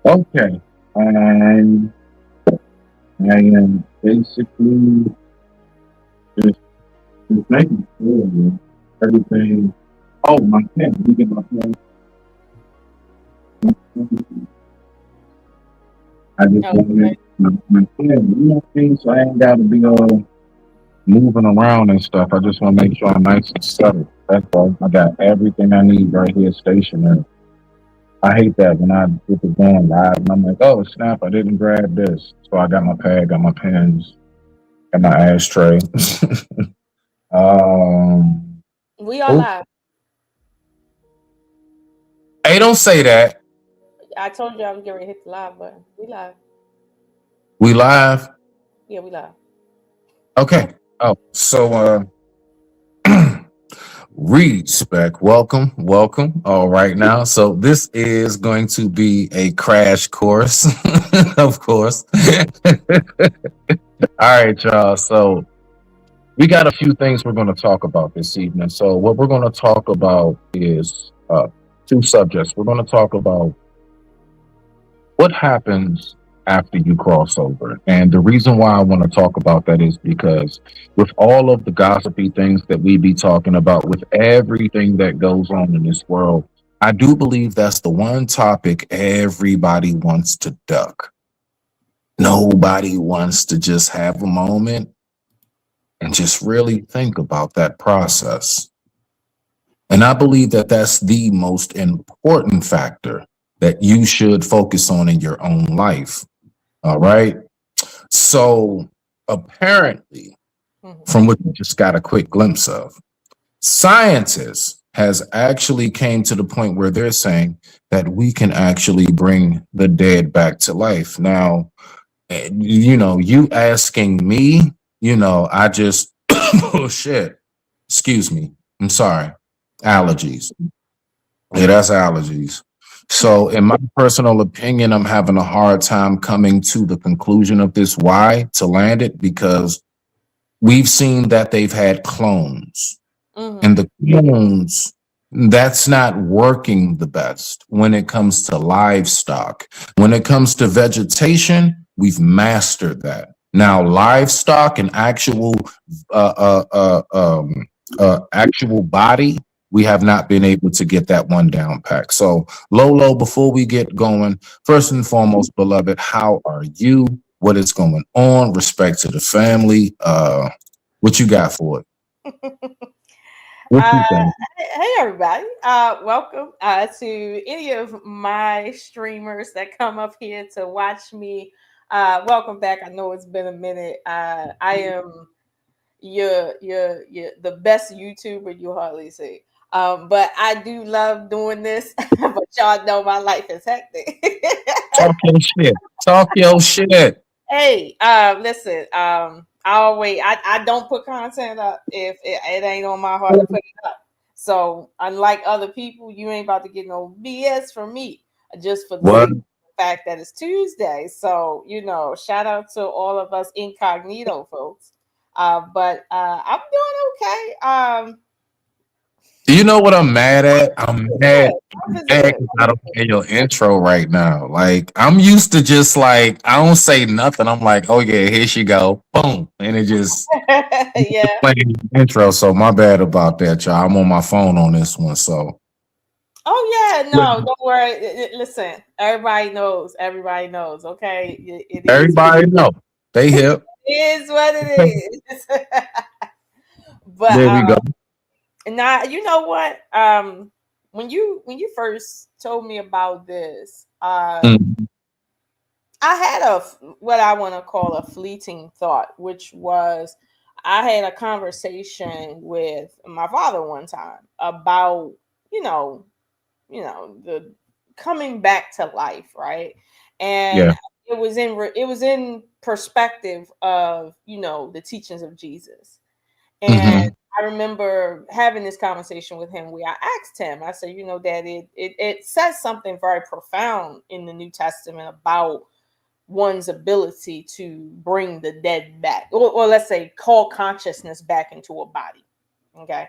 Okay. And I am basically just, just making sure that everything. Oh, my pen. Let me get my pen. I just want to Okay. make my pen. You know what I mean? So I ain't got to be all moving around and stuff. I just want to make sure I'm nice and settled. That's all. I got everything I need right here stationary. I hate that when I get to going live and I'm like, oh snap, I didn't grab this. So I got my pad, got my pens, got my ashtray. um, We are oh, live. hey, don't say that. I told you I was getting ready to hit the live button. We live. We live. Yeah, we live. Okay. Oh, so read spec. Welcome, welcome. All right now. So this is going to be a crash course, of course. All right, y'all. So we got a few things we're going to talk about this evening. So what we're going to talk about is two subjects. We're going to talk about what happens after you cross over. And the reason why I want to talk about that is because with all of the gossipy things that we be talking about, with everything that goes on in this world, I do believe that's the one topic everybody wants to duck. Nobody wants to just have a moment and just really think about that process. And I believe that that's the most important factor that you should focus on in your own life. All right. So apparently, Hmm. from what you just got a quick glimpse of, scientists has actually came to the point where they're saying that we can actually bring the dead back to life. Now, you asking me, I just oh shit. Excuse me. I'm sorry. Allergies. Yeah, that's allergies. So, in my personal opinion, I'm having a hard time coming to the conclusion of this. Why to land it? Because we've seen that they've had clones, Hmm. and the clones that's not working the best when it comes to livestock. When it comes to vegetation, we've mastered that. Now, livestock and actual body, we have not been able to get that one down pack. So, Lolo, before we get going, first and foremost, beloved, how are you? What is going on? Respect to the family. What you got for it? What Uh, you think? hey everybody. Welcome to any of my streamers that come up here to watch me. Welcome back. I know it's been a minute. I am your the best YouTuber you hardly see. But I do love doing this. But y'all know my life is hectic. Talk your shit. Talk your shit. Hey, listen, I don't put content up if it ain't on my heart to put it up. So unlike other people, you ain't about to get no BS from me just for the What? sake of the fact that it's Tuesday. So, shout out to all of us incognito folks. But I'm doing okay. Do you know what I'm mad at? I'm mad. Life is Mad good. 'cause I don't hear your intro right now. Like I'm used to just like I don't say nothing. I'm like, oh yeah, here she go, boom, and it just Yeah. playing the intro. So my bad about that, y'all. I'm on my phone on this one, so Oh yeah, no, don't worry. Listen, everybody knows. Everybody knows. Okay, it is. everybody know they hip. It is what it is. but There we go. now you know what? When you first told me about this, Mm, I had what I want to call a fleeting thought, which was I had a conversation with my father one time about you know the coming back to life, right? And yeah. it was in perspective of the teachings of Jesus. And Hmm. I remember having this conversation with him where I asked him, I said, Dad, it says something very profound in the New Testament about one's ability to bring the dead back, or let's say call consciousness back into a body. Okay. To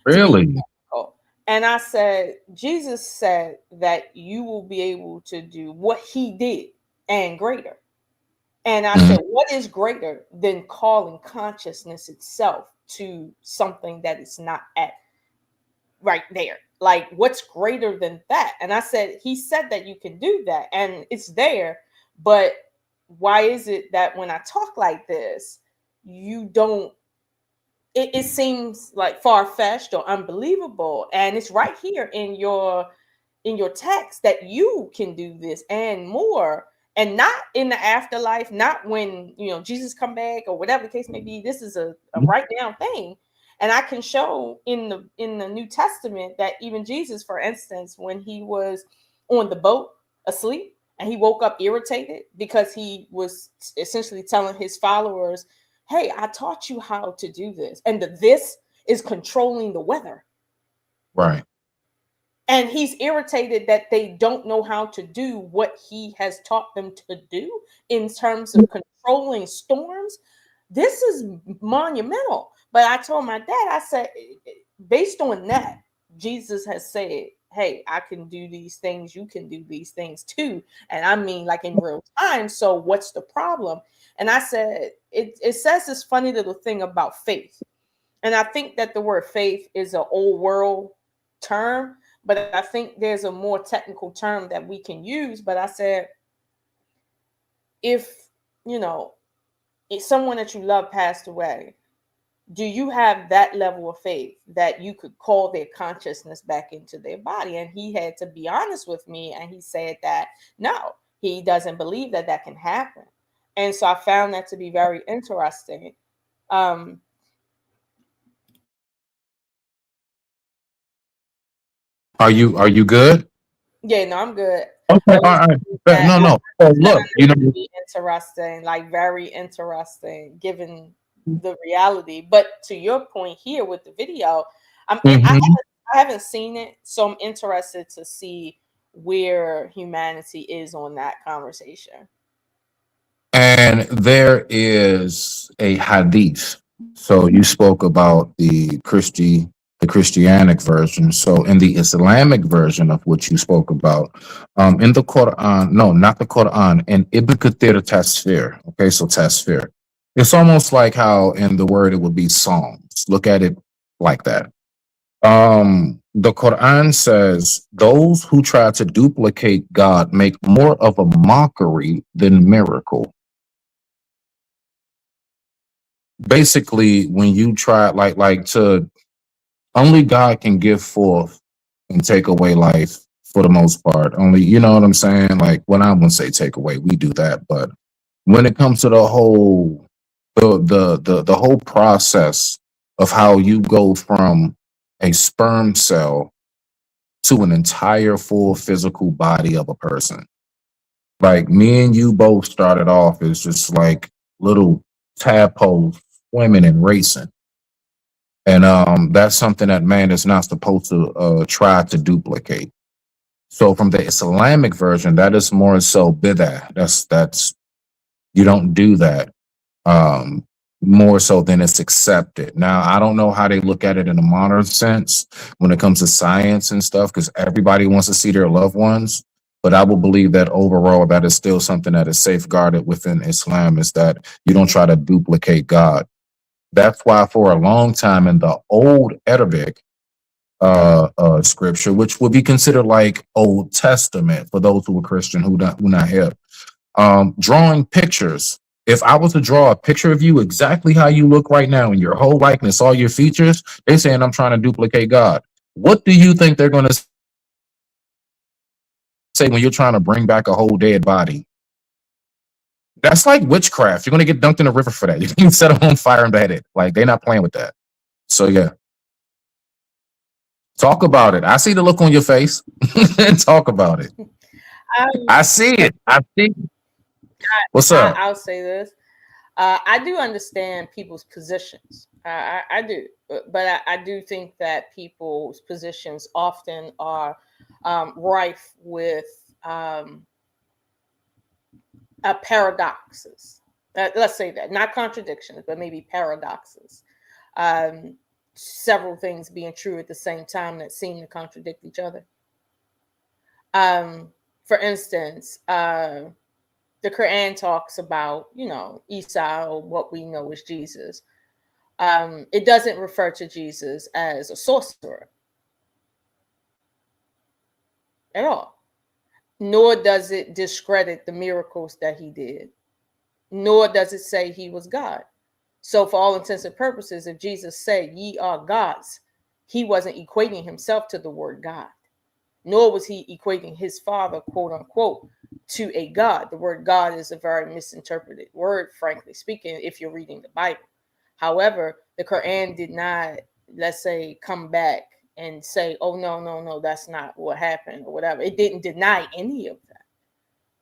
be Really? practical. And I said, Jesus said that you will be able to do what he did and greater. And I Mhm. said, what is greater than calling consciousness itself to something that is not at right there? Like, what's greater than that? And I said, he said that you can do that and it's there. But why is it that when I talk like this, you don't, it seems like far-fetched or unbelievable? And it's right here in your text that you can do this and more, and not in the afterlife, not when Jesus come back or whatever the case may be. This is a right now thing. And I can show in the New Testament that even Jesus, for instance, when he was on the boat asleep and he woke up irritated because he was essentially telling his followers, hey, I taught you how to do this, and this is controlling the weather. Right. And he's irritated that they don't know how to do what he has taught them to do in terms of controlling storms. This is monumental. But I told my dad, I said, based on that, Jesus has said, hey, I can do these things. You can do these things too. And I mean, like in real time. So what's the problem? And I said, it says this funny little thing about faith. And I think that the word faith is an old world term, but I think there's a more technical term that we can use. But I said, if, you know, if someone that you love passed away, do you have that level of faith that you could call their consciousness back into their body? And he had to be honest with me. And he said that no, he doesn't believe that that can happen. And so I found that to be very interesting. Um, Are you good? yeah, no, I'm good. Okay. I All was right. saying Bet- that No, I no. So found look, that to be interesting, like very interesting, given the reality. But to your point here with the video, Mhm. I haven't seen it, so I'm interested to see where humanity is on that conversation. And there is a hadith. So you spoke about the Christianic version. So in the Islamic version of what you spoke about, in the Quran, no, not the Quran, in Ibn Kathir Tasfir. Okay, so Tasfir. It's almost like how in the word it would be Psalms. Look at it like that. The Quran says those who try to duplicate God make more of a mockery than miracle. Basically, when you try like to only God can give forth and take away life for the most part. Only, you know what I'm saying? Like, when I wouldn't say take away, we do that, but when it comes to the whole the whole process of how you go from a sperm cell to an entire full physical body of a person. Like, me and you both started off as just like little tadpoles swimming and racing. And that's something that man is not supposed to try to duplicate. So from the Islamic version, that is more so bidah. That's you don't do that. Um, More so than it's accepted. Now, I don't know how they look at it in a modern sense when it comes to science and stuff, because everybody wants to see their loved ones. But I will believe that overall, that is still something that is safeguarded within Islam, is that you don't try to duplicate God. That's why for a long time in the old Arabic scripture, which would be considered like Old Testament for those who were Christian who not hip, drawing pictures. If I was to draw a picture of you exactly how you look right now in your whole likeness, all your features, they saying I'm trying to duplicate God. What do you think they're going to say when you're trying to bring back a whole dead body? That's like witchcraft. You're going to get dunked in a river for that. You can set them on fire and beheaded. Like, they're not playing with that. So yeah, talk about it. I see the look on your face. Talk about it. Um, I see it. I see. What's up? I'll say this. I do understand people's positions. I do, but I do think that people's positions often are rife with um, paradoxes. Let's say that, not contradictions, but maybe paradoxes. Um, several things being true at the same time that seem to contradict each other. For instance, the Quran talks about, Isa, or what we know as Jesus. It doesn't refer to Jesus as a sorcerer at all, nor does it discredit the miracles that he did, nor does it say he was God. So for all intents and purposes, if Jesus said, ye are gods, he wasn't equating himself to the word God, nor was he equating his father, quote unquote, to a God. The word God is a very misinterpreted word, frankly speaking, if you're reading the Bible. However, the Quran did not, let's say, come back and say, oh, no, that's not what happened or whatever. It didn't deny any of that.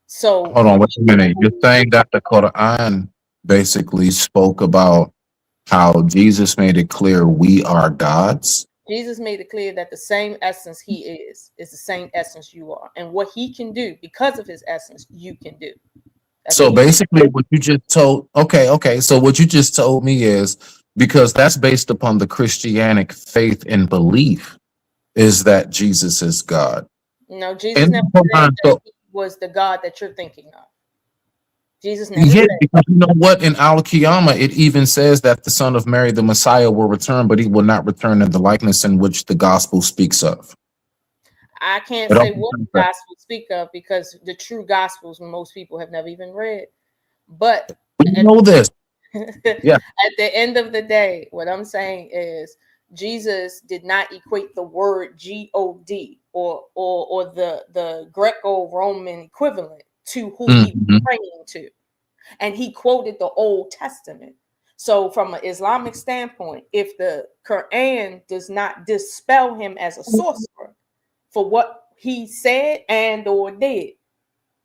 So hold on, wait a minute. You're saying that the Quran basically spoke about how Jesus made it clear we are gods? Jesus made it clear that the same essence he is the same essence you are. And what he can do because of his essence, you can do. So basically what you just told, okay. So what you just told me is, because that's based upon the Christianic faith and belief, is that Jesus is God. No, Jesus never said that he was the God that you're thinking of. Jesus never said. Because you know what? In Al-Qiyamah, it even says that the Son of Mary, the Messiah, will return, but he will not return in the likeness in which the gospel speaks of. I can't say what the gospel speak of, because the true gospels most people have never even read. But you know this. Yeah. At the end of the day, what I'm saying is Jesus did not equate the word God or the Greco-Roman equivalent to who he was praying to. And he quoted the Old Testament. So from an Islamic standpoint, if the Quran does not dispel him as a sorcerer for what he said and or did,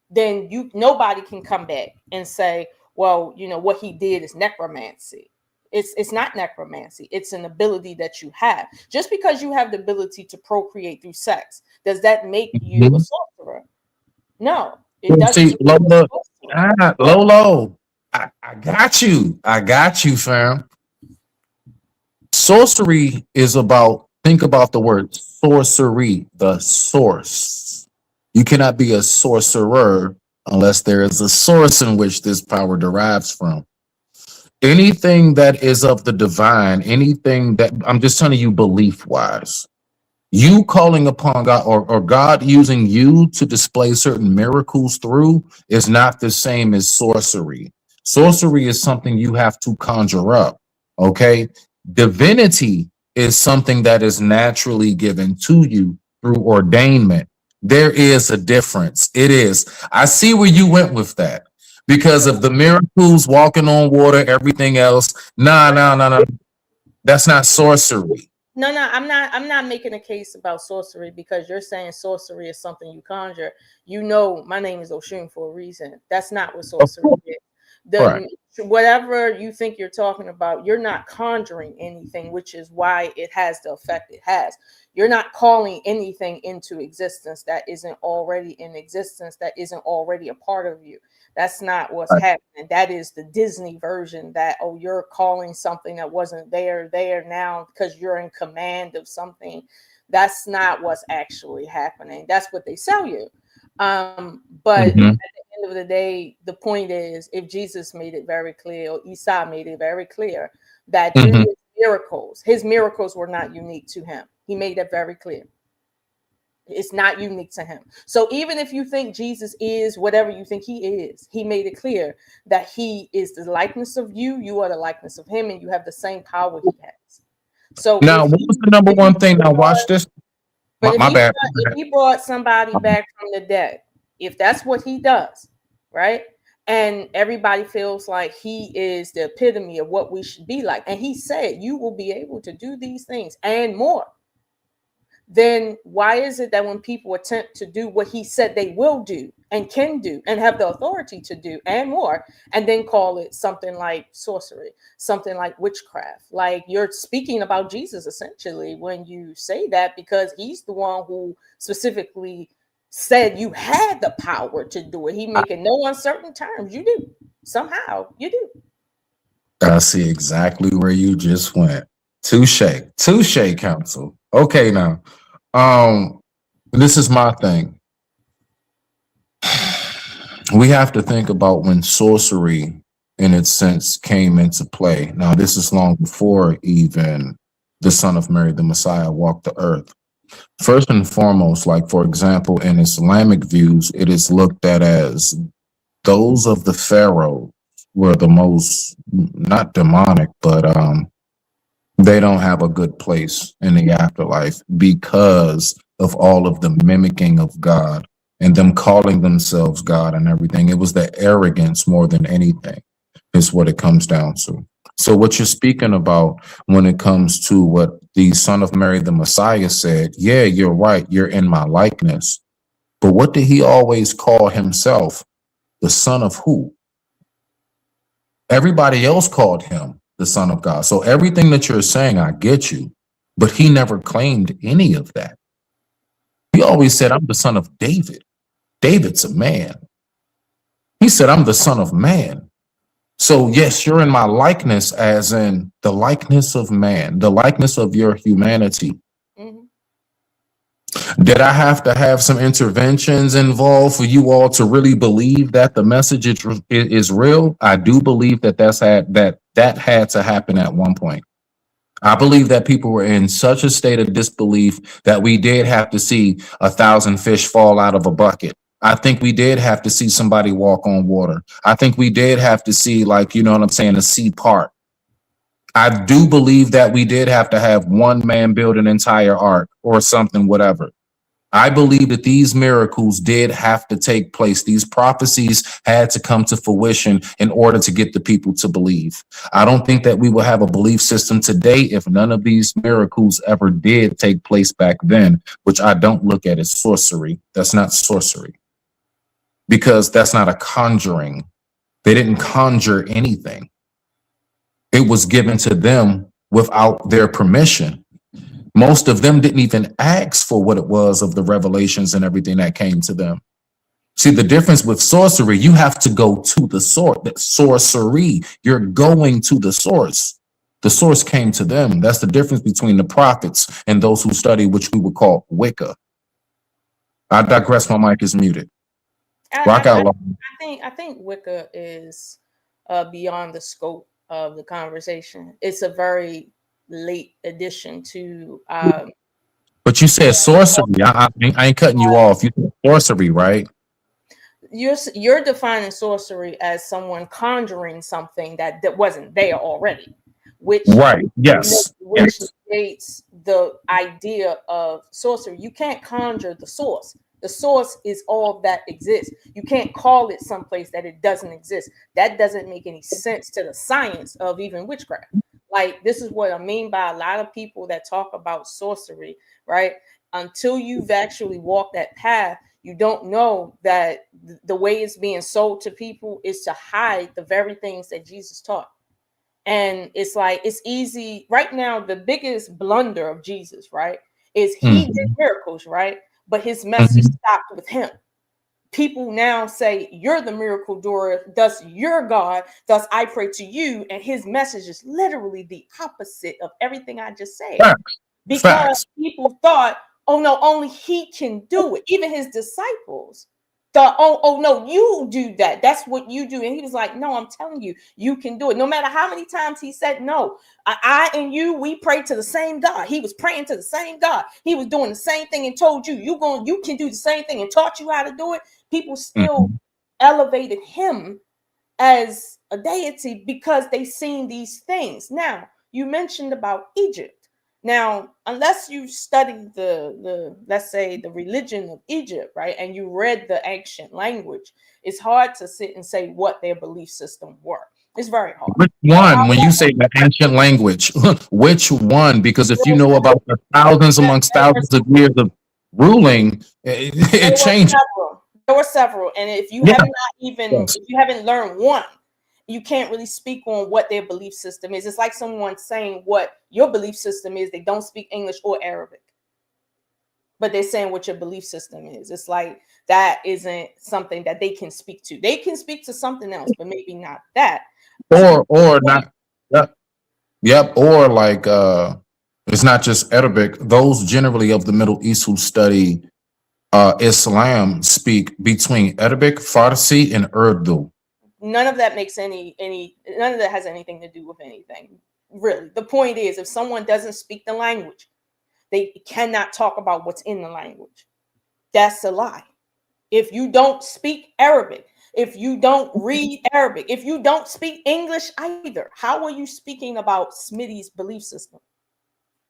then nobody can come back and say, well, what he did is necromancy. It's not necromancy. It's an ability that you have. Just because you have the ability to procreate through sex, does that make you a sorcerer? No, it doesn't. See, Lolo, I got you, fam. Sorcery is about, think about the word sorcery, the source. You cannot be a sorcerer unless there is a source in which this power derives from. Anything that is of the divine, anything that, I'm just telling you belief wise, you calling upon God or God using you to display certain miracles through is not the same as sorcery. Sorcery is something you have to conjure up. Okay. Divinity is something that is naturally given to you through ordainment. There is a difference. It is. I see where you went with that because of the miracles, walking on water, everything else. No. That's not sorcery. No, I'm not making a case about sorcery, because you're saying sorcery is something you conjure. My name is Oshun for a reason. That's not what sorcery is. Whatever you think you're talking about, you're not conjuring anything, which is why it has the effect it has. You're not calling anything into existence that isn't already in existence, that isn't already a part of you. That's not what's happening. That is the Disney version that, you're calling something that wasn't there now because you're in command of something. That's not what's actually happening. That's what they sell you. But at the end of the day, the point is, if Jesus made it very clear, or Isa made it very clear, that his miracles were not unique to him. He made that very clear. It's not unique to him. So even if you think Jesus is whatever you think he is, he made it clear that he is the likeness of you. You are the likeness of him, and you have the same power he has. So now, what was the number one thing? Now, watch this. My bad. If he brought somebody back from the dead, if that's what he does, right? And everybody feels like he is the epitome of what we should be like, and he said, you will be able to do these things and more. Then why is it that when people attempt to do what he said they will do and can do and have the authority to do and more, and then call it something like sorcery, something like witchcraft? Like, you're speaking about Jesus essentially when you say that, because he's the one who specifically said you had the power to do it. He make it no uncertain terms. You do. Somehow you do. I see exactly where you just went. Touche, counsel. Okay, now, this is my thing. We have to think about when sorcery, in its sense, came into play. Now, this is long before even the Son of Mary, the Messiah, walked the earth. First and foremost, like for example, in Islamic views, it is looked at as those of the Pharaoh were the most not demonic, but they don't have a good place in the afterlife because of all of the mimicking of God and them calling themselves God and everything. It was the arrogance more than anything, is what it comes down to. So, what you're speaking about when it comes to what the Son of Mary, the Messiah, said, yeah, you're right, you're in my likeness. But what did he always call himself? The Son of who? Everybody else called him the Son of God. So everything that you're saying, I get you, but he never claimed any of that. He always said, I'm the son of David. David's a man. He said, I'm the Son of Man. So yes, you're in my likeness, as in the likeness of man, the likeness of your humanity. Mhm. Did I have to have some interventions involved for you all to really believe that the message is real? I do believe that that had to happen at one point. I believe that people were in such a state of disbelief that we did have to see 1,000 fish fall out of a bucket. I think we did have to see somebody walk on water. I think we did have to see, like, you know what I'm saying, a sea part. I do believe that we did have to have one man build an entire ark or something, whatever. I believe that these miracles did have to take place. These prophecies had to come to fruition in order to get the people to believe. I don't think that we will have a belief system today if none of these miracles ever did take place back then, which I don't look at as sorcery. That's not sorcery, because that's not a conjuring. They didn't conjure anything. It was given to them without their permission. Most of them didn't even ask for what it was of the revelations and everything that came to them. See, the difference with sorcery, you have to go to the source. Sorcery, you're going to the source. The source came to them. That's the difference between the prophets and those who study, which we would call Wicca. I digress. My mic is muted. Rock out. I think Wicca is beyond the scope of the conversation. It's a very late addition to. But you said sorcery. I ain't cutting you off. You said sorcery, right? You're defining sorcery as someone conjuring something that wasn't there already, which right. Yes. Which negates the idea of sorcery. You can't conjure the source. The source is all that exists. You can't call it someplace that it doesn't exist. That doesn't make any sense to the science of even witchcraft. Like, this is what I mean by a lot of people that talk about sorcery, right? Until you've actually walked that path, you don't know that the way it's being sold to people is to hide the very things that Jesus taught. And it's like, it's easy right now. The biggest blunder of Jesus, right, is he did miracles, right? But his message stopped with him. People now say, you're the miracle doer, thus you're God, thus I pray to you. And his message is literally the opposite of everything I just said. Facts. Because Facts. people thought, oh no, only he can do it. Even his disciples thought, oh no, you do that. That's what you do. And he was like, no, I'm telling you, you can do it. No matter how many times he said no, I and you, we pray to the same God. He was praying to the same God. He was doing the same thing and told you, you can do the same thing and taught you how to do it. People still elevated him as a deity because they seen these things. Now, you mentioned about Egypt. Now, unless you studied the let's say the religion of Egypt, right, and you read the ancient language, it's hard to sit and say what their belief system were. It's very hard. Which one? When you say the ancient language, which one? Because if you know about the thousands amongst thousands of years of ruling, it changed. There were several, and if you if you haven't learned one, you can't really speak on what their belief system is. It's like someone saying what your belief system is. They don't speak English or Arabic, but they're saying what your belief system is. It's like that isn't something that they can speak to. They can speak to something else, but maybe not that. Or not. Yep. Or like it's not just Arabic. Those generally of the Middle East who study Islam speak between Arabic, Farsi, and Urdu. None of that makes any none of that has anything to do with anything. Really. The point is, if someone doesn't speak the language, they cannot talk about what's in the language. That's a lie. If you don't speak Arabic, if you don't read Arabic, if you don't speak English either, how are you speaking about Smitty's belief system?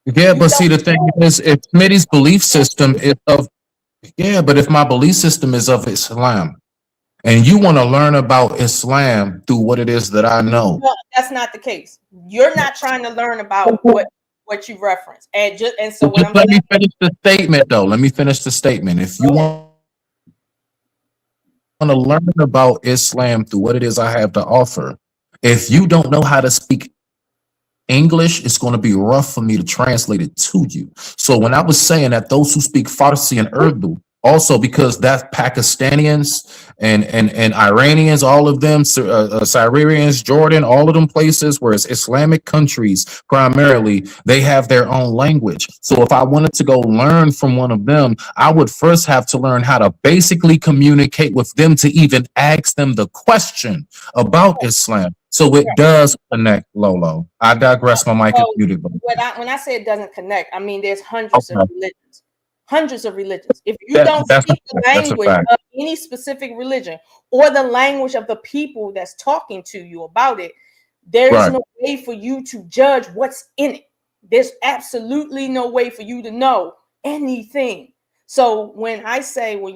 Yeah, You but see, don't the thing know. is, if Smitty's belief system is of, yeah, but if my belief system is of Islam, and you want to learn about Islam through what it is that I know, No, that's not the case. You're not trying to learn about what you reference. And so but what just I'm let me saying, finish the statement, though. Let me finish the statement. If you go ahead. want to learn about Islam through what it is I have to offer, if you don't know how to speak English, it's going to be rough for me to translate it to you. So when I was saying that those who speak Farsi and Urdu, also because that's Pakistanians and Iranians, all of them, Syrians, Jordan, all of them places where it's Islamic countries primarily, they have their own language. So if I wanted to go learn from one of them, I would first have to learn how to basically communicate with them to even ask them the question about Islam. So it does connect, Lolo. I digress. My mic is So muted. when I say it doesn't connect, I mean there's Okay. hundreds of religions. If you don't That's a speak the fact. That's a language fact. of any specific religion or the language of the people that's talking to you about it, there is Right. no way for you to judge what's in it. There's absolutely no way for you to know anything. So when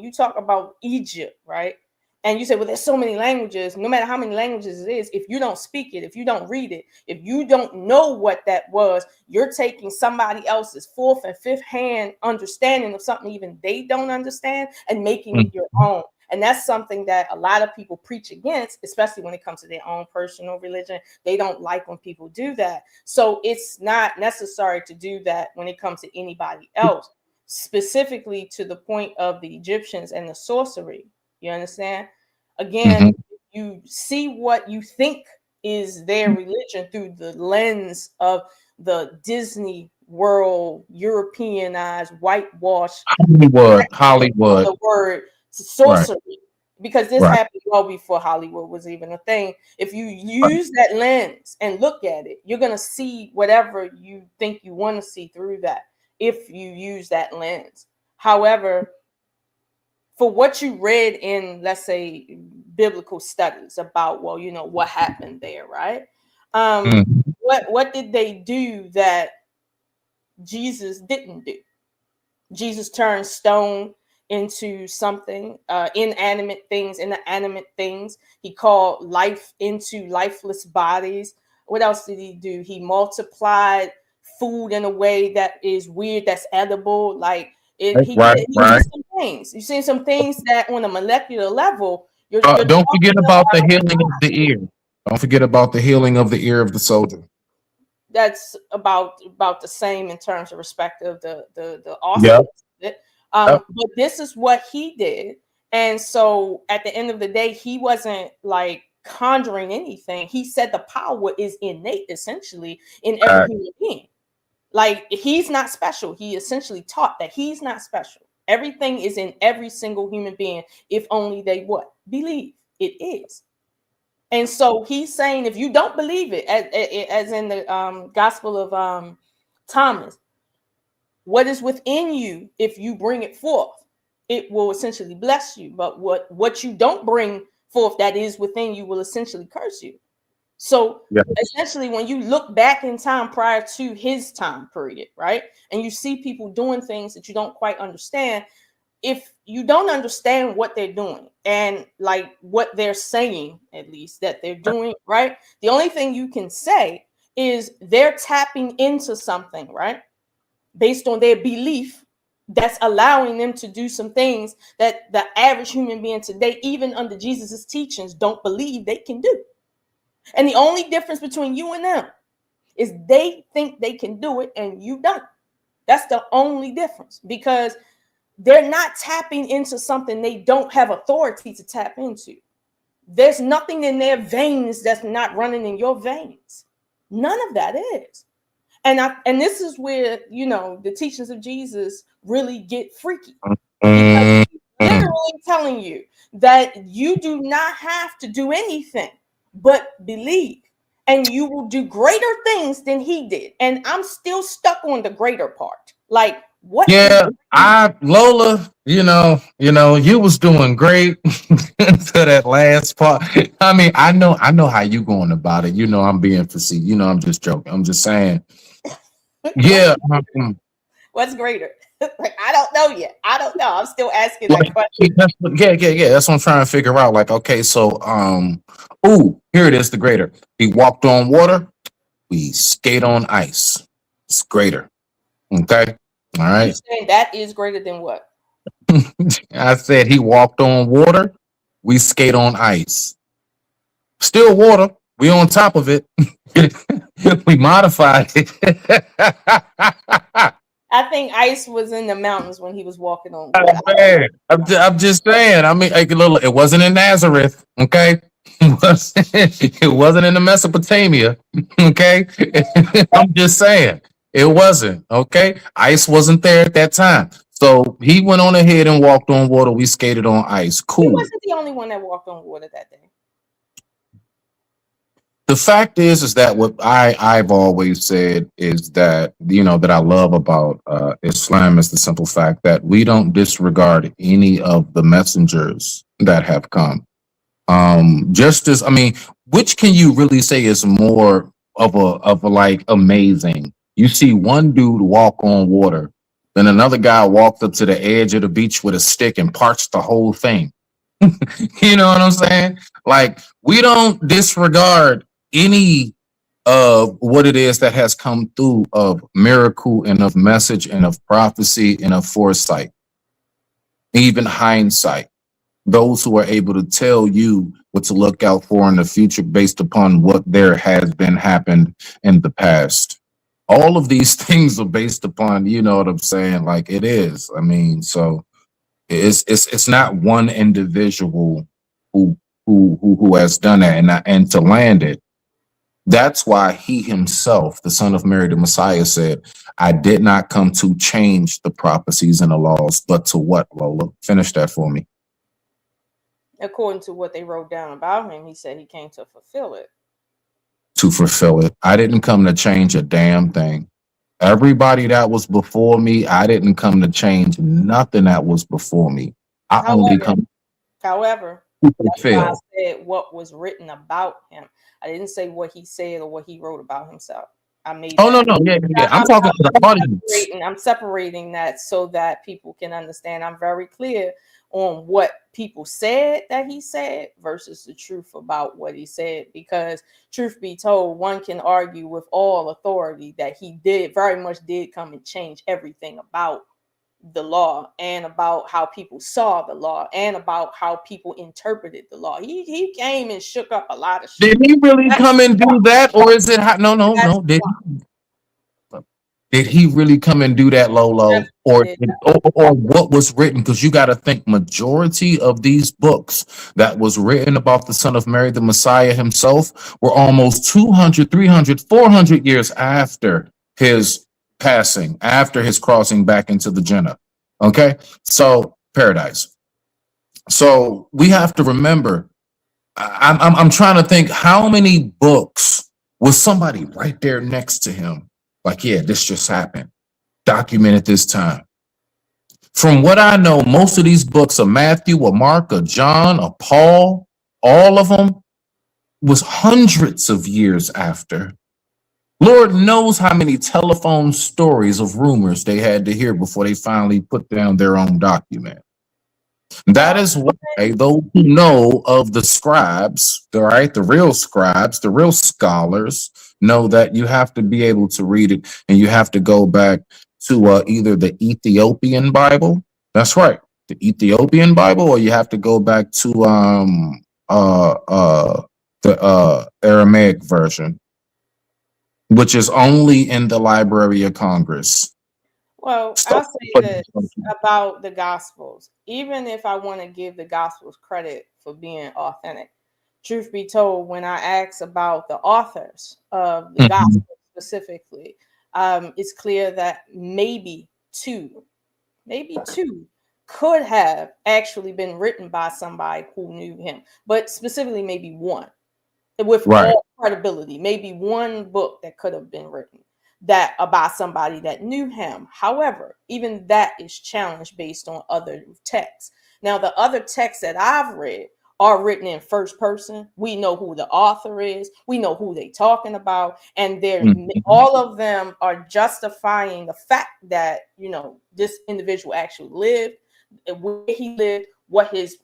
you talk about Egypt, right? And you say, well, there's so many languages, no matter how many languages it is, if you don't speak it, if you don't read it, if you don't know what that was, you're taking somebody else's fourth and fifth hand understanding of something even they don't understand and making it your own. And that's something that a lot of people preach against, especially when it comes to their own personal religion. They don't like when people do that. So it's not necessary to do that when it comes to anybody else, specifically to the point of the Egyptians and the sorcery. You understand? Again, Mm-hmm. you see what you think is their religion through the lens of the Disney world, Europeanized, whitewashed of Hollywood. the word Right. sorcery. Because this Right. happened well before Hollywood was even a thing. If you use that lens and look at it, you're gonna see whatever you think you want to see through that. If you use that lens, however, for what you read in, let's say, biblical studies about, well, you know, what happened there, right? Mm-hmm. What did they do that Jesus didn't do? Jesus turned stone into something, inanimate things into animate things. He called life into lifeless bodies. What else did he do? He multiplied food in a way that is weird, that's edible. Like Right. he Right. did some things. You see some things that on a molecular level, you're Don't forget talking about the about. healing of the ear. Don't forget about the healing of the ear of the soldier. That's about the same in terms of respect of the Yep. awesomeness of it. Yep. But this is what he did, and so at the end of the day, he wasn't like conjuring anything. He said the power is innate, essentially, in every Right. human being. Like he's not special. He essentially taught that he's not special. Everything is in every single human being, if only they what believe it is. And so he's saying, if you don't believe it, as in the Gospel of Thomas, what is within you, if you bring it forth, it will essentially bless you. But what you don't bring forth that is within you will essentially curse you. So Yes. essentially, when you look back in time prior to his time period, right, and you see people doing things that you don't quite understand, if you don't understand what they're doing and like what they're saying, at least that they're doing, right? The only thing you can say is they're tapping into something, right? Based on their belief that's allowing them to do some things that the average human being today, even under Jesus's teachings, don't believe they can do. And the only difference between you and them is they think they can do it and you don't. That's the only difference, because they're not tapping into something they don't have authority to tap into. There's nothing in their veins that's not running in your veins. None of that is. And this is where, the teachings of Jesus really get freaky, because Mm, he's literally telling you that you do not have to do anything but believe, and you will do greater things than he did. And I'm still stuck on the greater part. Like, what is yeah, Lola, you was doing great to that last part. I mean, I know how you going about it. I'm being facetious. I'm just joking. I'm just saying. what's, Yeah, what's greater? Like, I don't know yet. I don't know. I'm still asking that like question. yeah. That's what I'm trying to figure out. Like, okay, so ooh, here it is. The greater. He walked on water. We skate on ice. It's greater. Okay. All You right. saying that is greater than what? I said he walked on water. We skate on ice. Still water. We on top of it. We modified it. I think ice was in the mountains when he was walking on water. Man, I'm just saying. I mean, like, it wasn't in Nazareth, okay? It wasn't in the Mesopotamia, okay? I'm just saying it wasn't, okay? Ice wasn't there at that time, so he went on ahead and walked on water. We skated on ice. He Cool. wasn't the only one that walked on water that day. The fact is that what I've always said is that that I love about Islam is the simple fact that we don't disregard any of the messengers that have come. Just as, I mean, which can you really say is more of a like amazing? You see one dude walk on water, then another guy walked up to the edge of the beach with a stick and parched the whole thing. You know what I'm saying? Like, we don't disregard any of what it is that has come through of miracle and of message and of prophecy and of foresight, even hindsight. Those who are able to tell you what to look out for in the future based upon what there has been happened in the past. All of these things are based upon, you know what I'm saying? Like, it is. I mean, so it's not one individual who who has done that, and to land it. That's why he himself, the son of Mary, the Messiah, said, "I did not come to change the prophecies and the laws, but to what, Lola? Finish that for me. According to what they wrote down about him, he said he came to fulfill it. To fulfill it. I didn't come to change a damn thing. Everybody that was before me, I didn't come to change nothing that was before me. I only However, come however, to that's why I fulfill." said what was written about him. I didn't say what he said or what he wrote about himself. I made Oh, no, that. no, yeah, yeah, yeah. I'm I'm, talking to the audience. I'm separating that so that people can understand. I'm very clear on what people said that he said versus the truth about what he said. Because truth be told, one can argue with all authority that he very much did come and change everything about the law and about how people saw the law and about how people interpreted the law. He came and shook up a lot of shit. Did he really That's come and do that, or is it? No, no, that's no. Did he really come and do that, Lolo, or did. or what was written? Because you got to think, majority of these books that was written about the Son of Mary, the Messiah himself, were almost 200, 300, 400 years after his passing, after his crossing back into the Jannah. Okay, so paradise. So we have to remember. I'm trying to think how many books was somebody right there next to him. Like, yeah, this just happened. Documented this time. From what I know, most of these books are Matthew, or Mark, or John, or Paul. All of them was hundreds of years after. Lord knows how many telephone stories of rumors they had to hear before they finally put down their own document. That is why those who know of the scribes, right, the real scribes, the real scholars, know that you have to be able to read it, and you have to go back to either the Ethiopian Bible. That's right, the Ethiopian Bible, or you have to go back to the Aramaic version, which is only in the Library of Congress. Well, So, I'll say this about the Gospels. Even if I want to give the Gospels credit for being authentic, truth be told, when I ask about the authors of the gospel specifically, it's clear that maybe two could have actually been written by somebody who knew him, but specifically maybe one with all credibility, maybe one book that could have been written that about somebody that knew him. However, even that is challenged based on other texts. Now, the other texts that I've read are written in first person. We know who the author is. We know who they're talking about. And they're all of them are justifying the fact that, you know, this individual actually lived, where he lived, what his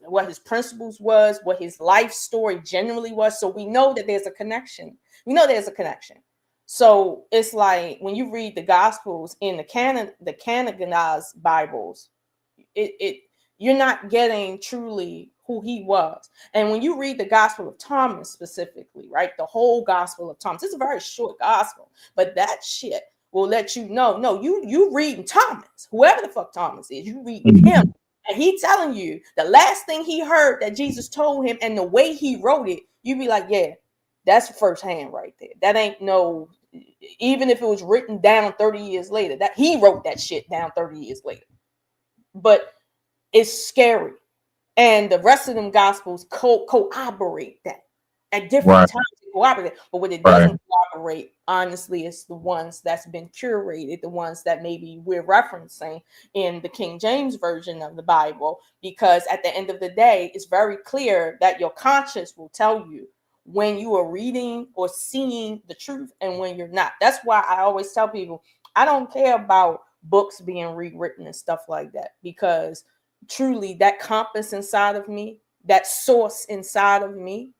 principles was, what his life story generally was. So we know that there's a connection. We know there's a connection. So it's like when you read the Gospels in the canonized Bibles, you're not getting truly who he was. And when you read the Gospel of Thomas specifically, right, the whole Gospel of Thomas, it's a very short gospel, but that shit will let you know, no, you reading Thomas, whoever the fuck Thomas is, you reading him, and he telling you the last thing he heard that Jesus told him, and the way he wrote it, you be like, yeah, that's firsthand right there. That ain't no, even if it was written down 30 years later, that he wrote that shit down 30 years later. But it's scary. And the rest of them gospels corroborate that at different times. Corroborate, but what it doesn't corroborate, honestly, is the ones that's been curated, the ones that maybe we're referencing in the King James version of the Bible, because at the end of the day, it's very clear that your conscience will tell you when you are reading or seeing the truth and when you're not. That's why I always tell people, I don't care about books being rewritten and stuff like that, because truly that compass inside of me, that source inside of me,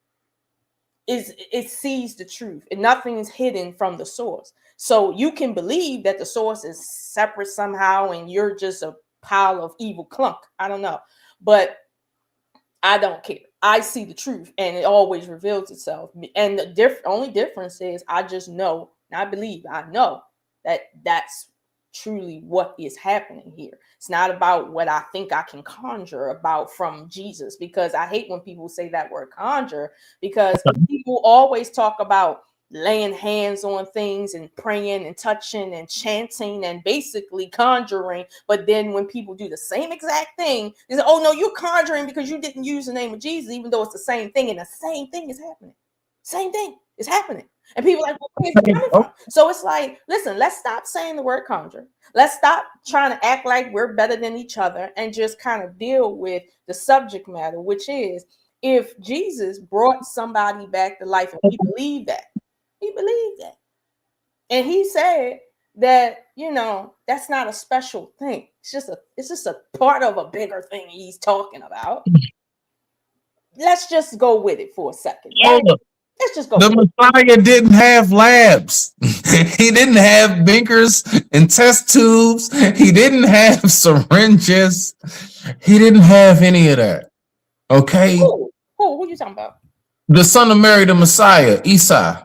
it sees the truth and nothing is hidden from the source. So you can believe that the source is separate somehow and you're just a pile of evil clunk. I don't know, but I don't care. I see the truth and it always reveals itself. And the only difference is I just know, and I believe, I know that that's truly what is happening here. It's not about what I think I can conjure about from Jesus, because I hate when people say that word conjure, because people always talk about laying hands on things and praying and touching and chanting and basically conjuring. But then when people do the same exact thing, they say, oh no, you're conjuring because you didn't use the name of Jesus, even though it's the same thing. And the same thing is happening. Same thing is happening. And people are like, well, where's it coming from? So it's like, listen, let's stop saying the word conjure. Let's stop trying to act like we're better than each other and just kind of deal with the subject matter, which is, if Jesus brought somebody back to life, and we believe that, he believed that. And he said that, you know, that's not a special thing. It's just a part of a bigger thing he's talking about. Let's just go with it for a second. Right? Let's just go. The Messiah didn't have labs. He didn't have beakers and test tubes. He didn't have syringes. He didn't have any of that. Okay? Who are you talking about? The son of Mary, the Messiah, Esau.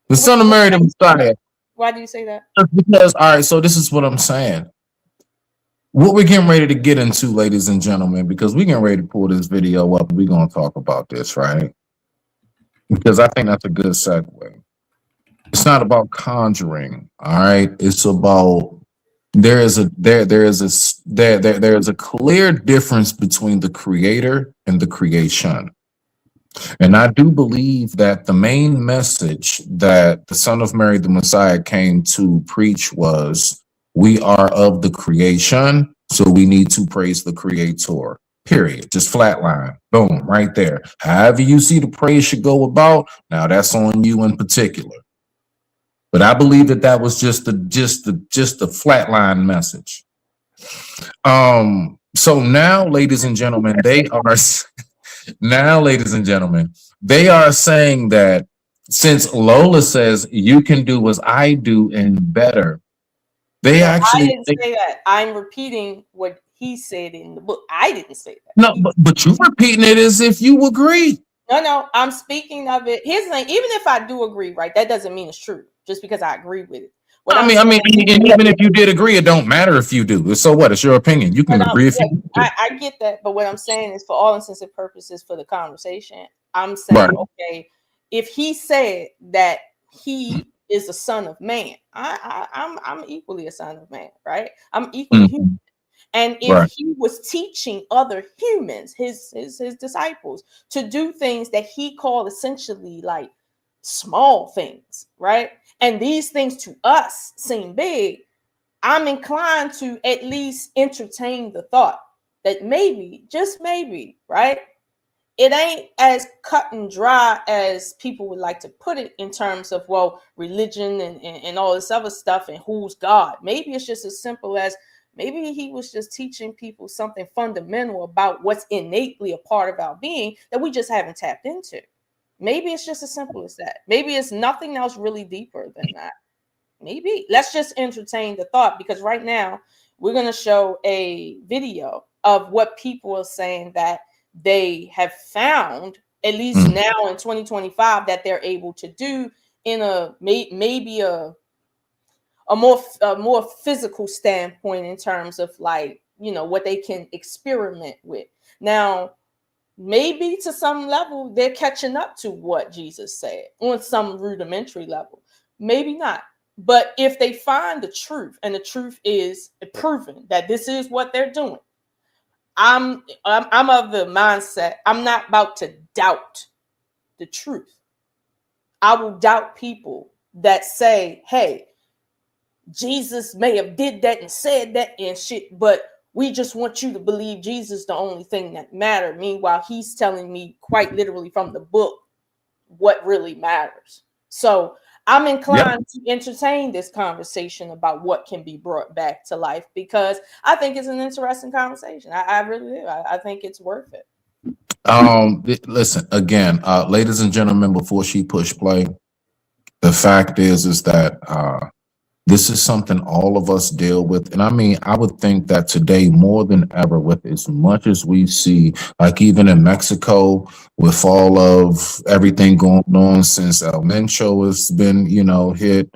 The son of Mary, the Messiah. Why do you say that? Because, all right, so this is what I'm saying. What we're getting ready to get into, ladies and gentlemen, because we're getting ready to pull this video up and we're going to talk about this, right? Because I think that's a good segue. It's not about conjuring, all right? It's about there is a clear difference between the creator and the creation. And I do believe that the main message that the Son of Mary, the Messiah, came to preach was, we are of the creation, so we need to praise the creator. Period. Just flatline. Boom, right there. However you see the praise should go about, now that's on you in particular. But I believe that was just the flatline message. So now, ladies and gentlemen, they are saying that since Lola says you can do as I do and better, they actually. I didn't say that. I'm repeating what he said in the book. I didn't say that. No, but you're repeating it as if you agree. No, I'm speaking of it. Here's the thing: even if I do agree, right, that doesn't mean it's true. Just because I agree with it. I mean, even if you did agree, it don't matter if you do. So what? It's your opinion. You can agree if you do. I get that, but what I'm saying is, for all intents and purposes, for the conversation, I'm saying, Right. okay, if he said that he is a son of man, I'm equally a son of man, right? I'm equally human. Mhm. And if Right. he was teaching other humans, his disciples, to do things that he called essentially like small things, right? And these things to us seem big, I'm inclined to at least entertain the thought that maybe, just maybe, right? It ain't as cut and dry as people would like to put it in terms of, well, religion and all this other stuff and who's God. Maybe it's just as simple as maybe he was just teaching people something fundamental about what's innately a part of our being that we just haven't tapped into. Maybe it's just as simple as that. Maybe it's nothing else really deeper than that. Maybe let's just entertain the thought, because right now we're going to show a video of what people are saying that they have found, at least Mm. now in 2025, that they're able to do in a maybe a more physical standpoint in terms of, like, what they can experiment with. Now, maybe to some level they're catching up to what Jesus said on some rudimentary level. Maybe not. But if they find the truth, and the truth is proven that this is what they're doing, I'm of the mindset I'm not about to doubt the truth. I will doubt people that say, "Hey, Jesus may have did that and said that and shit, but we just want you to believe Jesus the only thing that mattered." Meanwhile, he's telling me quite literally from the book what really matters. So I'm Yep. inclined to entertain this conversation about what can be brought back to life, because I think it's an interesting conversation. I really do. I think it's worth it. Listen again, ladies and gentlemen. Before she push play, the fact is that this is something all of us deal with. And I mean, I would think that today more than ever, with as much as we see, like even in Mexico, with all of everything going on since El Mencho has been, hit,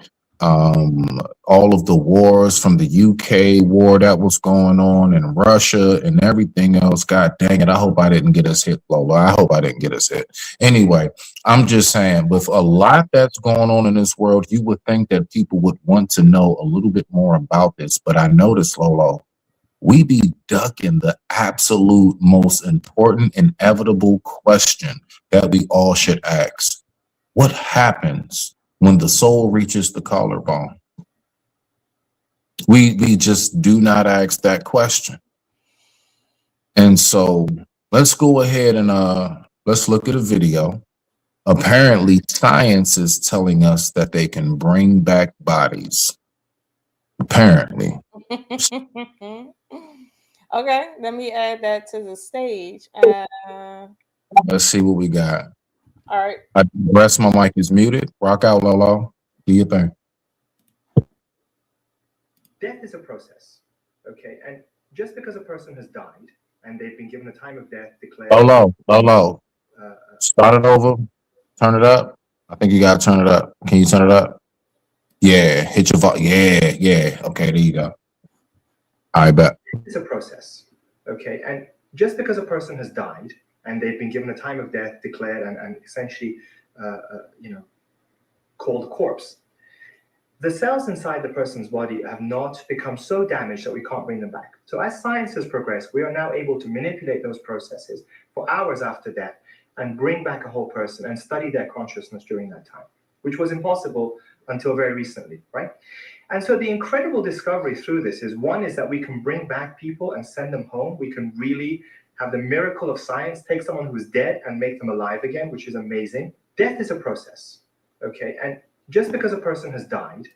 all of the wars from the UK war that was going on in Russia and everything else. God dang it. I hope I didn't get us hit, Lola. I hope I didn't get us hit. Anyway, I'm just saying, with a lot that's going on in this world, you would think that people would want to know a little bit more about this. But I noticed, Lolo, we be ducking the absolute most important, inevitable question that we all should ask. What happens when the soul reaches the collarbone? We just do not ask that question. And so let's go ahead and let's look at a video. Apparently, science is telling us that they can bring back bodies. Apparently. Okay, let me add that to the stage. Let's see what we got. All right. Rest my mic is muted. Rock out, Lolo. Do your thing. Death is a process, okay? And just because a person has died and they've been given a time of death declared. Lolo. Start it over. Turn it up. I think you gotta turn it up. Can you turn it up? Yeah, hit your volume. Yeah. Okay, there you go. I bet. It's a process, okay? And just because a person has died and they've been given a time of death declared and essentially, called a corpse, the cells inside the person's body have not become so damaged that we can't bring them back. So as science has progressed, we are now able to manipulate those processes for hours after death and bring back a whole person and study their consciousness during that time, which was impossible until very recently, right? And so the incredible discovery through this is, one is that we can bring back people and send them home. We can really have the miracle of science, take someone who's dead and make them alive again, which is amazing. Death is a process, okay? And just because a person has died.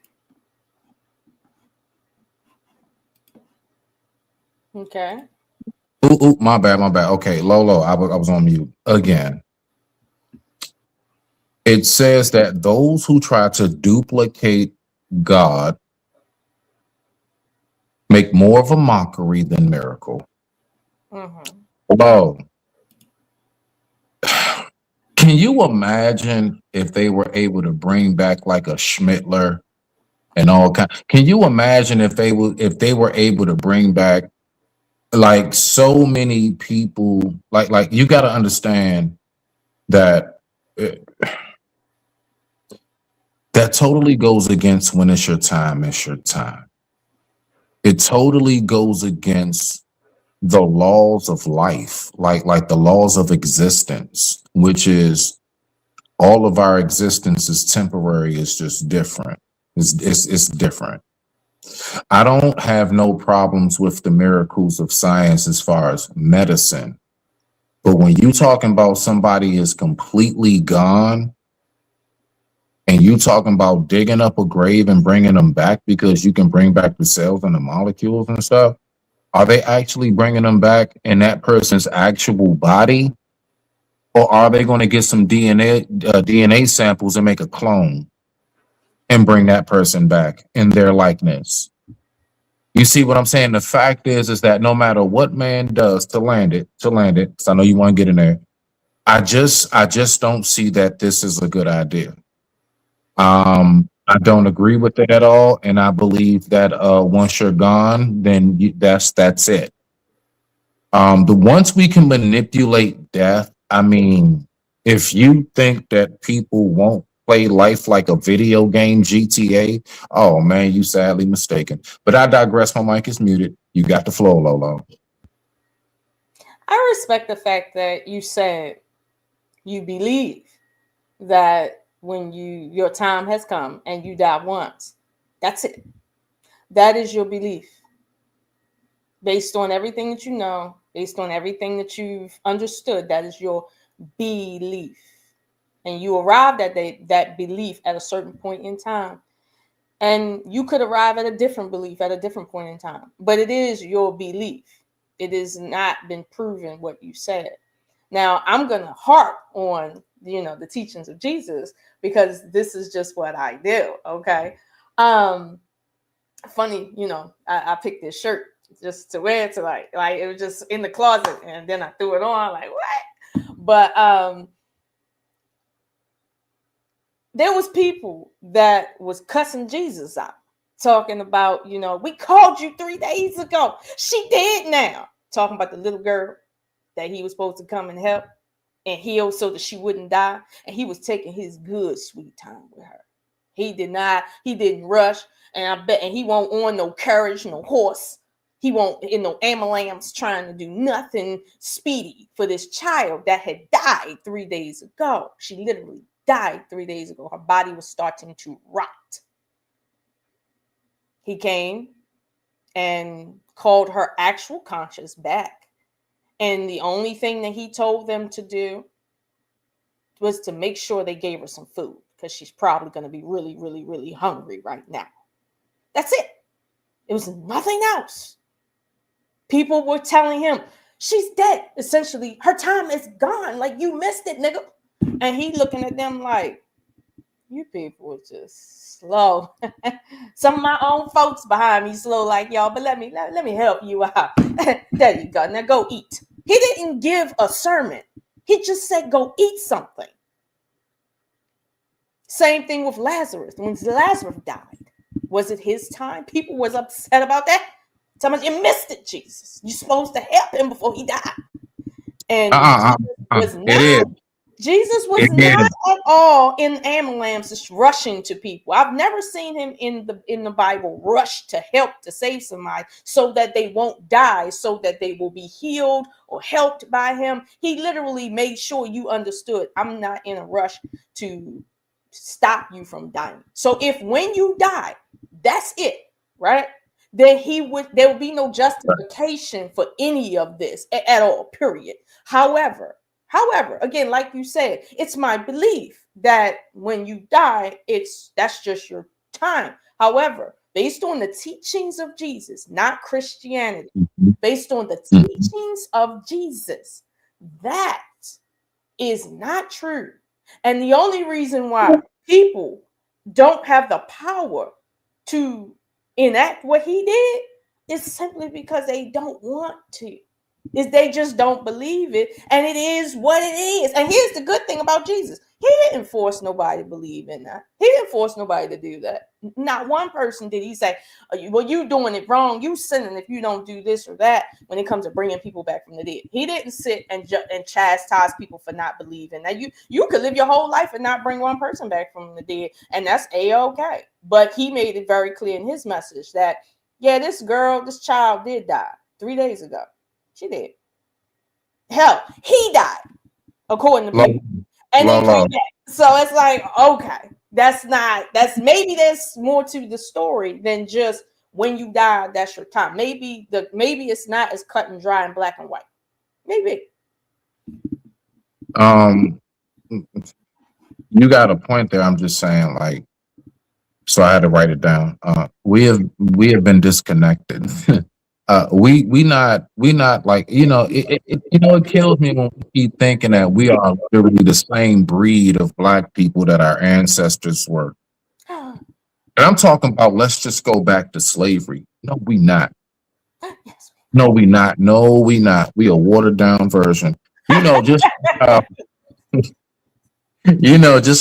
Okay. Ooh, my bad. Okay, Lolo, I was on mute again. It says that those who try to duplicate God make more of a mockery than miracle. Hello. Can you imagine if they were able to bring back like a Schmittler and all kind? Can you imagine if they were able to bring back like so many people? Like you got to understand, that that totally goes against when it's your time, it's your time. It totally goes against the laws of life, like the laws of existence, which is all of our existence is temporary, it's just different. It's different. I don't have no problems with the miracles of science as far as medicine. But when you talking about somebody is completely gone and you talking about digging up a grave and bringing them back because you can bring back the cells and the molecules and stuff, are they actually bringing them back in that person's actual body? Or are they going to get some DNA samples and make a clone and bring that person back in their likeness? You see what I'm saying? The fact is that no matter what man does to land it, because I know you want to get in there, I just don't see that this is a good idea. I don't agree with it at all, and I believe that once you're gone, then that's it. The once we can manipulate death, I mean, if you think that people won't play life like a video game, GTA, oh man, you sadly mistaken. But I digress. My mic is muted. You got the flow, Lolo. I respect the fact that you said you believe that when your time has come and you die once, that's it. That is your belief. Based on everything that you know, based on everything that you've understood, that is your belief. And you arrived at that belief at a certain point in time. And you could arrive at a different belief at a different point in time. But it is your belief. It has not been proven what you said. Now, I'm going to harp on, the teachings of Jesus, because this is just what I do, okay? Funny, I picked this shirt just to wear to like it was just in the closet, and then I threw it on, like, what? But there was people that was cussing Jesus out, talking about, we called you 3 days ago. She dead now. Talking about the little girl that he was supposed to come and help and heal so that she wouldn't die. And he was taking his good, sweet time with her. He didn't rush. And he won't on no carriage, no horse. He won't in no ambulance trying to do nothing speedy for this child that had died 3 days ago. She literally died 3 days ago. Her body was starting to rot. He came and called her actual conscience back. And the only thing that he told them to do was to make sure they gave her some food, because she's probably going to be really, really, really hungry right now. That's it. It was nothing else. People were telling him, she's dead. Essentially, her time is gone. Like, you missed it, nigga. And he looking at them like, you people are just slow. Some of my own folks behind me slow like y'all, but let me help you out. There you go. Now go eat. He didn't give a sermon. He just said, go eat something. Same thing with Lazarus. When Lazarus died, was it his time? People was upset about that. Tell me, you missed it, Jesus. You're supposed to help him before he died. And Jesus was not at all in ambulances rushing to people. I've never seen him in the Bible rush to help to save somebody so that they won't die, so that they will be healed or helped by him. He literally made sure you understood, I'm not in a rush to stop you from dying. So if when you die, that's it, right? Then there would be no justification for any of this at all, period. However, again, like you said, it's my belief that when you die, that's just your time. However, based on the teachings of Jesus, not Christianity, based on the teachings of Jesus, that is not true. And the only reason why people don't have the power to enact what he did is simply because they don't want to. Is they just don't believe it, and it is what it is. And here's the good thing about Jesus. He didn't force nobody to believe in that. He didn't force nobody to do that. Not one person did he say, well, you doing it wrong. You sinning if you don't do this or that when it comes to bringing people back from the dead. He didn't sit and chastise people for not believing. Now, you could live your whole life and not bring one person back from the dead, and that's A-okay. But he made it very clear in his message that, yeah, this child did die 3 days ago. She did. Hell, he died, according to people. And then came back. So it's like, okay, maybe there's more to the story than just when you die, that's your time. Maybe it's not as cut and dry and black and white. Maybe. You got a point there. I'm just saying, like, so I had to write it down. We have been disconnected. We not like, it kills me when we keep thinking that we are literally the same breed of black people that our ancestors were. And I'm talking about, let's just go back to slavery. No, we not. No, we not. No, we not. We a watered down version. Just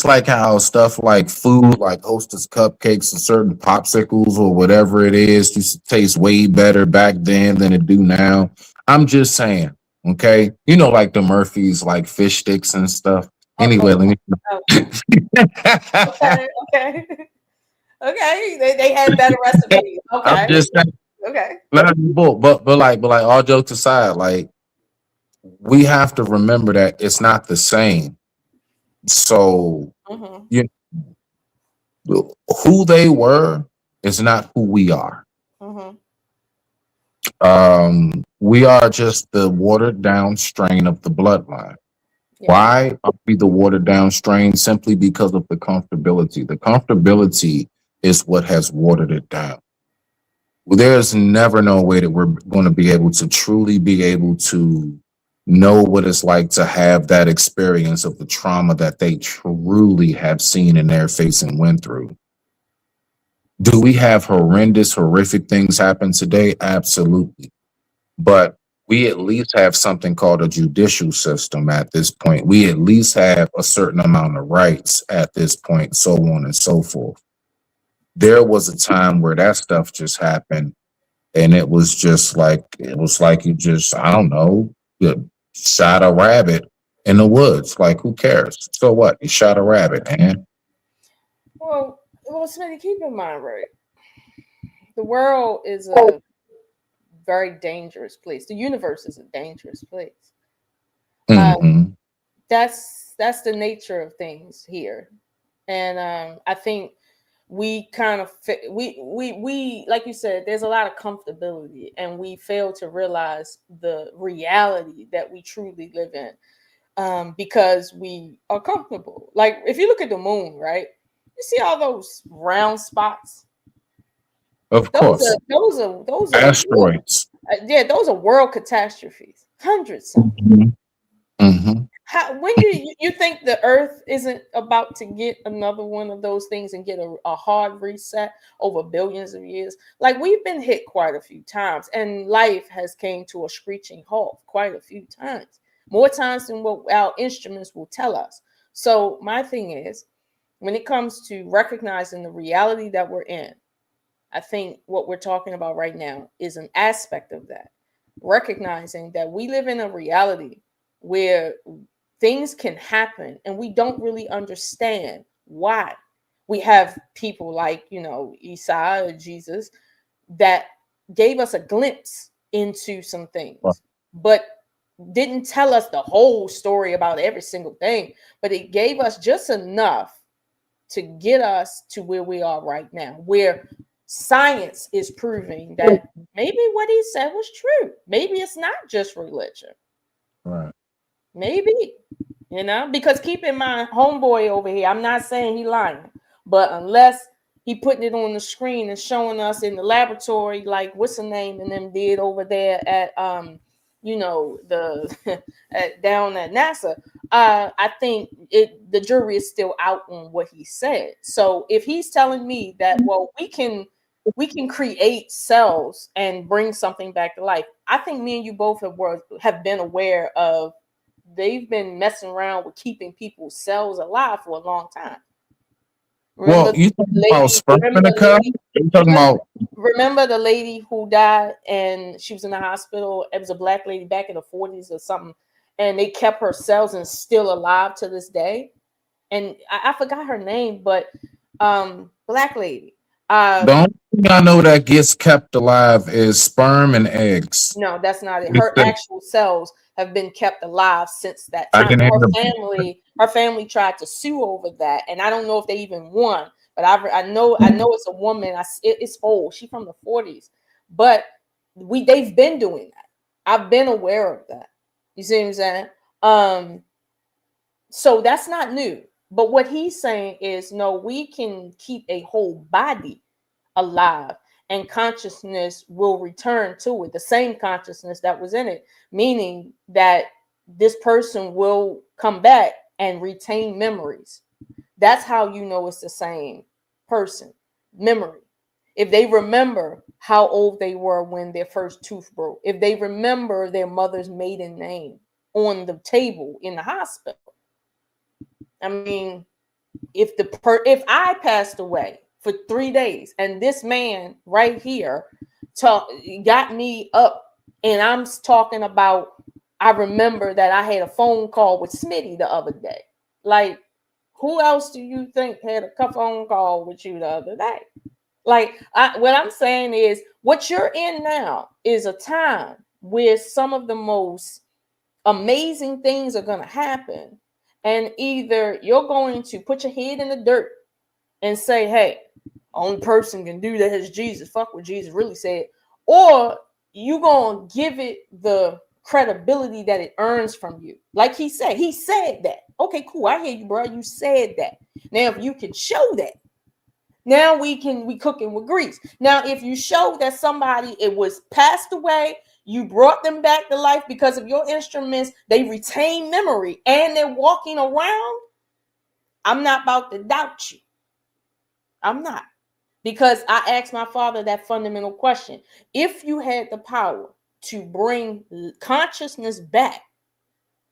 like how stuff like food, like Hostess cupcakes and certain popsicles or whatever it is, used to taste way better back then than it do now. I'm just saying, okay? Like the Murphy's, like fish sticks and stuff. Anyway, let me. Okay. They had better recipes. Okay. I'm just saying. Okay. But like all jokes aside, like, we have to remember that it's not the same. So, who they were is not who we are. We are just the watered down strain of the bloodline. Yeah. Why are we the watered down strain? Simply because of the comfortability. The comfortability is what has watered it down. There's never no way that we're going to be able to truly be able to know what it's like to have that experience of the trauma that they truly have seen in their face and went through. Do we have horrific things happen today? Absolutely. But we at least have something called a judicial system at this point. We at least have a certain amount of rights at this point, so on and so forth. There was a time where that stuff just happened, and it was like you just, I don't know, you shot a rabbit in the woods. Like, who cares? So what? You shot a rabbit, man. Well, Smitty, keep in mind, right? The world is a very dangerous place. The universe is a dangerous place. That's the nature of things here, and I think we kind of we like you said, there's a lot of comfortability, and we fail to realize the reality that we truly live in, because we are comfortable. Like, if you look at the moon, right, you see all those round spots. Of course, those are asteroids. Those are world catastrophes. Hundreds of them. When do you think the Earth isn't about to get another one of those things and get a hard reset over billions of years? Like, we've been hit quite a few times, and life has came to a screeching halt quite a few times, more times than what our instruments will tell us. So my thing is, when it comes to recognizing the reality that we're in, I think what we're talking about right now is an aspect of that. Recognizing that we live in a reality where things can happen and we don't really understand why. We have people like, Isa or Jesus that gave us a glimpse into some things, but didn't tell us the whole story about every single thing, but it gave us just enough to get us to where we are right now, where science is proving that maybe what he said was true. Maybe it's not just religion. Right. Maybe, because keep in mind, homeboy over here, I'm not saying he lying, but unless he putting it on the screen and showing us in the laboratory, like what's the name and them did over there at down at NASA, I think the jury is still out on what he said. So if he's telling me that, well, we can create cells and bring something back to life, I think me and you both have been aware of they've been messing around with keeping people's cells alive for a long time. Well, you talking about sperm in remember a the cup? lady- You talking about remember the lady who died and she was in the hospital? It was a black lady back in the 40s or something, and they kept her cells and still alive to this day. And I forgot her name, but black lady. the only thing I know that gets kept alive is sperm and eggs. No, that's not it. Her actual cells have been kept alive since that I time. can hear them. Her family tried to sue over that, and I don't know if they even won. But I know it's a woman. It's old. She's from the 40s, but they've been doing that. I've been aware of that. You see what I'm saying? So that's not new. But what he's saying is, no, we can keep a whole body alive, and consciousness will return to it, the same consciousness that was in it, meaning that this person will come back and retain memories. That's how you know it's the same person. Memory. If they remember how old they were when their first tooth broke, if they remember their mother's maiden name on the table in the hospital. I mean, if I passed away for 3 days and this man right here got me up, and I'm talking about, I remember that I had a phone call with Smitty the other day. Like, who else do you think had a phone call with you the other day? Like, what I'm saying is, what you're in now is a time where some of the most amazing things are going to happen. And either you're going to put your head in the dirt and say, hey, only person can do that is Jesus. Fuck what Jesus really said. Or you're going to give it the credibility that it earns from you. Like he said that. Okay, cool. I hear you, bro. You said that. Now, if you can show that, now we cooking with grease. Now, if you show that somebody, it was passed away, you brought them back to life because of your instruments, they retain memory and they're walking around, I'm not about to doubt you. I'm not. Because I asked my father that fundamental question. If you had the power to bring consciousness back,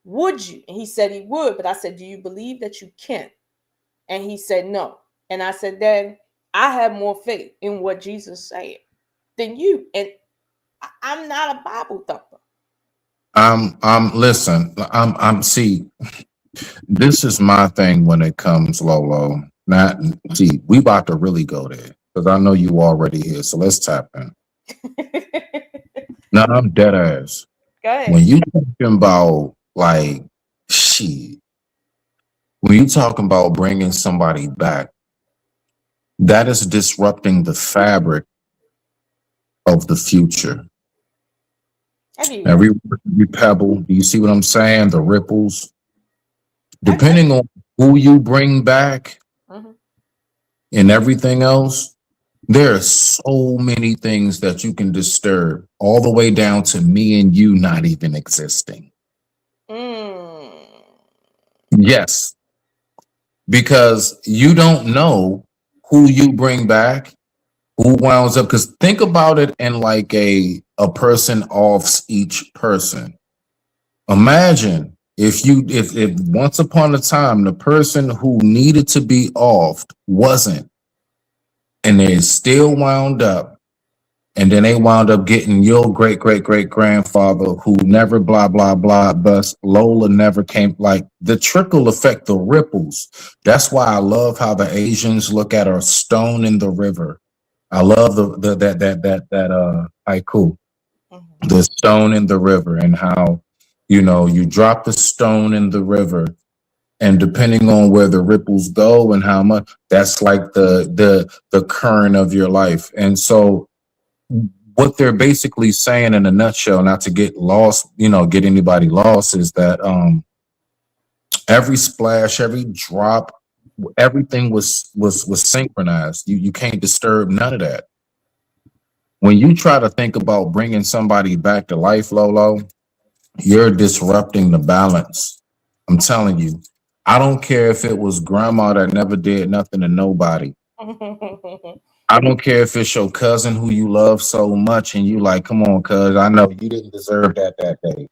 would you? And he said he would, but I said, do you believe that you can? And he said no. And I said, Dad, I have more faith in what Jesus said than you. And I'm not a Bible thumper. Listen, see, this is my thing when it comes, Lolo. Not, see, we about to really go there because I know you already here. So let's tap in. No, I'm dead ass. Go ahead. When you talking about like shit, when you talking about bringing somebody back, that is disrupting the fabric of the future. Every pebble, do you see what I'm saying? The ripples, depending on who you bring back and everything else, there are so many things that you can disturb, all the way down to me and you not even existing. Yes, because you don't know who you bring back, who winds up, because think about it in like a person offs each person. Imagine if once upon a time the person who needed to be offed wasn't, and they still wound up, and then they wound up getting your great grandfather who never blah blah blah, but Lola never came. Like the trickle effect, the ripples. That's why I love how the Asians look at a stone in the river. I love that haiku, the stone in the river, and how, you know, you drop the stone in the river, and depending on where the ripples go and how much, that's like the current of your life. And so what they're basically saying in a nutshell, not to get lost, you know, get anybody lost, is that every splash, every drop, everything was synchronized. You can't disturb none of that. When you try to think about bringing somebody back to life, Lolo, you're disrupting the balance. I'm telling you, I don't care if it was grandma that never did nothing to nobody. I don't care if it's your cousin who you love so much and you like, come on, cuz, I know you didn't deserve that day.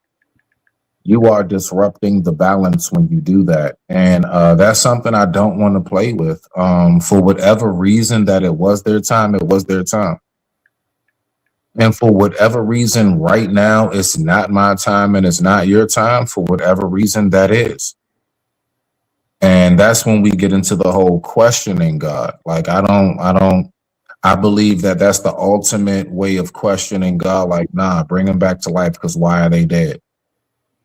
You are disrupting the balance when you do that. And that's something I don't want to play with. For whatever reason that it was their time, it was their time. And for whatever reason, right now, it's not my time and it's not your time, for whatever reason that is. And that's when we get into the whole questioning God. Like, I believe that that's the ultimate way of questioning God. Like, nah, bring them back to life because why are they dead?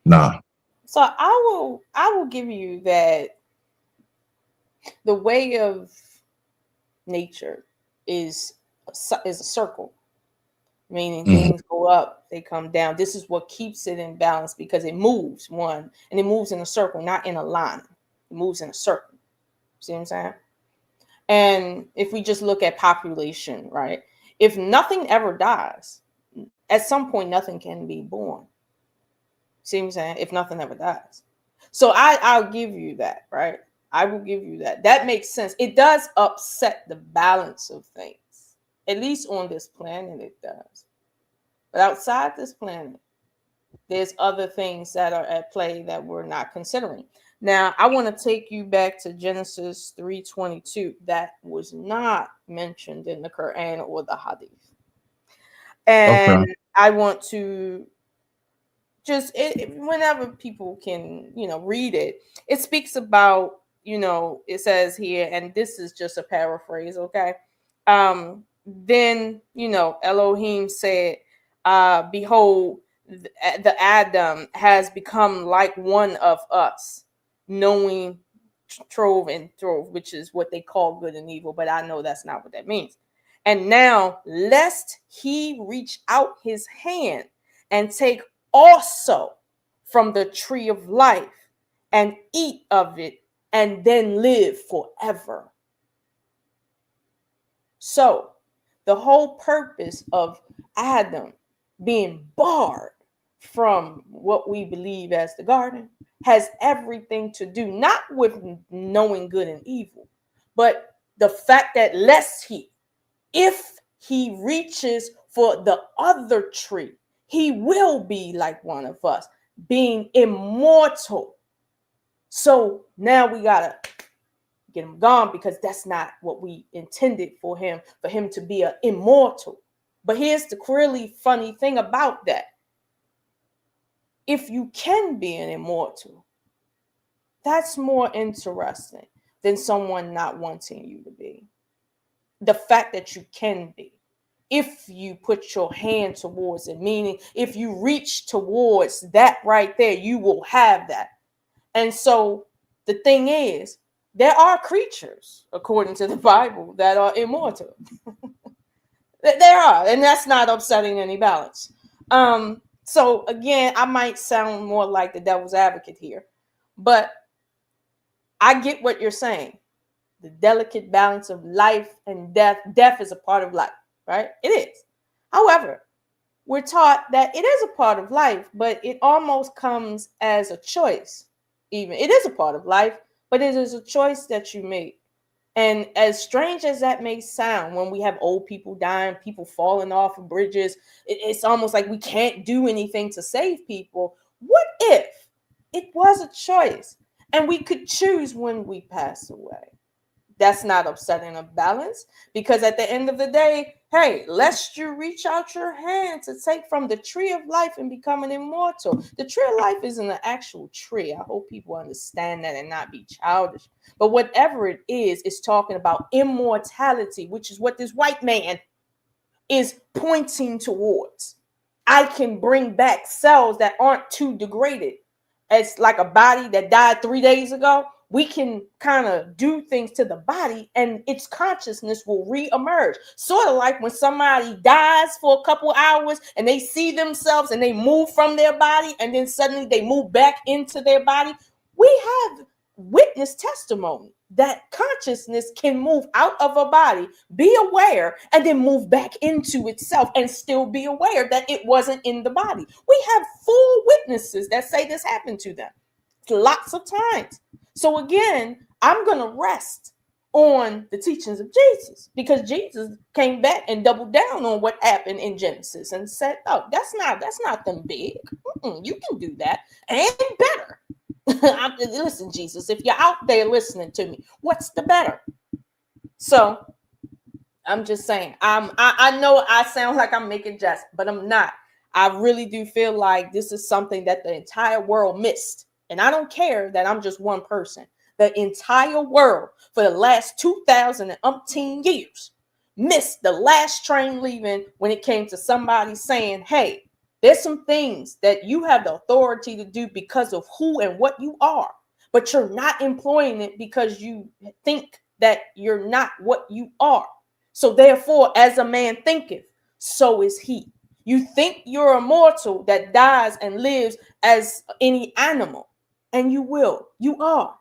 Nah. So I will give you that the way of nature is a circle, meaning things go up, they come down. This is what keeps it in balance because it moves and it moves in a circle, not in a line. It moves in a circle. See what I'm saying? And if we just look at population, right? If nothing ever dies, at some point nothing can be born. See what I'm saying? If nothing ever dies. So I'll give you that, right? I will give you that. That makes sense. It does upset the balance of things. At least on this planet it does. But outside this planet, there's other things that are at play that we're not considering. Now, I want to take you back to Genesis 3:22. That was not mentioned in the Quran or the Hadith. And Okay. I want to just whenever people can, read it, it speaks about, it says here, and this is just a paraphrase, okay? Then, Elohim said, behold, the Adam has become like one of us, knowing trove and throve, which is what they call good and evil, but I know that's not what that means. And now, lest he reach out his hand and take also from the tree of life and eat of it and then live forever. So, the whole purpose of Adam being barred from what we believe as the garden has everything to do not with knowing good and evil, but the fact that if he reaches for the other tree, he will be like one of us, being immortal. So now we gotta get him gone because that's not what we intended for him to be an immortal. But here's the really funny thing about that. If you can be an immortal, that's more interesting than someone not wanting you to be. The fact that you can be, if you put your hand towards it, meaning if you reach towards that right there, you will have that. And so the thing is, there are creatures, according to the Bible, that are immortal. There are, and that's not upsetting any balance. So again, I might sound more like the devil's advocate here, but I get what you're saying. The delicate balance of life and death. Death is a part of life, right? It is. However, we're taught that it is a part of life, but it almost comes as a choice. Even it is a part of life, but it is a choice that you make. And as strange as that may sound, when we have old people dying, people falling off of bridges, it's almost like we can't do anything to save people. What if it was a choice and we could choose when we pass away? That's not upsetting a balance, because at the end of the day, hey, lest you reach out your hand to take from the tree of life and become an immortal. The tree of life isn't an actual tree. I hope people understand that and not be childish. But whatever it is talking about immortality, which is what this white man is pointing towards. I can bring back cells that aren't too degraded. It's like a body that died 3 days ago. We can kind of do things to the body and its consciousness will re-emerge. Sort of like when somebody dies for a couple hours and they see themselves and they move from their body and then suddenly they move back into their body. We have witness testimony that consciousness can move out of a body, be aware, and then move back into itself and still be aware that it wasn't in the body. We have full witnesses that say this happened to them lots of times. So again, I'm going to rest on the teachings of Jesus, because Jesus came back and doubled down on what happened in Genesis and said, "Oh, that's not them big. You can do that and better." Listen, Jesus, if you're out there listening to me, what's the better? So I'm just saying, I know I sound like I'm making jest, but I'm not. I really do feel like this is something that the entire world missed. And I don't care that I'm just one person. The entire world for the last 2018 years missed the last train leaving when it came to somebody saying, hey, there's some things that you have the authority to do because of who and what you are, but you're not employing it because you think that you're not what you are. So therefore, as a man thinketh, so is he. You think you're immortal that dies and lives as any animal, and you will. You are.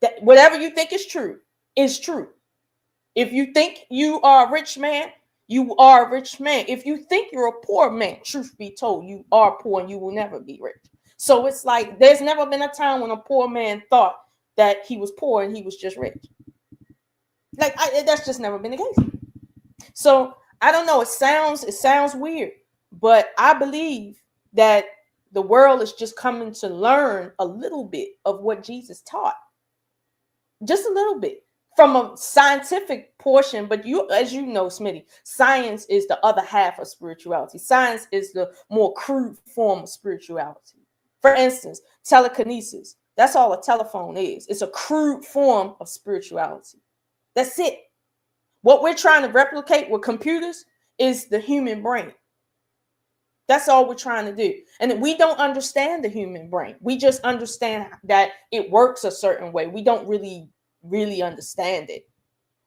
That whatever you think is true is true. If you think you are a rich man, you are a rich man. If you think you're a poor man, truth be told, you are poor and you will never be rich. So it's like there's never been a time when a poor man thought that he was poor and he was just rich. Like that's just never been the case. So I don't know. It sounds weird, but I believe that the world is just coming to learn a little bit of what Jesus taught. Just a little bit from a scientific portion, but you, as you know, Smitty, science is the other half of spirituality. Science is the more crude form of spirituality. For instance, telekinesis. That's all a telephone is. It's a crude form of spirituality. That's it. What we're trying to replicate with computers is the human brain. That's all we're trying to do. And we don't understand the human brain. We just understand that it works a certain way. We don't really understand it.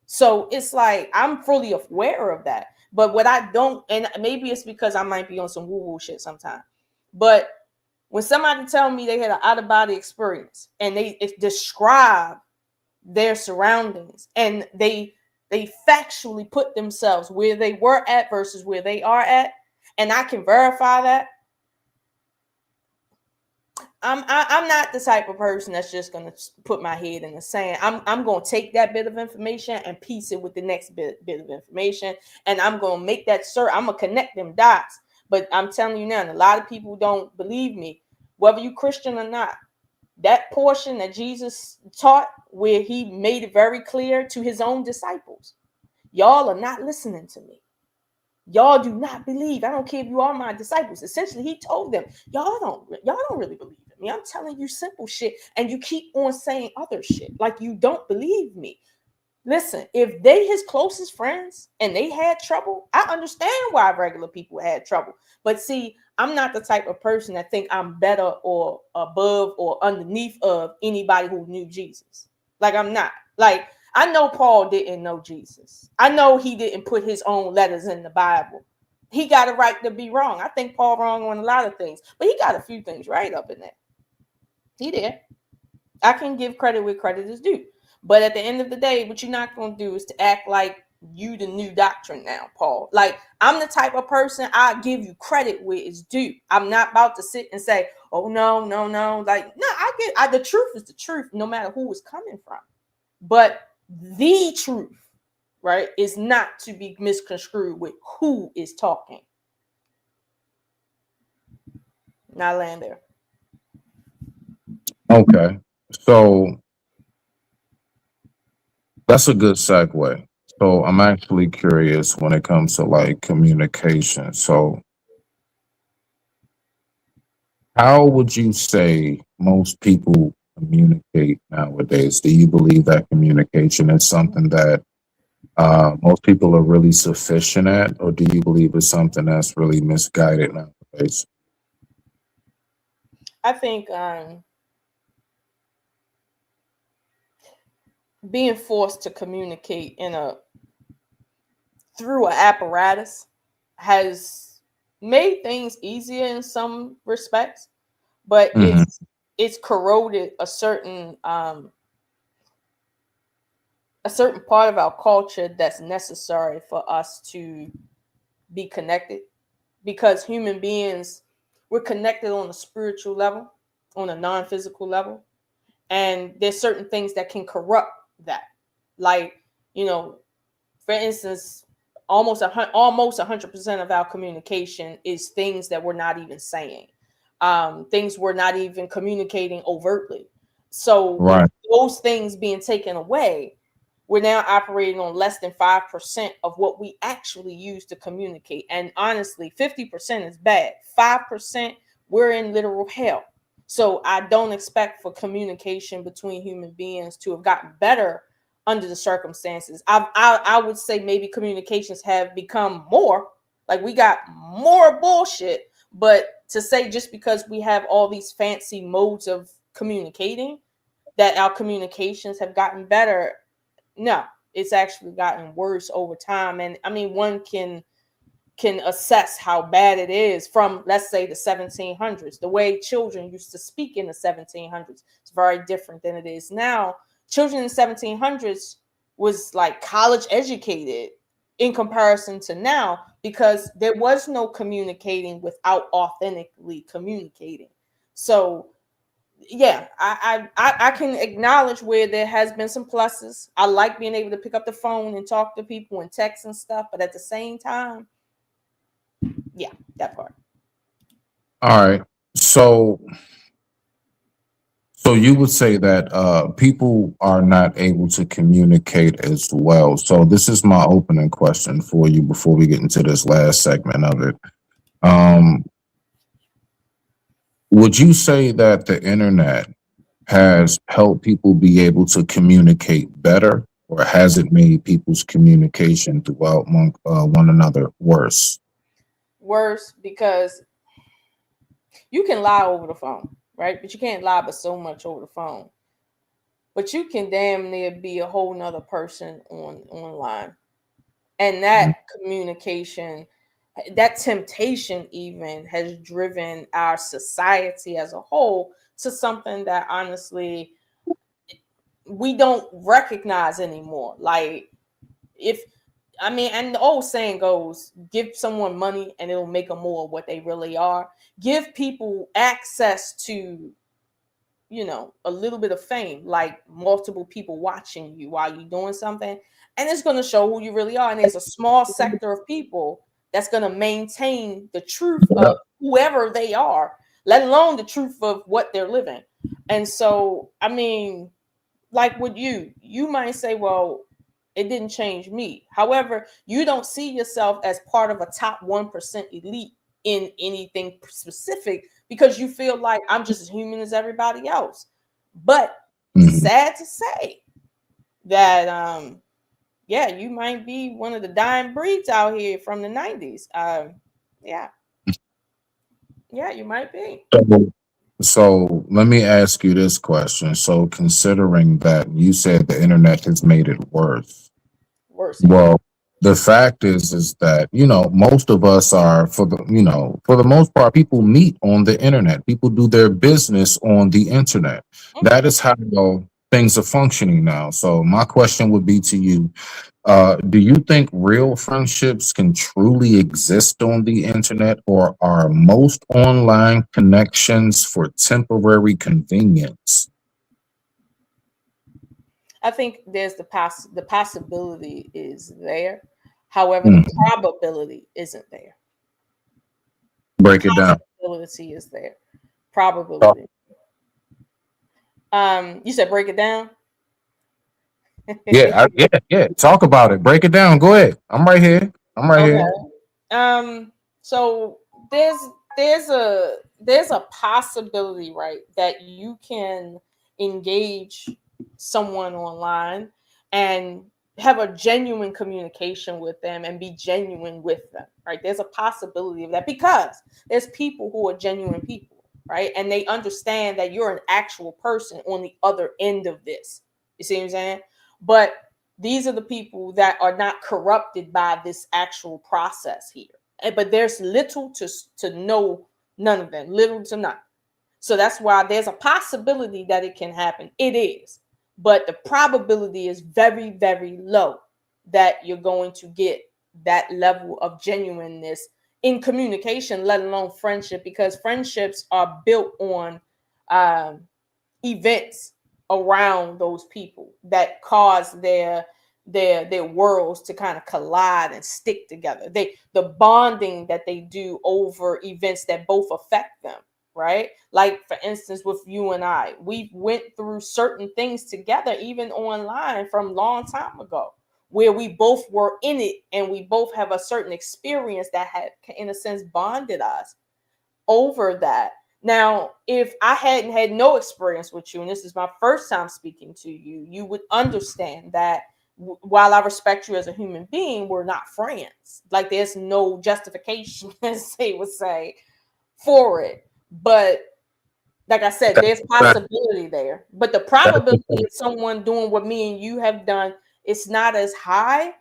So it's like I'm fully aware of that. But what I don't, and maybe it's because I might be on some woo-woo shit sometimes. But when somebody tell me they had an out-of-body experience and they describe their surroundings and they factually put themselves where they were at versus where they are at, and I can verify that, I'm not the type of person that's just gonna put my head in the sand. I'm gonna take that bit of information and piece it with the next bit of information, and I'm gonna make that I'm gonna connect them dots. But I'm telling you now, and a lot of people don't believe me, whether you Christian or not, that portion that Jesus taught where he made it very clear to his own disciples, y'all are not listening to me. Y'all do not believe. I don't care if you are my disciples. Essentially, he told them, y'all don't really believe in me. I'm telling you simple shit, and you keep on saying other shit like you don't believe me. Listen, if they his closest friends and they had trouble, I understand why regular people had trouble. But see, I'm not the type of person that think I'm better or above or underneath of anybody who knew Jesus. Like I'm not. Like I know Paul didn't know Jesus. I know he didn't put his own letters in the Bible. He got a right to be wrong. I think Paul wrong on a lot of things, but he got a few things right up in there. He did. I can give credit where credit is due. But at the end of the day, what you're not going to do is to act like you the new doctrine now, Paul. Like I'm the type of person I give you credit where it's due. I'm not about to sit and say, oh no. Like no, the truth is the truth, no matter who it's coming from. But the truth, right, is not to be misconstrued with who is talking. Now land there. Okay, so that's a good segue. So I'm actually curious when it comes to like communication. So how would you say most people communicate nowadays? Do you believe that communication is something that most people are really sufficient at, or do you believe it's something that's really misguided nowadays? I think being forced to communicate through an apparatus has made things easier in some respects, but it's corroded a certain part of our culture that's necessary for us to be connected, because human beings, we're connected on a spiritual level, on a non-physical level, and there's certain things that can corrupt that. Like, you know, for instance, almost 100% of our communication is things that we're not even saying, things we're not even communicating overtly. So with Right. those things being taken away, we're now operating on less than 5% of what we actually use to communicate. And honestly, 50% is bad. 5%, we're in literal hell. So I don't expect for communication between human beings to have gotten better under the circumstances. I would say maybe communications have become more, like we got more bullshit. But to say just because we have all these fancy modes of communicating that our communications have gotten better, no, it's actually gotten worse over time. And I mean, one can assess how bad it is from, let's say, the 1700s. The way children used to speak in the 1700s is very different than it is now. Children in the 1700s was like college educated in comparison to now, because there was no communicating without authentically communicating. So yeah, I can acknowledge where there has been some pluses. I like being able to pick up the phone and talk to people and text and stuff, but at the same time, yeah, that part. All right. So you would say that people are not able to communicate as well. So this is my opening question for you before we get into this last segment of it. Um, would you say that the internet has helped people be able to communicate better, or has it made people's communication throughout one another worse? Worse, because you can lie over the phone, right? But you can't lie but so much over the phone. But you can damn near be a whole nother person online. And that communication, that temptation even has driven our society as a whole to something that honestly we don't recognize anymore. Like, if I mean, and the old saying goes, give someone money and it'll make them more what they really are. Give people access to, you know, a little bit of fame, like multiple people watching you while you're doing something, and it's going to show who you really are. And there's a small sector of people that's going to maintain the truth of whoever they are, let alone the truth of what they're living. And so, I mean, like with you might say, well, it didn't change me. However, you don't see yourself as part of a top 1% elite in anything specific, because you feel like I'm just as human as everybody else. But Mhm. sad to say that yeah, you might be one of the dying breeds out here from the 90s. Yeah. Yeah, you might be. So let me ask you this question. So considering that you said the internet has made it worse, Worse, yeah. well, the fact is that, most of us are, for the most part, people meet on the internet. People do their business on the internet. That is how things are functioning now. So my question would be to you, do you think real friendships can truly exist on the internet, or are most online connections for temporary convenience? I think there's the possibility is there. However, the Mhm. probability isn't there. Break it down. Possibility is there. Probability. You said break it down. Yeah. Talk about it. Break it down. Go ahead. I'm right here. I'm right Okay. here. So there's there's a possibility, right, that you can engage someone online and have a genuine communication with them and be genuine with them, right? There's a possibility of that, because there's people who are genuine people, right? And they understand that you're an actual person on the other end of this. You see what I'm saying? But these are the people that are not corrupted by this actual process here. But there's little to no, none of them, little to none. So that's why there's a possibility that it can happen. It is, but the probability is very, very low that you're going to get that level of genuineness in communication, let alone friendship, because friendships are built on events around those people that cause their worlds to kind of collide and stick together. The bonding that they do over events that both affect them, right? Like for instance, with you and I, we went through certain things together, even online from long time ago, where we both were in it and we both have a certain experience that had, in a sense, bonded us over that. Now, if I hadn't had no experience with you, and this is my first time speaking to you, you would understand that while I respect you as a human being, we're not friends. Like there's no justification, as they would say, for it. But like I said, there's possibility there. But the probability of someone doing what me and you have done is not as high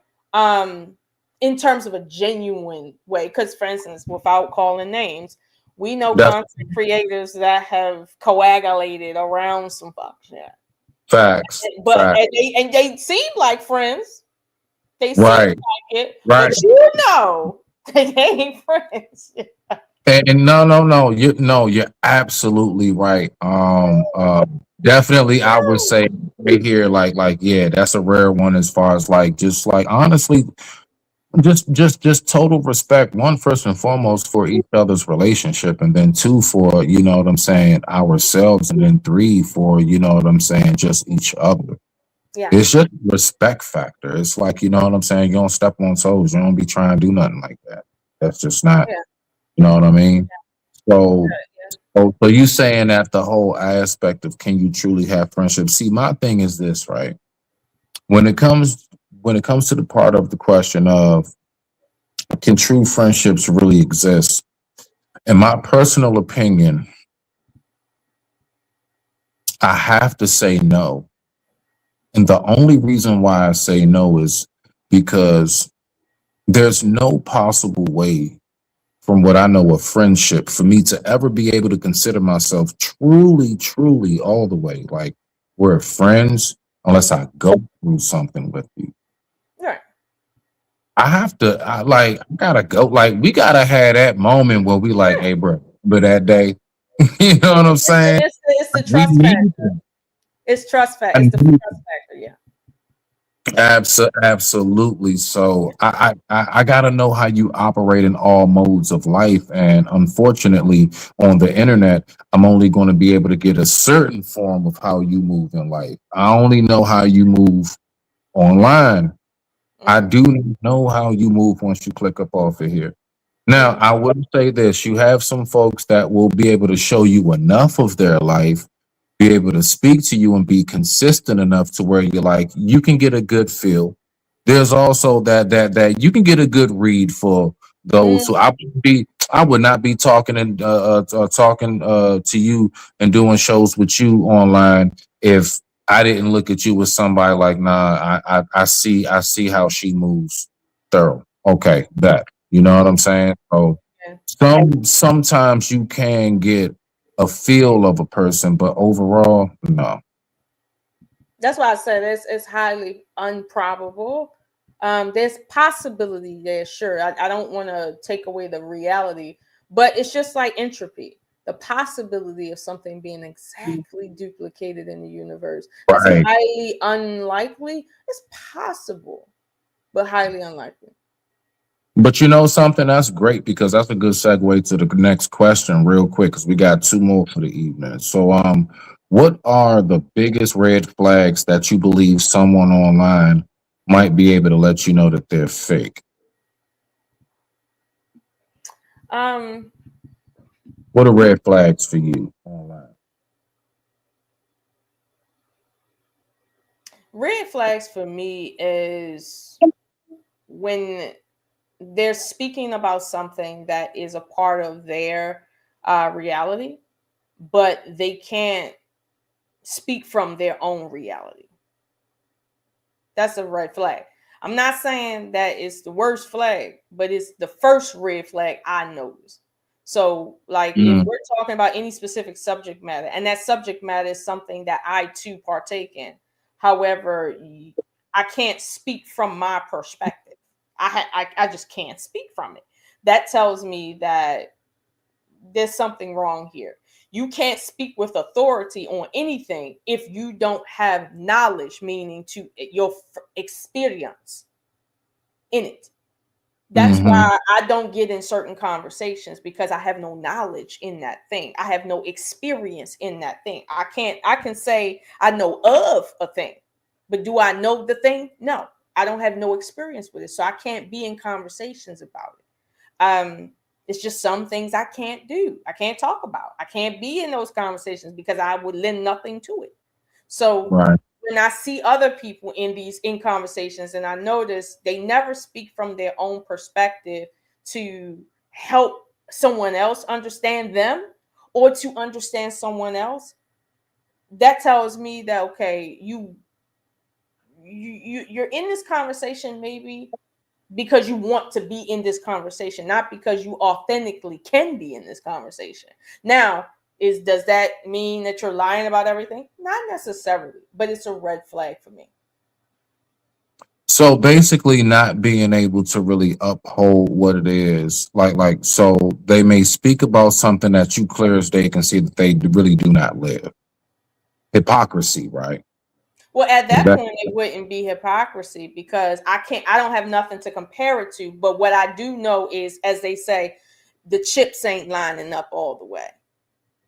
in terms of a genuine way. Because, for instance, without calling names, we know content creators that have coagulated around some fuck shit. Facts. But facts. And they seem like friends. They seem Right. like it. Right. But you know they ain't friends. And no, you're absolutely right. Definitely, I would say right here, like, yeah, that's a rare one as far as like, just like honestly, just total respect. One, first and foremost, for each other's relationship, and then two, for you know what I'm saying, ourselves, and then three, for you know what I'm saying, just each other. Yeah. It's just respect factor. It's like you know what I'm saying. You don't step on toes. You don't be trying to do nothing like that. That's just not. Yeah. You know what I mean? So you saying that the whole aspect of can you truly have friendship? See, my thing is this, right? When it comes to the part of the question of can true friendships really exist? In my personal opinion, I have to say no. And the only reason why I say no is because there's no possible way, from what I know of friendship, for me to ever be able to consider myself truly all the way like we're friends unless I go through something with you. Right. I gotta go. Like, we gotta have that moment where we like, hey, bro, but that day, you know what I'm saying? It's the We trust need factor. that. It's trust factor. I It's the need trust factor. Yeah. Absolutely. So I gotta know how you operate in all modes of life, and unfortunately, on the internet, I'm only going to be able to get a certain form of how you move in life. I only know how you move online. I do know how you move once you click up off of here. Now, I would say this: you have some folks that will be able to show you enough of their life, be able to speak to you and be consistent enough to where you're like you can get a good feel. There's also that you can get a good read for those who I would not be talking and talking to you and doing shows with you online if I didn't look at you with somebody like, nah, I see how she moves thorough. Okay, that, you know what I'm saying? So sometimes you can get a feel of a person, but overall, no. That's why I said it's highly improbable. There's possibility there, sure. I don't want to take away the reality, but it's just like entropy. The possibility of something being exactly duplicated in the universe. That's Right. highly unlikely. It's possible, but highly unlikely. But you know something, that's great because that's a good segue to the next question real quick because we got two more for the evening. So what are the biggest red flags that you believe someone online might be able to let you know that they're fake? What are red flags for you online? Red flags for me is when they're speaking about something that is a part of their reality, but they can't speak from their own reality. That's a red flag. I'm not saying that it's the worst flag, but it's the first red flag I noticed. So, like, if we're talking about any specific subject matter, and that subject matter is something that I too partake in, however, I can't speak from my perspective. I just can't speak from it. That tells me that there's something wrong here. You can't speak with authority on anything if you don't have knowledge, meaning to your experience in it. That's why I don't get in certain conversations, because I have no knowledge in that thing. I have no experience in that thing. I can say I know of a thing, but do I know the thing? No, I don't have no experience with it. So I can't be in conversations about it. It's just some things I can't do. I can't talk about. I can't be in those conversations because I would lend nothing to it. So when I see other people in conversations, and I notice they never speak from their own perspective to help someone else understand them or to understand someone else, that tells me that, okay, you're in this conversation maybe because you want to be in this conversation, not because you authentically can be in this conversation. Now, does that mean that you're lying about everything? Not necessarily, but it's a red flag for me. So basically not being able to really uphold what it is, like so they may speak about something that you clear as day can see that they really do not live. Hypocrisy, right? Well, at that point, it wouldn't be hypocrisy because I don't have nothing to compare it to. But what I do know is, as they say, the chips ain't lining up all the way.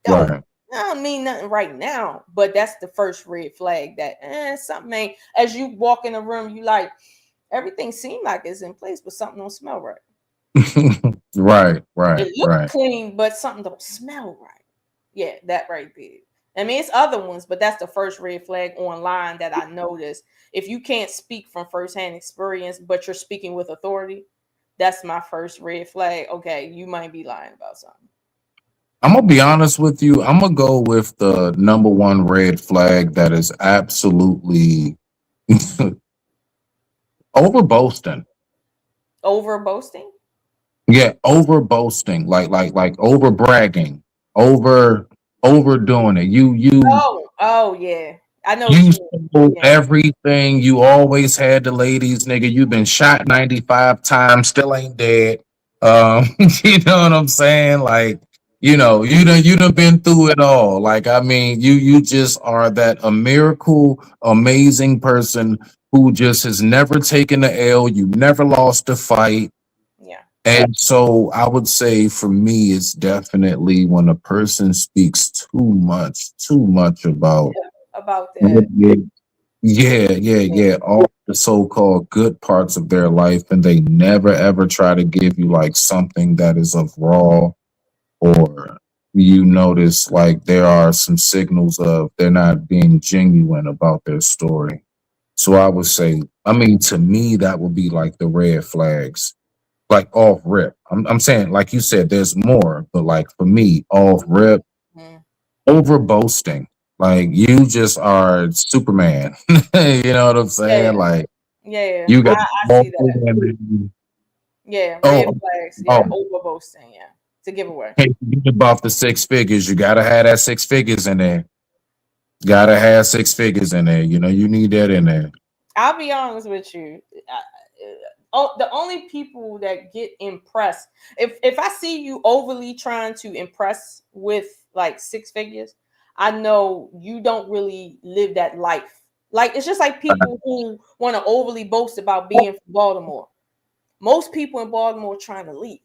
I don't mean nothing right now, but that's the first red flag that something ain't. As you walk in the room, you like, everything seems like it's in place, but something don't smell right. Right. It looks clean, but something don't smell right. Yeah, that right there. I mean, it's other ones, but that's the first red flag online that I noticed. If you can't speak from firsthand experience, but you're speaking with authority, that's my first red flag. Okay, you might be lying about something. I'm gonna be honest with you. I'm gonna go with the number one red flag that is absolutely over boasting. Over boasting? Yeah, over boasting, like over bragging, overdoing it. You. Oh yeah. I know you sold everything. You always had the ladies, nigga. You've been shot 95 times, still ain't dead. You know what I'm saying? Like, you done been through it all. Like, I mean, you just are that a miracle, amazing person who just has never taken the L. You never lost a fight. Yeah. And so I would say for me, it's definitely when a person speaks too much about that. Yeah. All the so-called good parts of their life, and they never ever try to give you like something that is of raw, or you notice like there are some signals of they're not being genuine about their story. So I would say, I mean, to me, that would be like the red flags, like off rip. I'm saying, like you said, there's more, but like for me, off rip, over boasting. Like you just are Superman. You know what I'm saying? Like you got I see that. Yeah, red flags. Yeah, over boasting. Yeah, it's a giveaway. Hey, forget about the 6 figures. You gotta have that 6 figures in there. Gotta have 6 figures in there. You know, you need that in there. I'll be honest with you. The only people that get impressed, if I see you overly trying to impress with like 6 figures, I know you don't really live that life. Like, it's just like people who want to overly boast about being from Baltimore. Most people in Baltimore are trying to leave.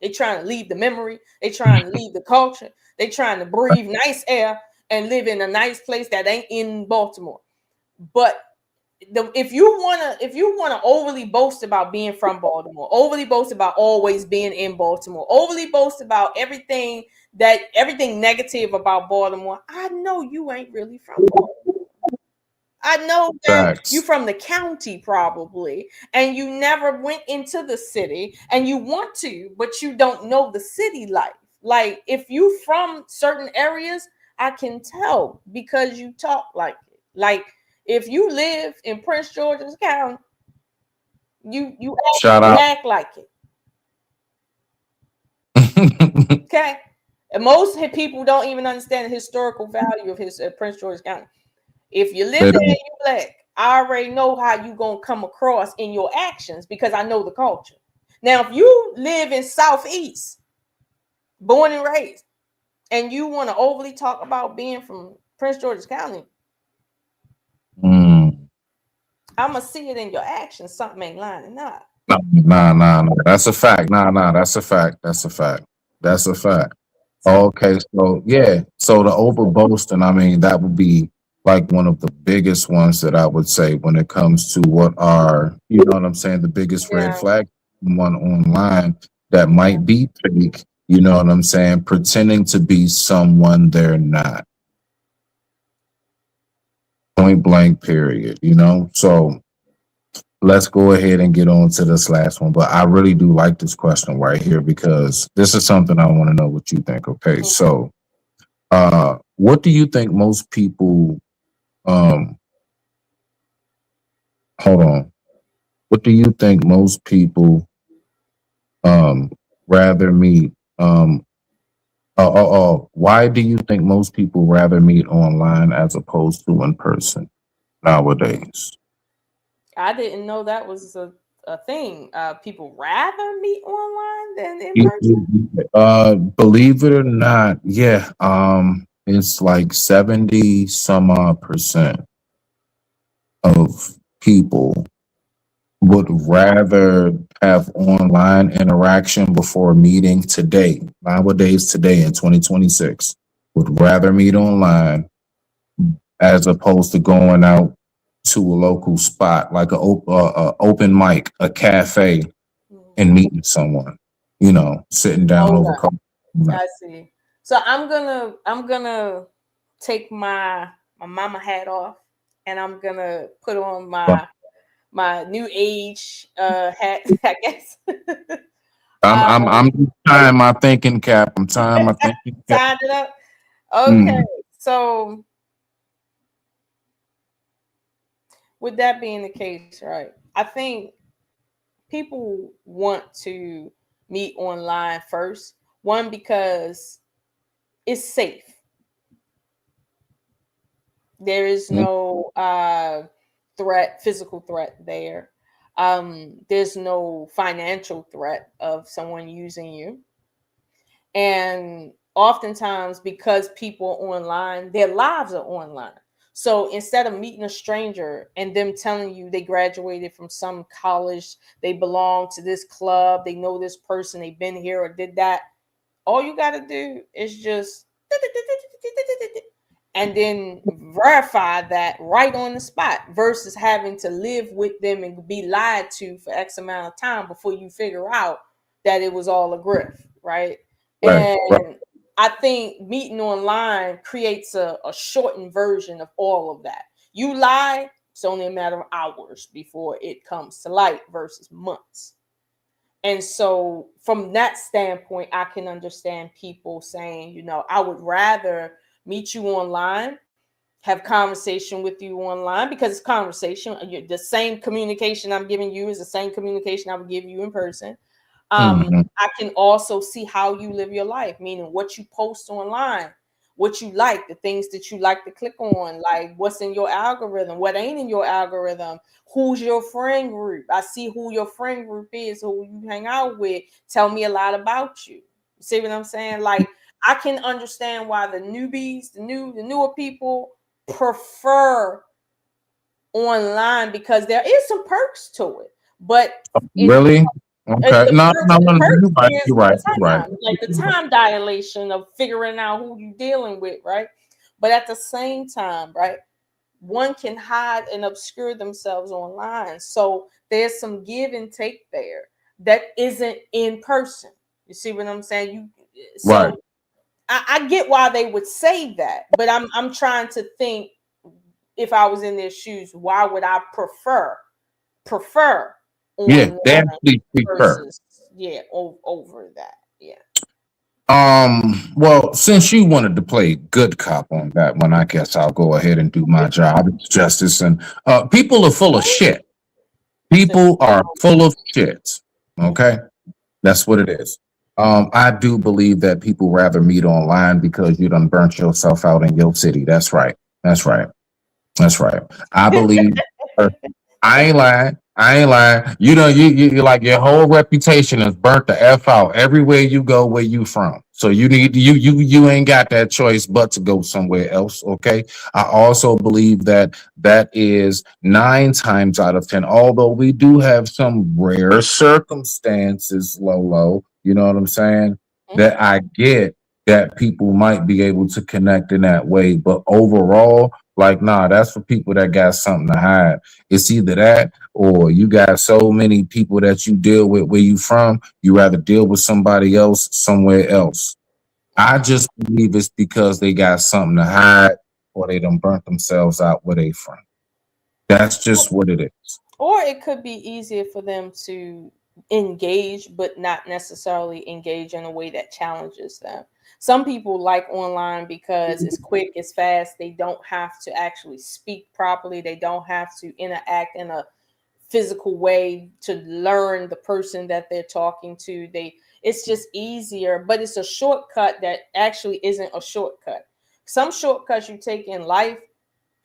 They're trying to leave the memory. They're trying to leave the culture. They're trying to breathe nice air and live in a nice place that ain't in Baltimore. But if you wanna overly boast about being from Baltimore, overly boast about always being in Baltimore, overly boast about everything negative about Baltimore, I know you ain't really from Baltimore. I know that you from the county probably, and you never went into the city, and you want to, but you don't know the city life. Like, if you from certain areas, I can tell because you talk like it. Like, if you live in Prince George's County, you act like it. Okay. And most people don't even understand the historical value of his Prince George's County. If you live there and you black, I already know how you gonna come across in your actions because I know the culture. Now, if you live in Southeast, born and raised, and you want to overly talk about being from Prince George's County, Mm. I'm gonna see it in your actions. Something ain't lining up. Nah. That's a fact. Nah. That's a fact. That's a fact. That's a fact. Okay, so yeah, so the over boasting, I mean, that would be like one of the biggest ones that I would say when it comes to what are, you know what I'm saying, the biggest red Yeah. flag one online that might be fake, you know what I'm saying, pretending to be someone they're not. Point blank, period, you know? So let's go ahead and get on to this last one. But I really do like this question right here because this is something I want to know what you think. Okay, so what do you think most people um hold on, what do you think most people um rather meet why do you think most people rather meet online as opposed to in person nowadays? I didn't know that was a thing. People rather meet online than in You- person. believe it or not, yeah, it's like 70 some odd percent of people would rather have online interaction before meeting today, nowadays, today in 2026, would rather meet online as opposed to going out to a local spot like a open mic, a cafe, and meeting someone, you know, sitting down over Okay, coffee. I see. So I'm gonna take my mama hat off, and I'm gonna put on my new age hat, I guess. I'm just tying my thinking cap. I'm tying my thinking cap. Signed it up. Okay, Mm. so with that being the case, right? I think people want to meet online first. One, because it's safe. There is no physical threat there. There's no financial threat of someone using you. And oftentimes, because people are online, their lives are online. So instead of meeting a stranger and them telling you they graduated from some college, they belong to this club, they know this person, they've been here or did that, all you got to do is just and then verify that right on the spot versus having to live with them and be lied to for X amount of time before you figure out that it was all a grift, right? Right, right. And I think meeting online creates a shortened version of all of that. You lie, it's only a matter of hours before it comes to light versus months. And so, from that standpoint, I can understand people saying, I would rather meet you online, have conversation with you online because it's conversation. The same communication I'm giving you is the same communication I would give you in person. Mhm. I can also see how you live your life, meaning what you post online, what you like, the things that you like to click on, like what's in your algorithm, what ain't in your algorithm, who's your friend group. I see who your friend group is, who you hang out with. Tell me a lot about you. You see what I'm saying? Like, I can understand why the newbies, the newer people prefer online because there is some perks to it. But if Really? Okay. No, no, the no, no. perks You're right. is You're right. the You're right. time, like the time dilation of figuring out who you're dealing with, right? But at the same time, right, one can hide and obscure themselves online. So there's some give and take there that isn't in person. You see what I'm saying? Right. So I get why they would say that, but I'm trying to think, if I was in their shoes, why would I prefer Yeah, online they actually prefer. versus over that? Yeah. Well, since you wanted to play good cop on that one, I guess I'll go ahead and do my job. It's justice. And people are full of shit. People are full of shit. Okay. That's what it is. I do believe that people rather meet online because you done burnt yourself out in your city. That's right. That's right. That's right. I believe. I ain't lying. I ain't lying. You know, you like your whole reputation is burnt the f out everywhere you go. Where you from? So you ain't got that choice but to go somewhere else. Okay. I also believe that that is 9 times out of 10, although we do have some rare circumstances, Lolo, you know what I'm saying? That I get that people might be able to connect in that way. But overall, like, nah, that's for people that got something to hide. It's either that or you got so many people that you deal with where you from, you rather deal with somebody else somewhere else. I just believe it's because they got something to hide or they done burnt themselves out where they from. That's just what it is. Or it could be easier for them to engage, but not necessarily engage in a way that challenges them. Some people like online because it's quick, it's fast. They don't have to actually speak properly. They don't have to interact in a physical way to learn the person that they're talking to. It's just easier, but it's a shortcut that actually isn't a shortcut. Some shortcuts you take in life,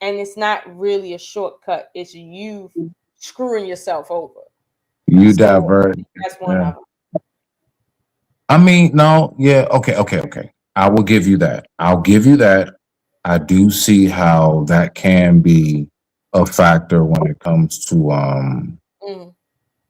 and it's not really a shortcut. It's you screwing yourself over. You So divert. that's one Yeah. of them. I mean, no, yeah, okay. I will give you that. I'll give you that. I do see how that can be a factor when it comes to Mm,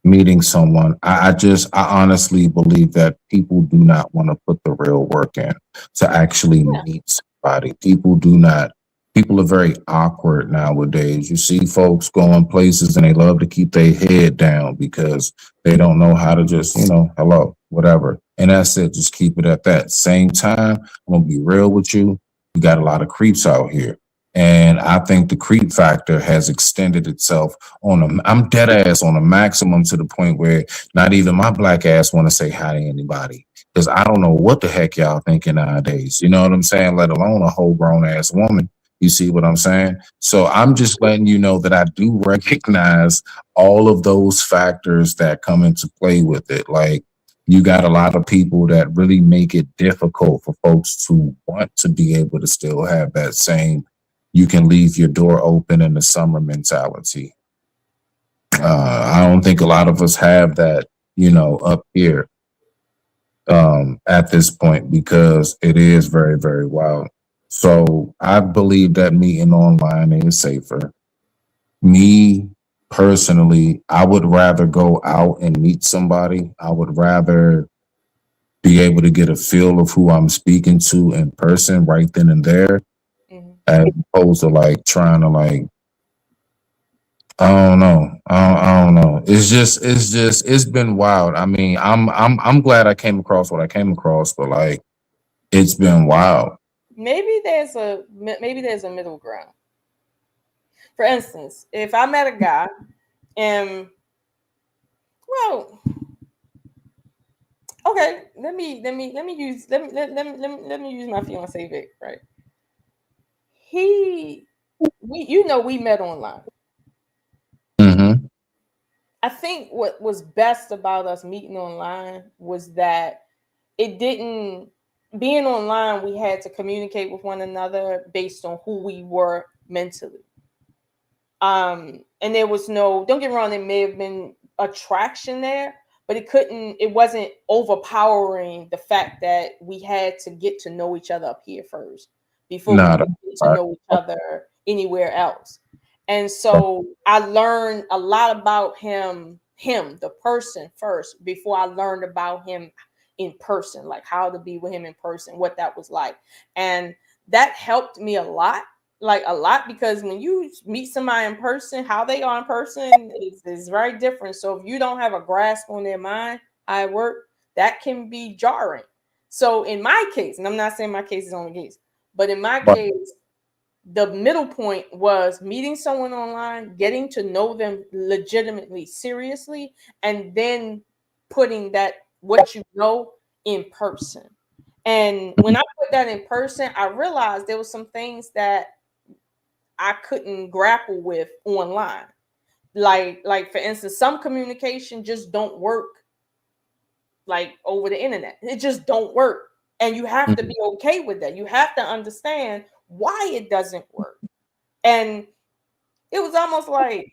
meeting someone. I honestly believe that people do not want to put the real work in to actually yeah. meet somebody. People are very awkward nowadays. You see folks going places and they love to keep their head down because they don't know how to just, hello, whatever. And that's it. Just keep it at that. Same time, I'm gonna be real with you. We got a lot of creeps out here. And I think the creep factor has extended itself I'm dead ass on a maximum to the point where not even my black ass want to say hi to anybody. Because I don't know what the heck y'all thinking nowadays. You know what I'm saying? Let alone a whole grown ass woman. You see what I'm saying? So I'm just letting you know that I do recognize all of those factors that come into play with it. Like, you got a lot of people that really make it difficult for folks to want to be able to still have that same you can leave your door open in the summer mentality. I don't think a lot of us have that, up here at this point because it is very, very wild. So I believe that meeting online is safer. Me personally, I would rather go out and meet somebody. I would rather be able to get a feel of who I'm speaking to in person right then and there, Mhm. as opposed to like trying to like I don't know. I don't know. It's been wild. I mean, I'm glad I came across what I came across, but like, it's been wild. Maybe there's a middle ground. For instance, if I met a guy and well, okay, let me use my fiance Vic, right? He we met online. Hmm. I think what was best about us meeting online was that it didn't being online, we had to communicate with one another based on who we were mentally. And there was no, don't get me wrong, there may have been attraction there, but it wasn't overpowering the fact that we had to get to know each other up here first before we Not could get to know each other anywhere else. And so I learned a lot about the person first before I learned about him in person, like how to be with him in person, what that was like. And that helped me a lot, like a lot, because when you meet somebody in person, how they are in person is very different. So if you don't have a grasp on their mind, how it work, that can be jarring. So in my case, and I'm not saying my case is the only case, but in my but case, the middle point was meeting someone online, getting to know them legitimately, seriously, and then putting that what you know in person. And when I put that in person, I realized there was some things that I couldn't grapple with online. Like for instance, some communication just don't work like over the internet. It just don't work. And you have to be okay with that. You have to understand why it doesn't work. And it was almost like,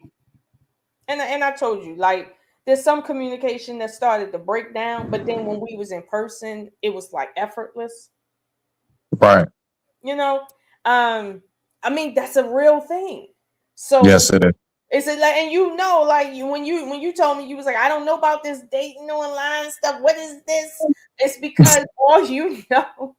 and I told you, like, there's some communication that started to break down, but then when we was in person, it was like effortless. Right. You know, I mean that's a real thing. So Yes, it is. it's like, and you know, like when you told me, you was like, I don't know about this dating online stuff. What is this? It's because all you know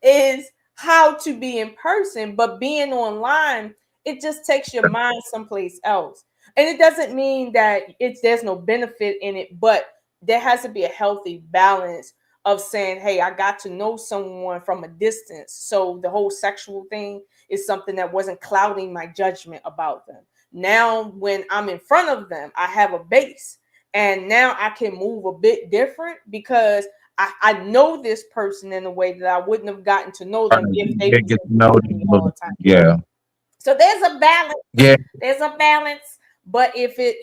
is how to be in person, but being online, it just takes your mind someplace else. And it doesn't mean that there's no benefit in it, but there has to be a healthy balance of saying, hey, I got to know someone from a distance. So the whole sexual thing is something that wasn't clouding my judgment about them. Now, when I'm in front of them, I have a base. And now I can move a bit different because I know this person in a way that I wouldn't have gotten to know them if they Get was to know me them. all the time. Yeah. So there's a balance. Yeah. There's a balance. But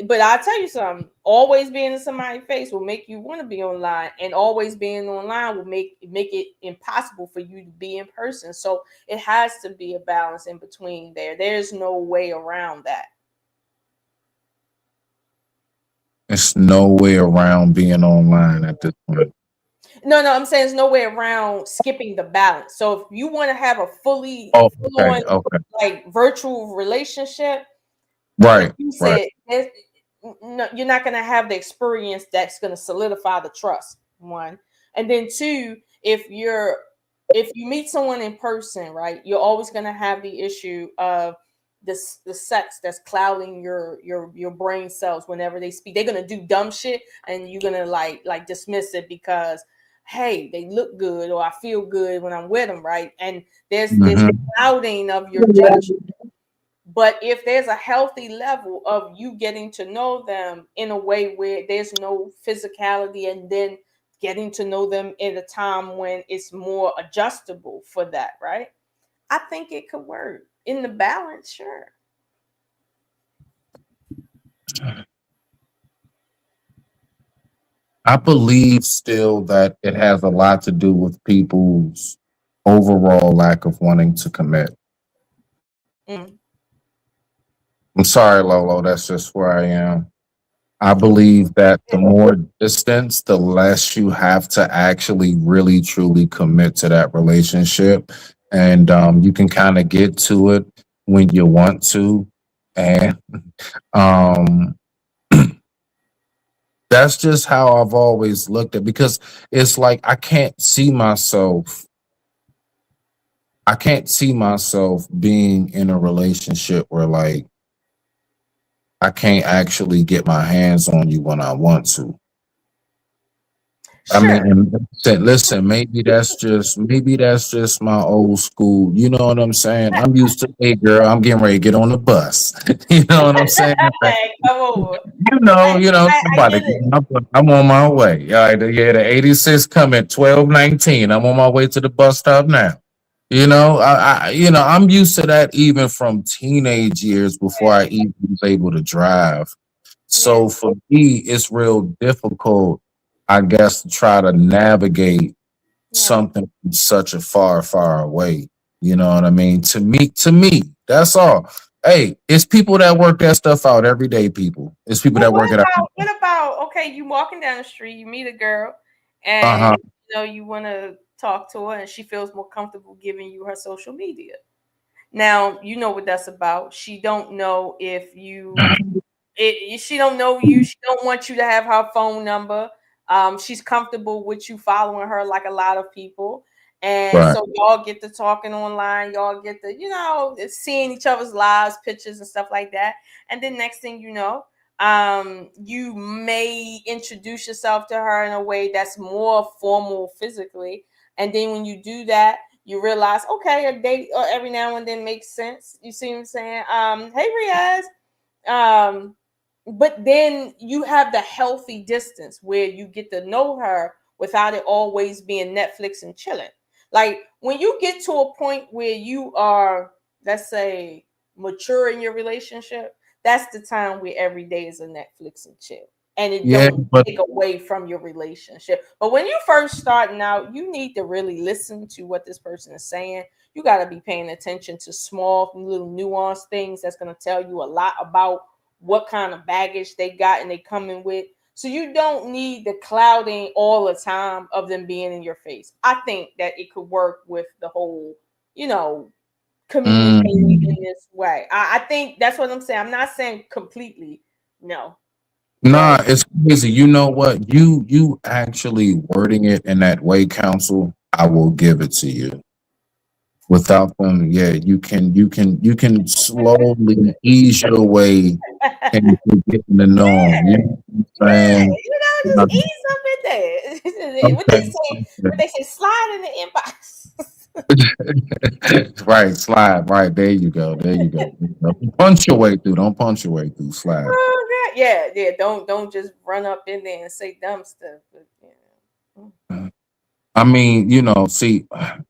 but I'll tell you something, always being in somebody's face will make you want to be online, and always being online will make it impossible for you to be in person. So it has to be a balance in between there. There's no way around that. There's no way around being online at this point. No, I'm saying there's no way around skipping the balance. So if you want to have a fully Oh, full okay. on Okay. like virtual relationship, Right. like you Right. said, no, you're not going to have the experience that's going to solidify the trust. One, and then two, if you meet someone in person, right, you're always going to have the issue of the sex that's clouding your brain cells whenever they speak. They're going to do dumb shit, and you're going to like dismiss it because hey, they look good or I feel good when I'm with them, right? And there's this clouding of your judgment. But if there's a healthy level of you getting to know them in a way where there's no physicality, and then getting to know them at a time when it's more adjustable for that, right? I think it could work in the balance, sure. I believe still that it has a lot to do with people's overall lack of wanting to commit. Mm. I'm sorry, Lolo. That's just where I am. I believe that the more distance, the less you have to actually really truly commit to that relationship. And you can kind of get to it when you want to. And um, that's just how I've always looked at, because it's like I can't see myself being in a relationship where like I can't actually get my hands on you when I want to. I Sure. mean, and listen, maybe that's just my old school. You know what I'm saying? I'm used to, hey girl, I'm getting ready to get on the bus. You know what I'm saying? Like, Come over. I somebody. get it. I'm on my way. Yeah, the 86 coming 12:19. I'm on my way to the bus stop now. I'm used to that even from teenage years before I even was able to drive. Yeah. So for me, it's real difficult, I guess, to try to navigate Yeah. something from such a far, far away. You know what I mean? To me, that's all. Hey, it's people that work that stuff out every day, people. It's people But that work it out. what about okay, you walking down the street, you meet a girl, and Uh-huh. you want to talk to her, and she feels more comfortable giving you her social media. Now you know what that's about. She don't know if she don't know you. She don't want you to have her phone number. She's comfortable with you following her like a lot of people. And Right. so y'all get to talking online, y'all get to, seeing each other's lives, pictures and stuff like that. And then next thing you know, you may introduce yourself to her in a way that's more formal physically. And then when you do that, you realize, okay, a date every now and then makes sense. You see what I'm saying? Hey Riaz. But then you have the healthy distance where you get to know her without it always being Netflix and chilling. Like when you get to a point where you are, let's say, mature in your relationship, that's the time where every day is a Netflix and chill. And it Yeah, don't but take away from your relationship. But when you first starting out, you need to really listen to what this person is saying. You got to be paying attention to small little nuanced things that's going to tell you a lot about what kind of baggage they got and they coming with. So you don't need the clouding all the time of them being in your face. I think that it could work with the whole, communicating in this way. I think that's what I'm saying. I'm not saying completely no, Nah, but it's crazy. You know what? You actually wording it in that way, counsel, I will give it to you. Without them, yeah, you can slowly ease your way into getting to know them. You know what yeah, I'm just saying? ease up in there. What they Okay. say, what they say, slide in the inbox. Right, slide. Right, there you go. There you go. Don't punch your way through. Don't punch your way through. Slide. Oh, yeah. Don't just run up in there and say dumb stuff. But, I mean, see,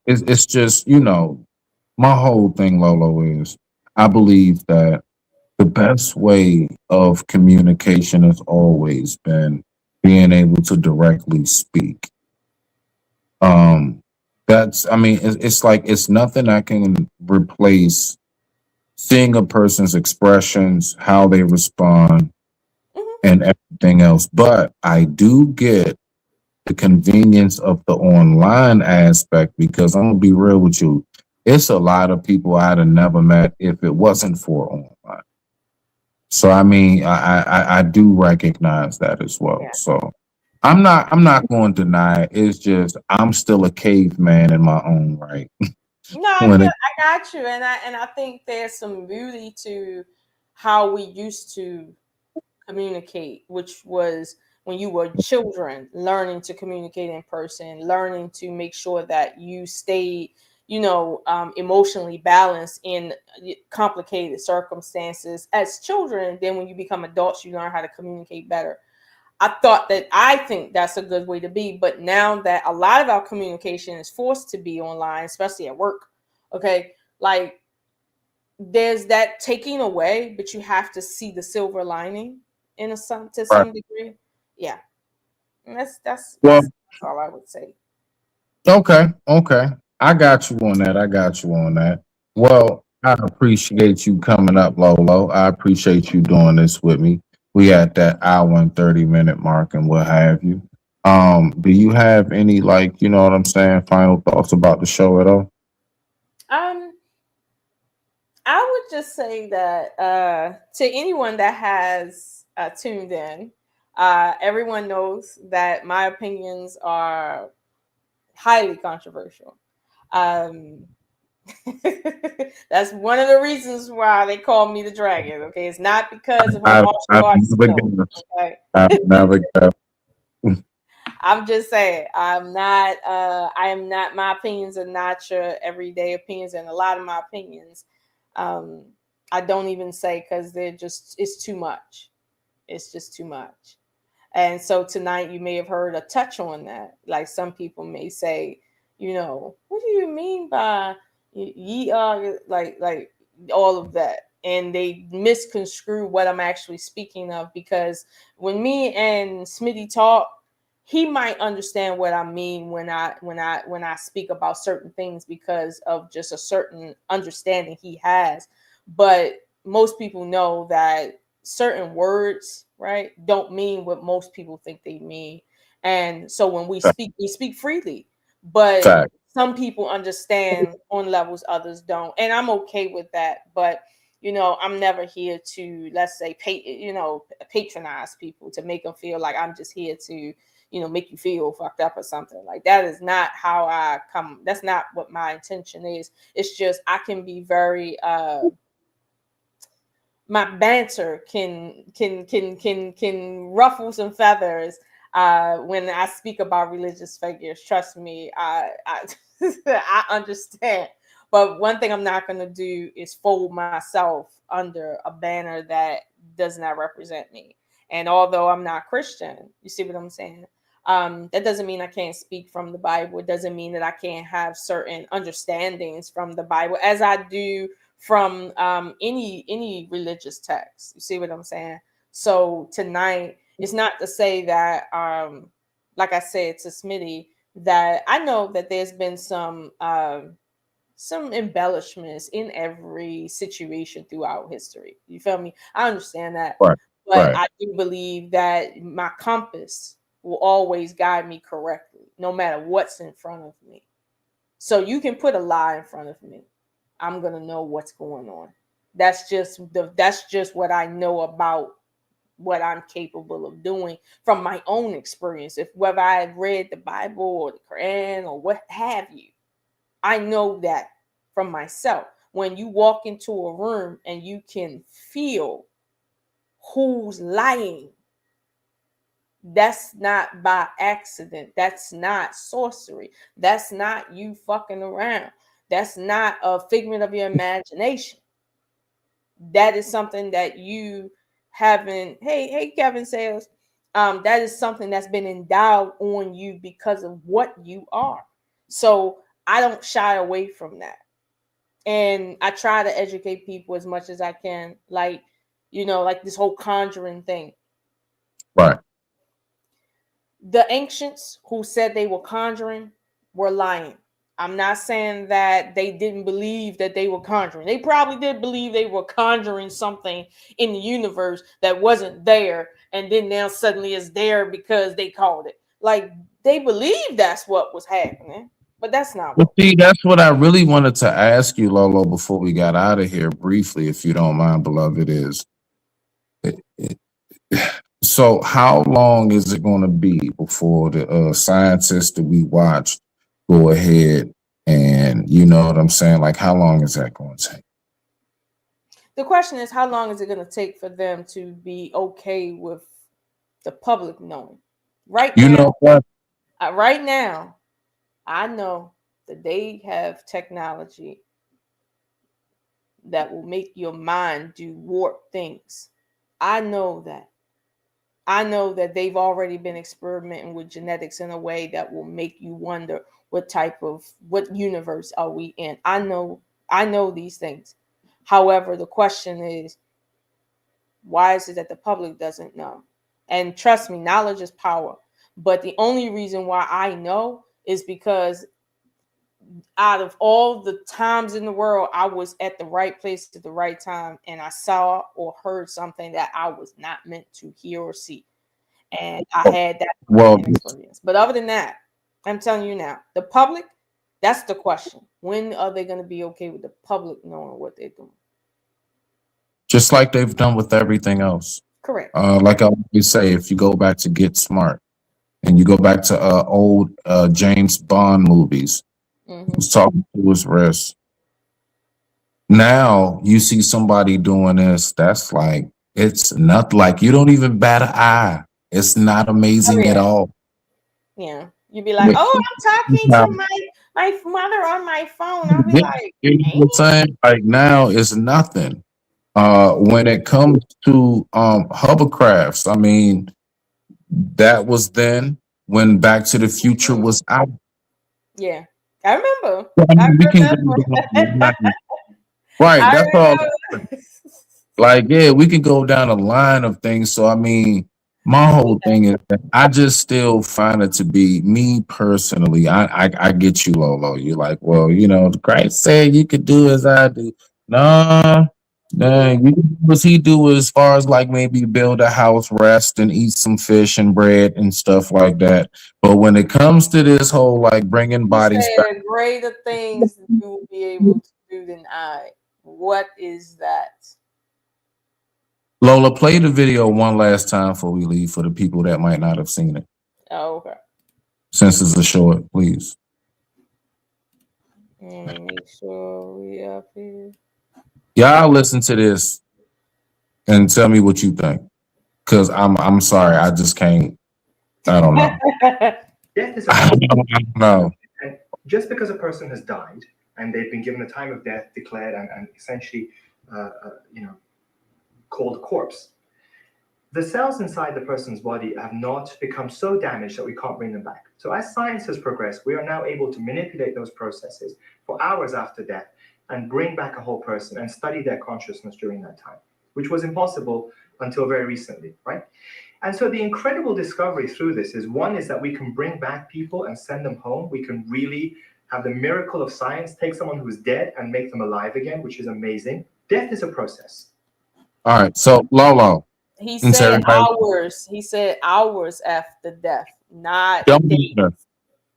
it's just, my whole thing, Lolo, is I believe that the best way of communication has always been being able to directly speak. Um, I mean, it's like it's nothing that can replace seeing a person's expressions, how they respond, Mhm. and everything else. But I do get the convenience of the online aspect because I'm gonna be real with you. It's a lot of people I'd have never met if it wasn't for online. So I mean, I do recognize that as well. Yeah. So I'm not going to deny it. It's just I'm still a caveman in my own right. No, I When feel it I got you, and I think there's some beauty to how we used to communicate, which was when you were children, learning to communicate in person, learning to make sure that you stayed, emotionally balanced in complicated circumstances as children. Then when you become adults, you learn how to communicate better. I think that's a good way to be. But now that a lot of our communication is forced to be online, especially at work, okay, like there's that taking away, but you have to see the silver lining to right. some degree. Yeah, and Well, that's all I would say. okay. I got you on that. I got you on that. Well, I appreciate you coming up, Lolo. I appreciate you doing this with me. We at that hour and 30-minute mark and what have you. Do you have any, like, you know what I'm saying, final thoughts about the show at all? Um, I would just say that to anyone that has tuned in, everyone knows that my opinions are highly controversial. Um, that's one of the reasons why they call me the dragon. Okay, it's not because of my martial I've arts never skills. guessed. Okay, I've never guessed. I'm just saying I'm not. I am not. My opinions are not your everyday opinions, and a lot of my opinions, um, I don't even say because they're just. It's too much. It's just too much. And so tonight you may have heard a touch on that. Like some people may say, what do you mean by ye are like all of that? And they misconstrue what I'm actually speaking of because when me and Smitty talk, he might understand what I mean when I speak about certain things because of just a certain understanding he has. But most people know that certain words, right, don't mean what most people think they mean. And so when we speak freely, but Fact. some people understand on levels others don't. And I'm okay with that. But I'm never here to, let's say, patronize people to make them feel like I'm just here to, make you feel fucked up or something. Like that is not how I come. That's not what my intention is. It's just I can be very my banter can ruffle some feathers when I speak about religious figures. Trust me, I I understand. But one thing I'm not going to do is fold myself under a banner that does not represent me. And although I'm not Christian, you see what I'm saying? That doesn't mean I can't speak from the Bible. It doesn't mean that I can't have certain understandings from the Bible, as I do from any religious text. You see what I'm saying? So tonight, it's not to say that, like I said to Smitty, that I know that there's been some embellishments in every situation throughout history. You feel me? I understand that. Right. But Right. I do believe that my compass will always guide me correctly, no matter what's in front of me. So you can put a lie in front of me, I'm gonna know what's going on. That's just what I know about what I'm capable of doing from my own experience. If whether I've read the Bible or the Quran or what have you, I know that from myself. When you walk into a room and you can feel who's lying, that's not by accident. That's not sorcery. That's not you fucking around. That's not a figment of your imagination. That is something that you haven't. Hey, Kevin Sales. That is something that's been endowed on you because of what you are. So I don't shy away from that. And I try to educate people as much as I can. Like, like this whole conjuring thing. Right. The ancients who said they were conjuring were lying. I'm not saying that they didn't believe that they were conjuring. They probably did believe they were conjuring something in the universe that wasn't there, and then now suddenly it's there because they called it. Like, they believe that's what was happening, but that's not Well, what. see, that's what I really wanted to ask you, Lolo, before we got out of here briefly, if you don't mind, beloved, is so how long is it going to be before the scientists that we watched go ahead and, you know what I'm saying? Like, how long is that going to take? The question is, how long is it going to take for them to be okay with the public knowing? Right You now, know what? right now, I know that they have technology that will make your mind do warped things. I know that. I know that they've already been experimenting with genetics in a way that will make you wonder what universe are we in. I know these things. However, the question is, why is it that the public doesn't know? And trust me, knowledge is power. But the only reason why I know is because out of all the times in the world, I was at the right place at the right time, and I saw or heard something that I was not meant to hear or see. And I had that Well, experience. But other than that, I'm telling you now, the public, that's the question. When are they going to be okay with the public knowing what they're doing? just like they've done with everything else. Correct. Like I always say, if you go back to Get Smart and you go back to old James Bond movies, Mm-hmm. he's talking to his wrist. Now you see somebody doing this, that's like, it's not like you don't even bat an eye. It's not amazing at all. Yeah. You'd be like, But oh, I'm talking now, to my mother on my phone. I'll be like, you know what I'm saying? Like now it's nothing. When it comes to hovercrafts, I mean, that was then when Back to the Future was out. yeah. I remember. I I mean, we can go remember. right. I That's all. remember. Like, yeah, we can go down a line of things. So, I mean, my whole thing is that I just still find it to be me personally. I get you, Lolo. You're like, well, you know, Christ said you could do as I do. Nah, dang, you can do as he do as far as like maybe build a house, rest, and eat some fish and bread and stuff like that. But when it comes to this whole like bringing He bodies back, said greater things you will be able to do than I. What is that? Lola, play the video one last time before we leave for the people that might not have seen it. Oh, okay. Since it's a short, please. Make sure we up here. Y'all listen to this and tell me what you think. Cause I'm sorry, I just can't. I don't know. Death is I don't know. And just because a person has died and they've been given a time of death declared and essentially, called a corpse, the cells inside the person's body have not become so damaged that we can't bring them back. So as science has progressed, we are now able to manipulate those processes for hours after death and bring back a whole person and study their consciousness during that time, which was impossible until very recently, right? And so the incredible discovery through this is, one is that we can bring back people and send them home. We can really have the miracle of science, take someone who's dead and make them alive again, which is amazing. Death is a process. All right. So Lolo, He And so said everybody, hours. He said hours after death, not don't days. listen.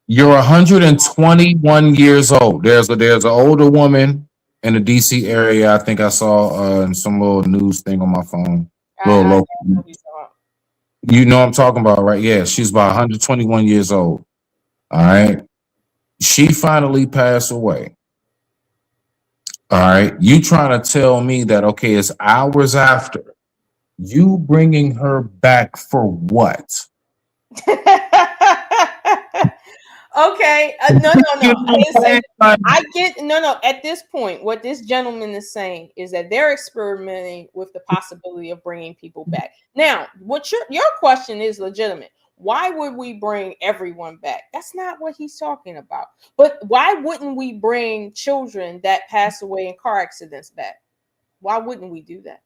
You're 121 years old. There's an older woman in the DC area. I think I saw in some little news thing on my phone. Little I local. know he's talking. You know what I'm talking about, right? Yeah, she's about 121 years old. All right. She finally passed away. All right. You trying to tell me that, okay, it's hours after. You bringing her back for what? Okay, no, You know what I'm Listen, saying? Like, I get no. At this point, what this gentleman is saying is that they're experimenting with the possibility of bringing people back. Now, what your question is legitimate. Why would we bring everyone back? That's not what he's talking about. But why wouldn't we bring children that pass away in car accidents back? Why wouldn't we do that?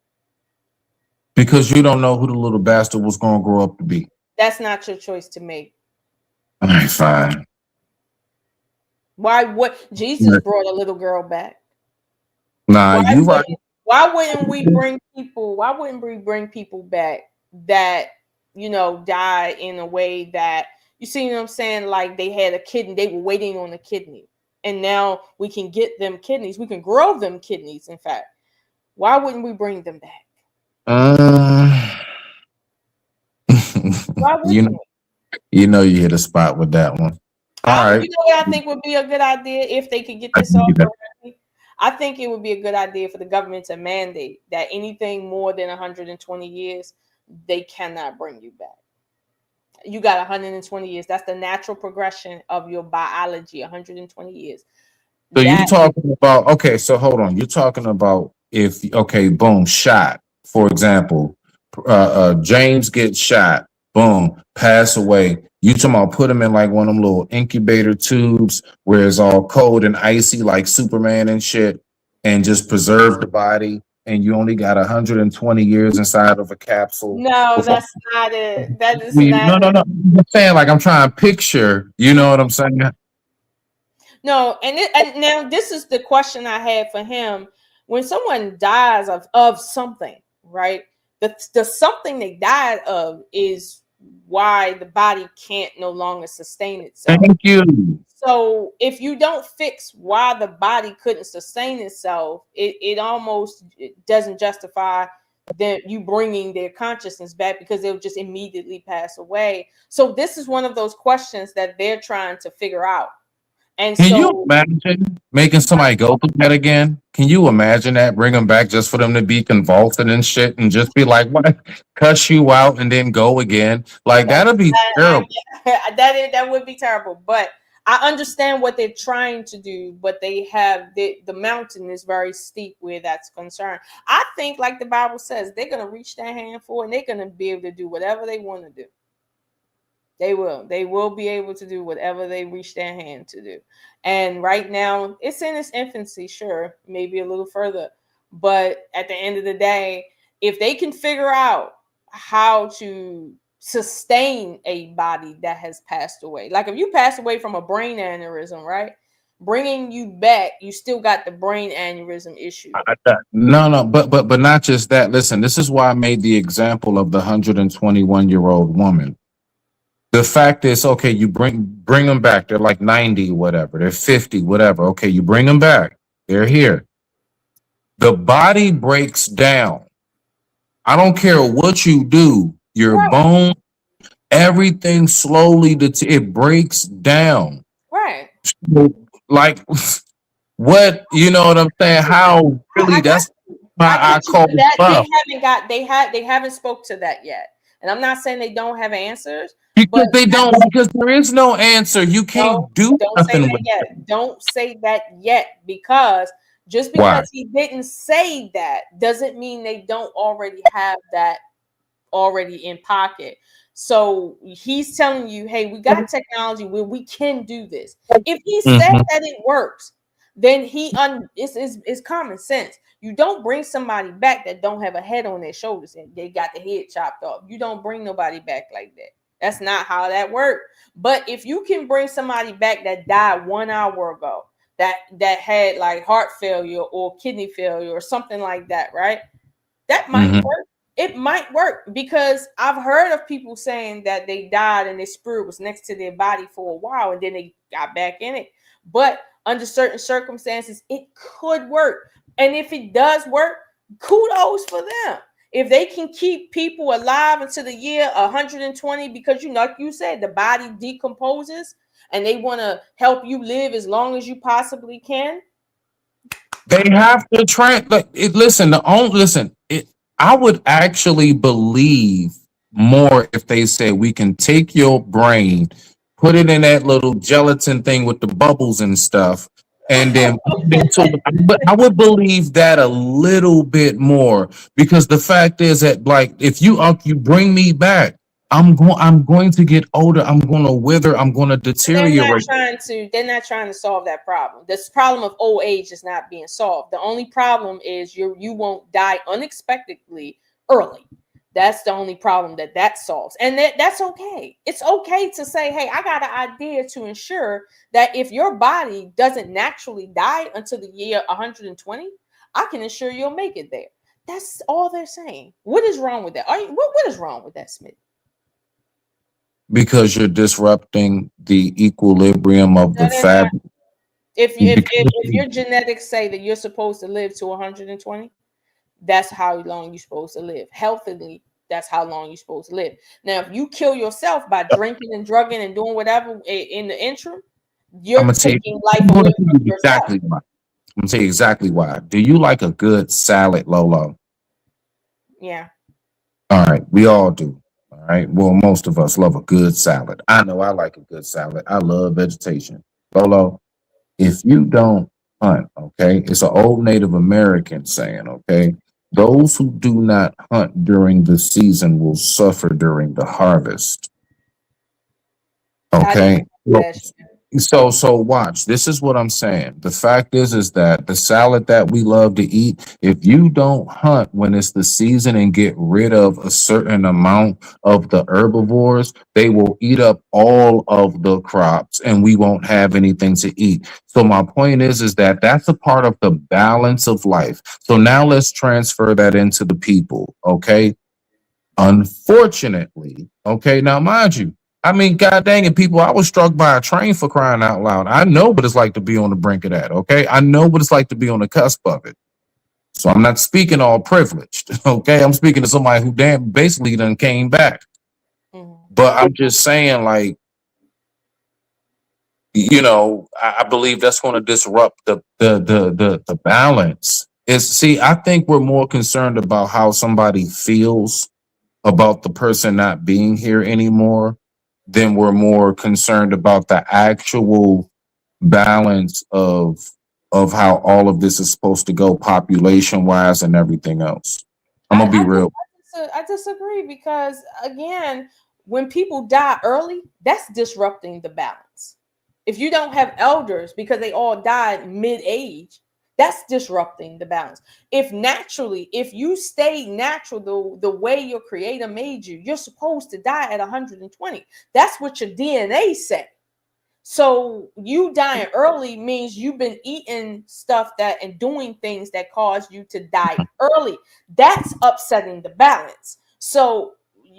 because you don't know who the little bastard was going to grow up to be. That's not your choice to make. All right, fine. Why would Jesus brought a little girl back? Nah, Why you right. Why wouldn't we bring people? Why wouldn't we bring people back that die in a way that you see what I'm saying? Like they had a kidney, they were waiting on a kidney, and now we can get them kidneys. We can grow them kidneys. In fact, why wouldn't we bring them back? Why you wouldn't know, you hit a spot with that one. All right. You know what I think would be a good idea if they could get this off correctly? I think it would be a good idea for the government to mandate that anything more than 120 years, they cannot bring you back. You got 120 years. That's the natural progression of your biology, 120 years. So you talking about, okay, so hold on. You're talking about if, okay, boom, shot, for example, James gets shot, boom, pass away. You talking about put him in like one of them little incubator tubes where it's all cold and icy like Superman and shit, and just preserve the body, and you only got 120 years inside of a capsule. No, that's not it. That is No, not it. I'm saying, like, I'm trying to picture, you know what I'm saying? No, and now this is the question I had for him. When someone dies of something, right? The something they died of is why the body can't no longer sustain itself. Thank you. So if you don't fix why the body couldn't sustain itself, it almost doesn't justify that you bringing their consciousness back, because they'll just immediately pass away. So this is one of those questions that they're trying to figure out. And Can you imagine making somebody go through that again? Can you imagine that? Bring them back just for them to be convulsing and shit and just be like, what? Cuss you out and then go again? Like, that'd be terrible. That would be terrible. But I understand what they're trying to do, but they have the mountain is very steep where that's concerned. I think, like the Bible says, they're going to reach their hand for, and they're going to be able to do whatever they want to do. They will be able to do whatever they reach their hand to do. And right now it's in its infancy, sure, maybe a little further. But at the end of the day, if they can figure out how to sustain a body that has passed away, like if you pass away from a brain aneurysm, right? Bringing you back, you still got the brain aneurysm issue. No, but not just that. Listen, this is why I made the example of the 121-year-old woman. The fact is, okay, you bring them back. They're like 90, whatever. They're 50, whatever. Okay, you bring them back. They're here. The body breaks down. I don't care what you do. Your bone, everything slowly, it breaks down. Right. Like, what, you know what I'm saying? How really, that's why I call that. They haven't spoke to that yet. And I'm not saying they don't have answers. Because because there is no answer. You can't do nothing with it. Don't say that yet, because just because he didn't say that doesn't mean they don't already have that already in pocket. So he's telling you, hey, we got technology where we can do this. If he said that it works, then it's common sense. You don't bring somebody back that don't have a head on their shoulders and they got the head chopped off. You don't bring nobody back like that. That's not how that works. But if you can bring somebody back that died 1 hour ago, that had like heart failure or kidney failure or something like that, right? That might work. it might work, because I've heard of people saying that they died and their spirit was next to their body for a while and then they got back in it. But under certain circumstances, it could work. And if it does work, kudos for them. If they can keep people alive until the year 120, because like you said, the body decomposes and they want to help you live as long as you possibly can. They have to train. I would actually believe more if they said we can take your brain, put it in that little gelatin thing with the bubbles and stuff, and then but I would believe that a little bit more, because the fact is that, like, if you bring me back, I'm going to get older, I'm going to wither, I'm going to deteriorate. They're not trying to solve that problem. This problem of old age is not being solved. The only problem is you won't die unexpectedly early. That's the only problem that solves. And that's okay. It's okay to say, hey, I got an idea to ensure that if your body doesn't naturally die until the year 120, I can ensure you'll make it there. That's all they're saying. What is wrong with that? What is wrong with that, Smith? Because you're disrupting the equilibrium of the fabric. If your genetics say that you're supposed to live to 120, that's how long you're supposed to live. Healthily, that's how long you're supposed to live. Now, if you kill yourself by drinking and drugging and doing whatever in the interim, you're taking life away from yourself. Exactly why. I'm gonna tell you exactly why. Do you like a good salad, Lolo? Yeah. All right, we all do. All right. Well, most of us love a good salad. I know I like a good salad. I love vegetation. Lolo, if you don't hunt, okay, it's an old Native American saying, okay, those who do not hunt during the season will suffer during the harvest. Okay. So watch. This is what I'm saying. The fact is that the salad that we love to eat, if you don't hunt when it's the season and get rid of a certain amount of the herbivores, they will eat up all of the crops and we won't have anything to eat. So my point is that that's a part of the balance of life. So now let's transfer that into the people. Okay. Unfortunately, okay, now mind you, I mean, God dang it, people, I was struck by a train, for crying out loud. I know what it's like to be on the brink of that, okay? I know what it's like to be on the cusp of it. So I'm not speaking all privileged, okay? I'm speaking to somebody who basically done came back. But I'm just saying, like, you know, I believe that's going to disrupt the balance. I think we're more concerned about how somebody feels about the person not being here anymore, then we're more concerned about the actual balance of how all of this is supposed to go population wise and everything else. I'm gonna be real. I disagree, because again, when people die early, that's disrupting the balance. If you don't have elders because they all died mid-age, that's disrupting the balance. If you stay natural, the way your creator made you, you're supposed to die at 120. That's what your DNA said. So you dying early means you've been eating stuff and doing things that caused you to die early. That's upsetting the balance. So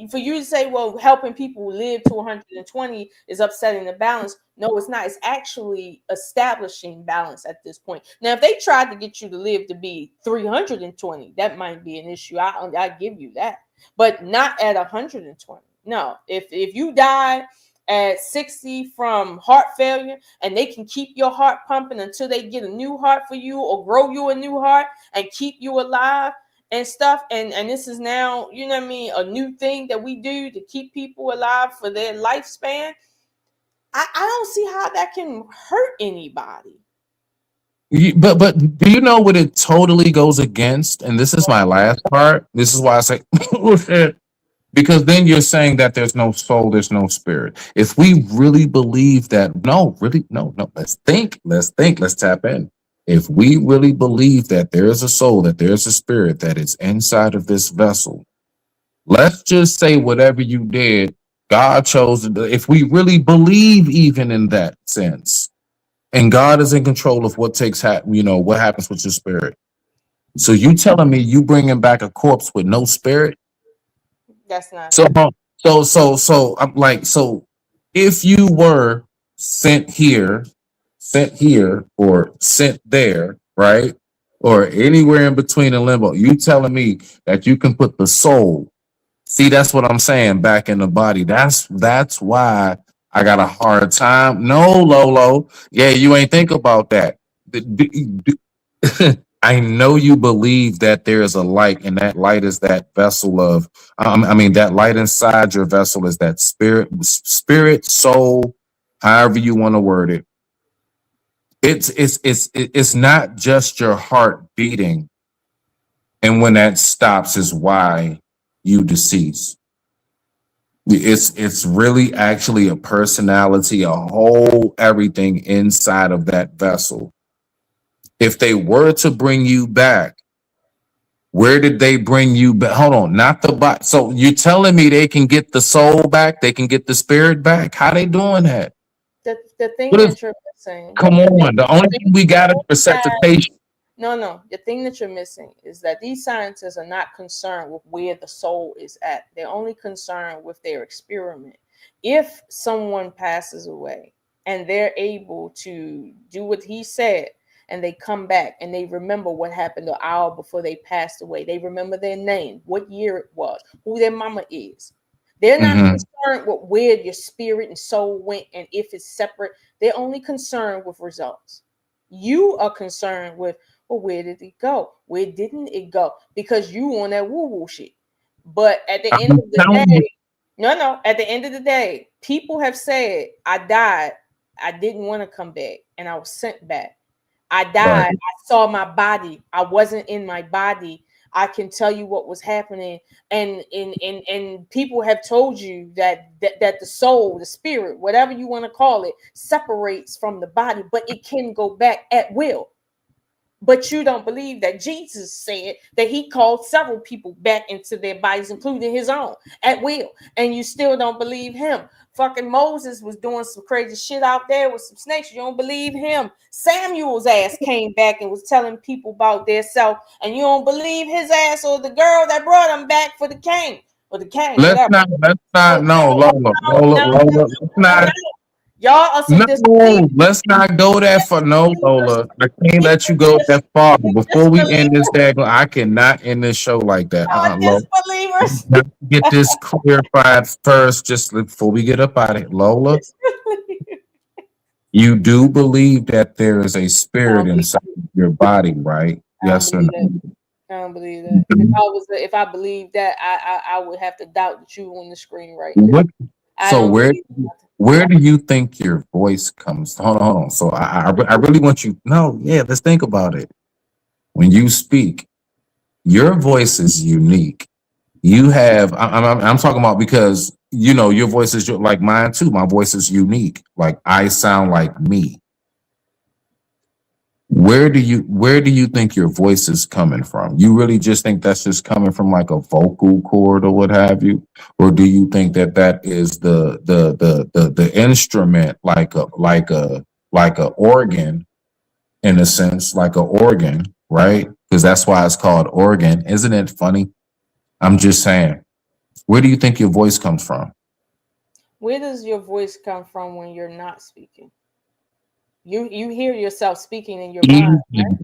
for you to say, well, helping people live to 120 is upsetting the balance. No, it's not. It's actually establishing balance at this point. Now, if they tried to get you to live to be 320, that might be an issue. I give you that, but not at 120. No, if you die at 60 from heart failure and they can keep your heart pumping until they get a new heart for you or grow you a new heart and keep you alive and stuff, and this is now, you know what I mean, a new thing that we do to keep people alive for their lifespan, I don't see how that can hurt anybody. But do you know what it totally goes against? And this is my last part. This is why I say because then you're saying that there's no soul, there's no spirit. If we really believe that, no, let's think, let's tap in. If we really believe that there is a soul, that there's a spirit that is inside of this vessel, let's just say whatever you did, God chose to do. If we really believe even in that sense, and God is in control of what what happens with your spirit. So you telling me you bringing back a corpse with no spirit? That's not So, I'm like, so if you were sent here, or sent there, right? Or anywhere in between in limbo, you telling me that you can put the soul. See, that's what I'm saying, back in the body. That's why I got a hard time. No, Lolo. Yeah, you ain't think about that. I know you believe that there is a light, and that light is that vessel of, that light inside your vessel is that spirit, soul, however you want to word it. It's not just your heart beating, and when that stops is why you decease. It's really actually a personality, a whole everything inside of that vessel. If they were to bring you back, where did they bring you back? Hold on, not the body. So you're telling me they can get the soul back? They can get the spirit back? How they doing that? the thing What is? that you're missing. Come on, the only thing we got is resuscitation. No. The thing that you're missing is that these scientists are not concerned with where the soul is at. They're only concerned with their experiment. If someone passes away and they're able to do what he said, and they come back and they remember what happened an hour before they passed away, they remember their name, what year it was, who their mama is. They're not concerned with where your spirit and soul went and if it's separate. They're only concerned with results. You are concerned with, well, where did it go? Where didn't it go? Because you on that woo-woo shit. But at the end of the day, at the end of the day, people have said, I died. I didn't want to come back and I was sent back. I died. Right. I saw my body. I wasn't in my body. I can tell you what was happening, and people have told you that the soul, the spirit, whatever you want to call it, separates from the body, but it can go back at will. But you don't believe that Jesus said that he called several people back into their bodies, including his own, at will, and you still don't believe him. Fucking Moses was doing some crazy shit out there with some snakes. You don't believe him. Samuel's ass came back and was telling people about their self, and you don't believe his ass or the girl that brought him back for the king or the king. Let's not. No, Lola. Let's not. Y'all are some let's not go that far. No, Lola. I can't let you go that far. Before we end this day, I cannot end this show like that. Disbelievers. Get this clarified first, just before we get up out of it. Lola, you do believe that there is a spirit inside your body, right? Yes or no? I don't believe that. If I believed that, I would have to doubt that you on the screen right now. So where do you think your voice comes? Hold on. So I really want you. No, yeah. Let's think about it. When you speak, your voice is unique. You have. I'm talking about because your voice is like mine too. My voice is unique. Like I sound like me. Where do you think your voice is coming from? You really just think that's just coming from like a vocal cord or what have you, or do you think that is the instrument like a organ, in a sense, like an organ, right? Because that's why it's called organ. Isn't it funny? I'm just saying. Where do you think your voice comes from? Where does your voice come from when you're not speaking? You hear yourself speaking in your mind, right?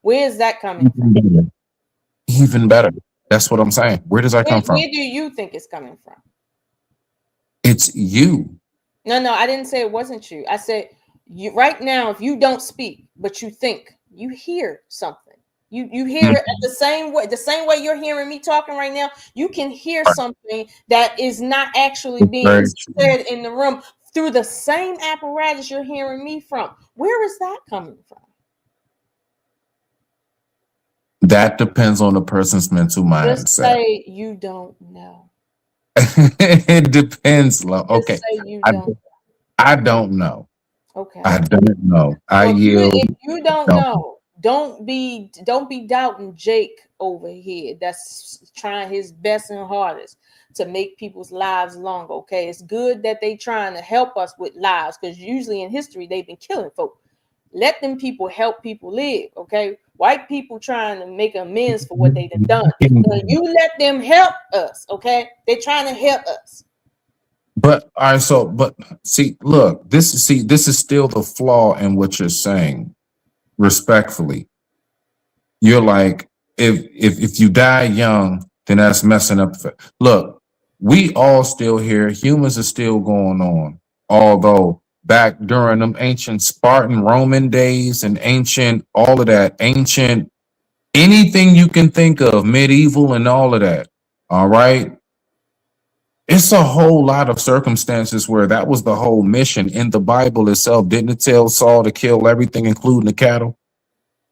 Where is that coming from? Even better. That's what I'm saying. Where does that come from? Where do you think it's coming from? It's you. No, I didn't say it wasn't you. I said you right now, if you don't speak, but you think, you hear something. You hear it the same way you're hearing me talking right now. You can hear something that is not actually being said in the room through the same apparatus you're hearing me from. Where is that coming from? That depends on the person's mental mindset. Just say you don't know. It depends. Okay. I don't know. Okay. I don't know. If you don't know, don't be doubting Jake over here that's trying his best and hardest to make people's lives longer. Okay, it's good that they trying to help us with lives, because usually in history they've been killing folk. Let them people help people live. Okay, white people trying to make amends for what they done. So you let them help us. Okay, they're trying to help us. But all right, so but see, look, this is still the flaw in what you're saying. Respectfully, you're like, if you die young, then that's messing up. Look, we all still here. Humans are still going on. Although back during them ancient Spartan Roman days and ancient all of that, ancient anything you can think of, medieval and all of that. All right. It's a whole lot of circumstances where that was the whole mission in the Bible itself. Didn't it tell Saul to kill everything, including the cattle?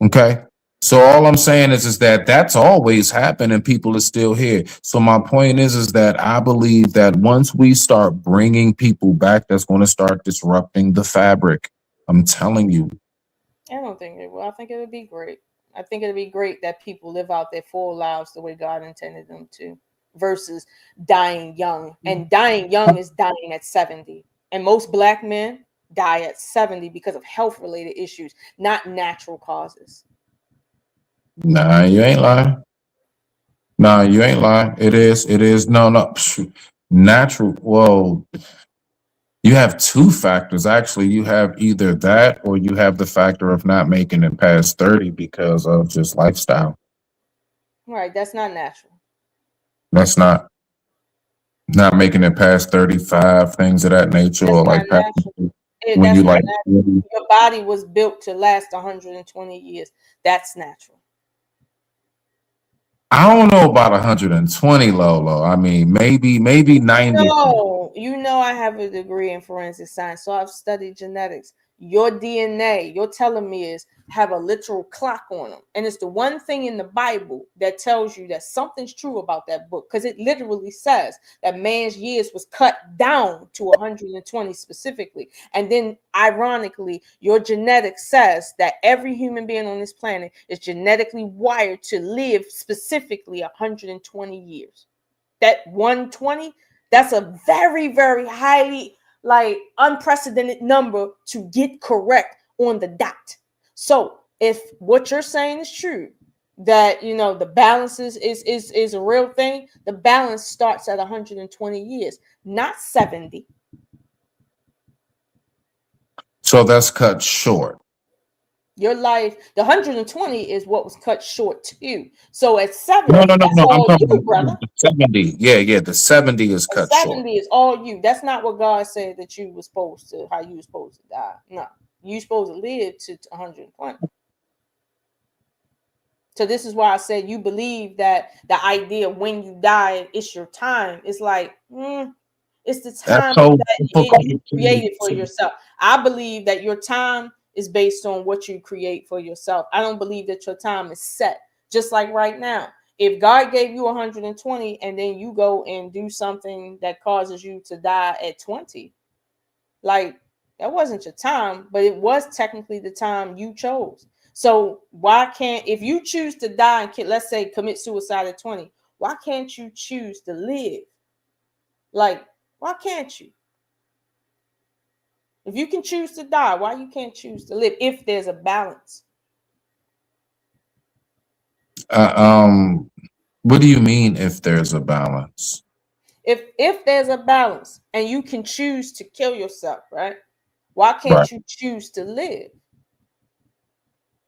Okay. So all I'm saying is that that's always happened and people are still here. So my point is that I believe that once we start bringing people back, that's going to start disrupting the fabric. I'm telling you. I don't think it will. I think it would be great. I think it'd be great that people live out their full lives the way God intended them to, versus dying young. And dying young is dying at 70. And most Black men die at 70 because of health-related issues, not natural causes. Nah, you ain't lying. Nah, you ain't lying. It is. No. Natural. Well, you have two factors. Actually, you have either that or you have the factor of not making it past 30 because of just lifestyle. Right. That's not natural. That's not making it past 35, things of that nature, That's or like not natural. when That's you not like natural. Your body was built to last 120 years. That's natural. I don't know about 120, Lolo. I mean, maybe 90. No, you know I have a degree in forensic science, so I've studied genetics. Your DNA, your telomeres have a literal clock on them. And it's the one thing in the Bible that tells you that something's true about that book, because it literally says that man's years was cut down to 120 specifically. And then ironically, your genetics says that every human being on this planet is genetically wired to live specifically 120 years. That 120, that's a very, very highly unprecedented number to get correct on the dot. So if what you're saying is true, that the balance is a real thing, the balance starts at 120 years, not 70. So that's cut short. Your life, the 120 is what was cut short too. So at 70, No. that's I'm all talking you, about brother. the 70. Yeah. The 70 is cut 70 short. is all you. That's not what God said that you were supposed to, how you were supposed to die. No, you supposed to live to 120. So this is why I said you believe that the idea when you die, it's your time. It's like, it's the That's time so that difficult you to created for yourself. I believe that your time is based on what you create for yourself. I don't believe that your time is set. Just like right now, if God gave you 120 and then you go and do something that causes you to die at 20, like that wasn't your time, but it was technically the time you chose. So why can't, if you choose to die and let's say commit suicide at 20, why can't you choose to live? Like, why can't you? If you can choose to die, why you can't choose to live if there's a balance? What do you mean if there's a balance? If there's a balance and you can choose to kill yourself, right? Why can't Right. you choose to live?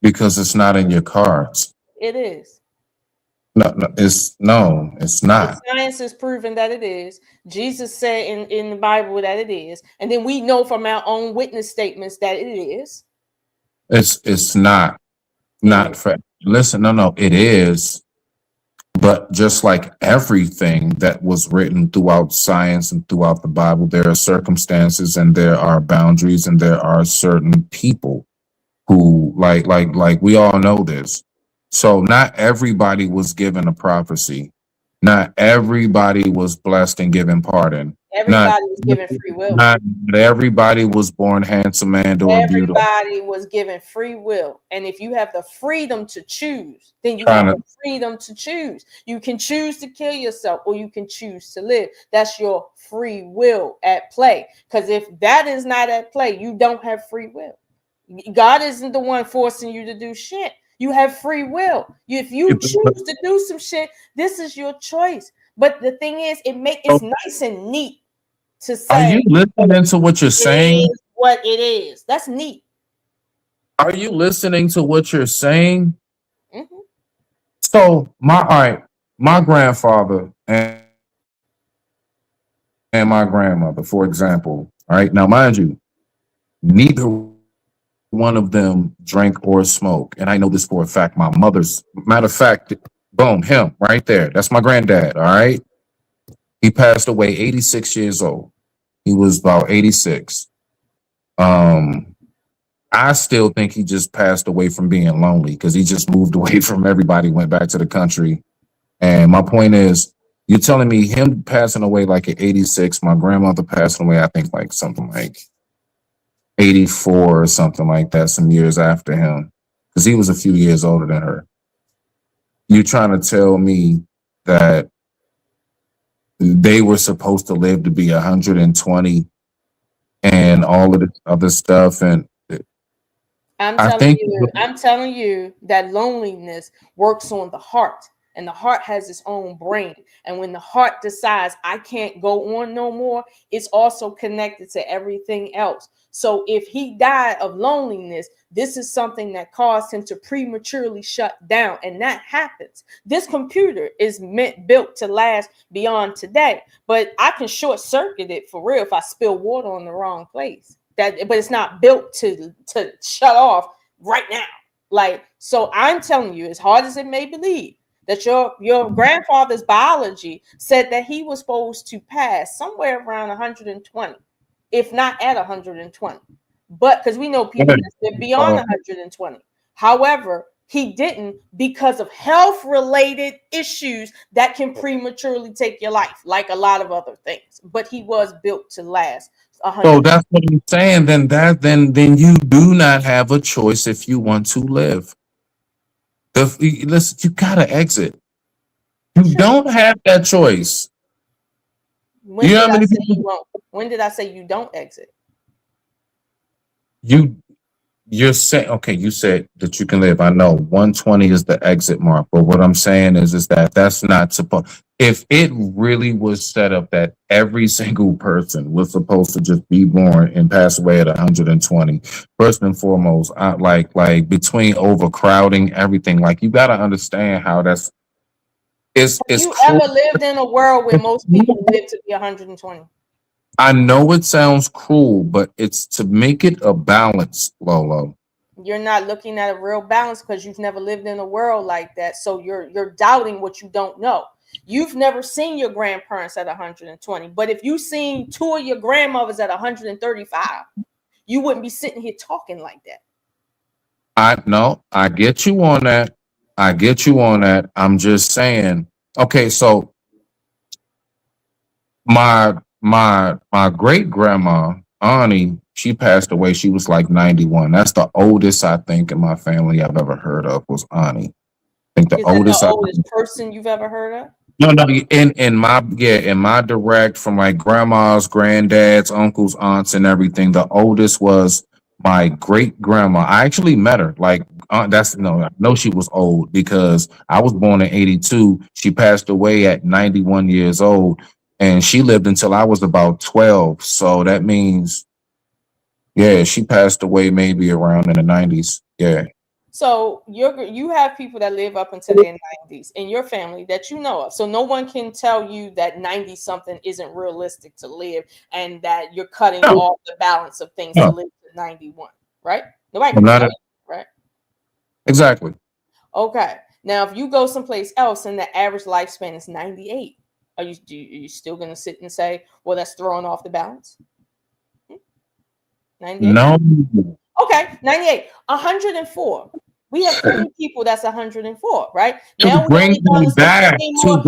Because it's not in your cards. It is. No, it's not. Science has proven that it is. Jesus said in the Bible that it is. And then we know from our own witness statements that it is. It's not. Not for listen, no, it is. But just like everything that was written throughout science and throughout the Bible, there are circumstances and there are boundaries and there are certain people who like we all know this. So not everybody was given a prophecy. Not everybody was blessed and given pardon. Everybody was given free will. Not everybody was born handsome and or beautiful. Everybody was given free will. And if you have the freedom to choose, then you have the freedom to choose. You can choose to kill yourself or you can choose to live. That's your free will at play. Because if that is not at play, you don't have free will. God isn't the one forcing you to do shit. You have free will. If you choose to do some shit, this is your choice. But the thing is, it's nice and neat to say. Are you listening to what you're saying? It is what it is. That's neat. Are you listening to what you're saying? Mm-hmm. So my grandfather and my grandmother, for example, all right. Now, mind you, neither one of them drank or smoke, and I know this for a fact. My mother's, matter of fact, boom, him right there. That's my granddad. All right, he passed away 86 years old. He was about 86. I still think he just passed away from being lonely because he just moved away from everybody, went back to the country. And my point is, you're telling me him passing away like at 86, my grandmother passing away, I think like something like 84 or something like that, some years after him, because he was a few years older than her. You trying to tell me that they were supposed to live to be 120 and all of this other stuff? And I'm telling you that loneliness works on the heart, and the heart has its own brain. And when the heart decides I can't go on no more, it's also connected to everything else. So if he died of loneliness, this is something that caused him to prematurely shut down, and that happens. This computer is built to last beyond today, but I can short circuit it for real if I spill water on the wrong place. But it's not built to shut off right now. Like, so I'm telling you, as hard as it may believe, that your grandfather's biology said that he was supposed to pass somewhere around 120, if not at 120. But because we know people that live beyond 120. However, he didn't because of health-related issues that can prematurely take your life, like a lot of other things. But he was built to last. So that's what I'm saying. Then you do not have a choice if you want to live. Listen, you gotta exit. You don't have that choice. When did I say you don't exit? You're saying, okay, you said that you can live. I know 120 is the exit mark, but what I'm saying is that that's not supposed. If it really was set up that every single person was supposed to just be born and pass away at 120, first and foremost, like between overcrowding everything, like you got to understand how that's. Have you ever lived in a world where most people live to be 120? I know it sounds cruel, but it's to make it a balance, Lolo. You're not looking at a real balance because you've never lived in a world like that. So you're doubting what you don't know. You've never seen your grandparents at 120, but if you've seen two of your grandmothers at 135, you wouldn't be sitting here talking like that. I get you on that. I'm just saying, okay, so my great grandma, Annie, she passed away. She was like 91. That's the oldest I think in my family I've ever heard of was Annie. I think the oldest person you've ever heard of? No, in my direct from like grandmas, granddads, uncles, aunts, and everything. The oldest was my great grandma. I actually met her. Like I know she was old because I was born in 82. She passed away at 91 years old, and she lived until I was about 12. So that means, yeah, she passed away maybe around in the 90s. Yeah. So you have people that live up until their 90s in your family that you know of. So no one can tell you that 90 something isn't realistic to live and that you're cutting off the balance of things to live to 91, right? Nobody can tell you, right? Exactly. Okay. Now, if you go someplace else and the average lifespan is 98, are you still going to sit and say, well, that's throwing off the balance? 98? No. Okay, 98, 104. We have 3 people that's 104, right? To bring them back. Hold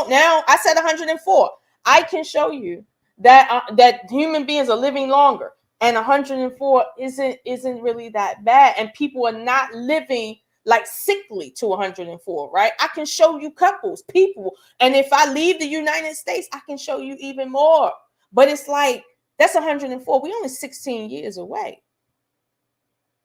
on. Now I said 104. I can show you that that human beings are living longer, and 104 isn't really that bad, and people are not living like sickly to 104, right? I can show you couples, people, and if I leave the United States, I can show you even more. But it's like That's 104. We only 16 years away.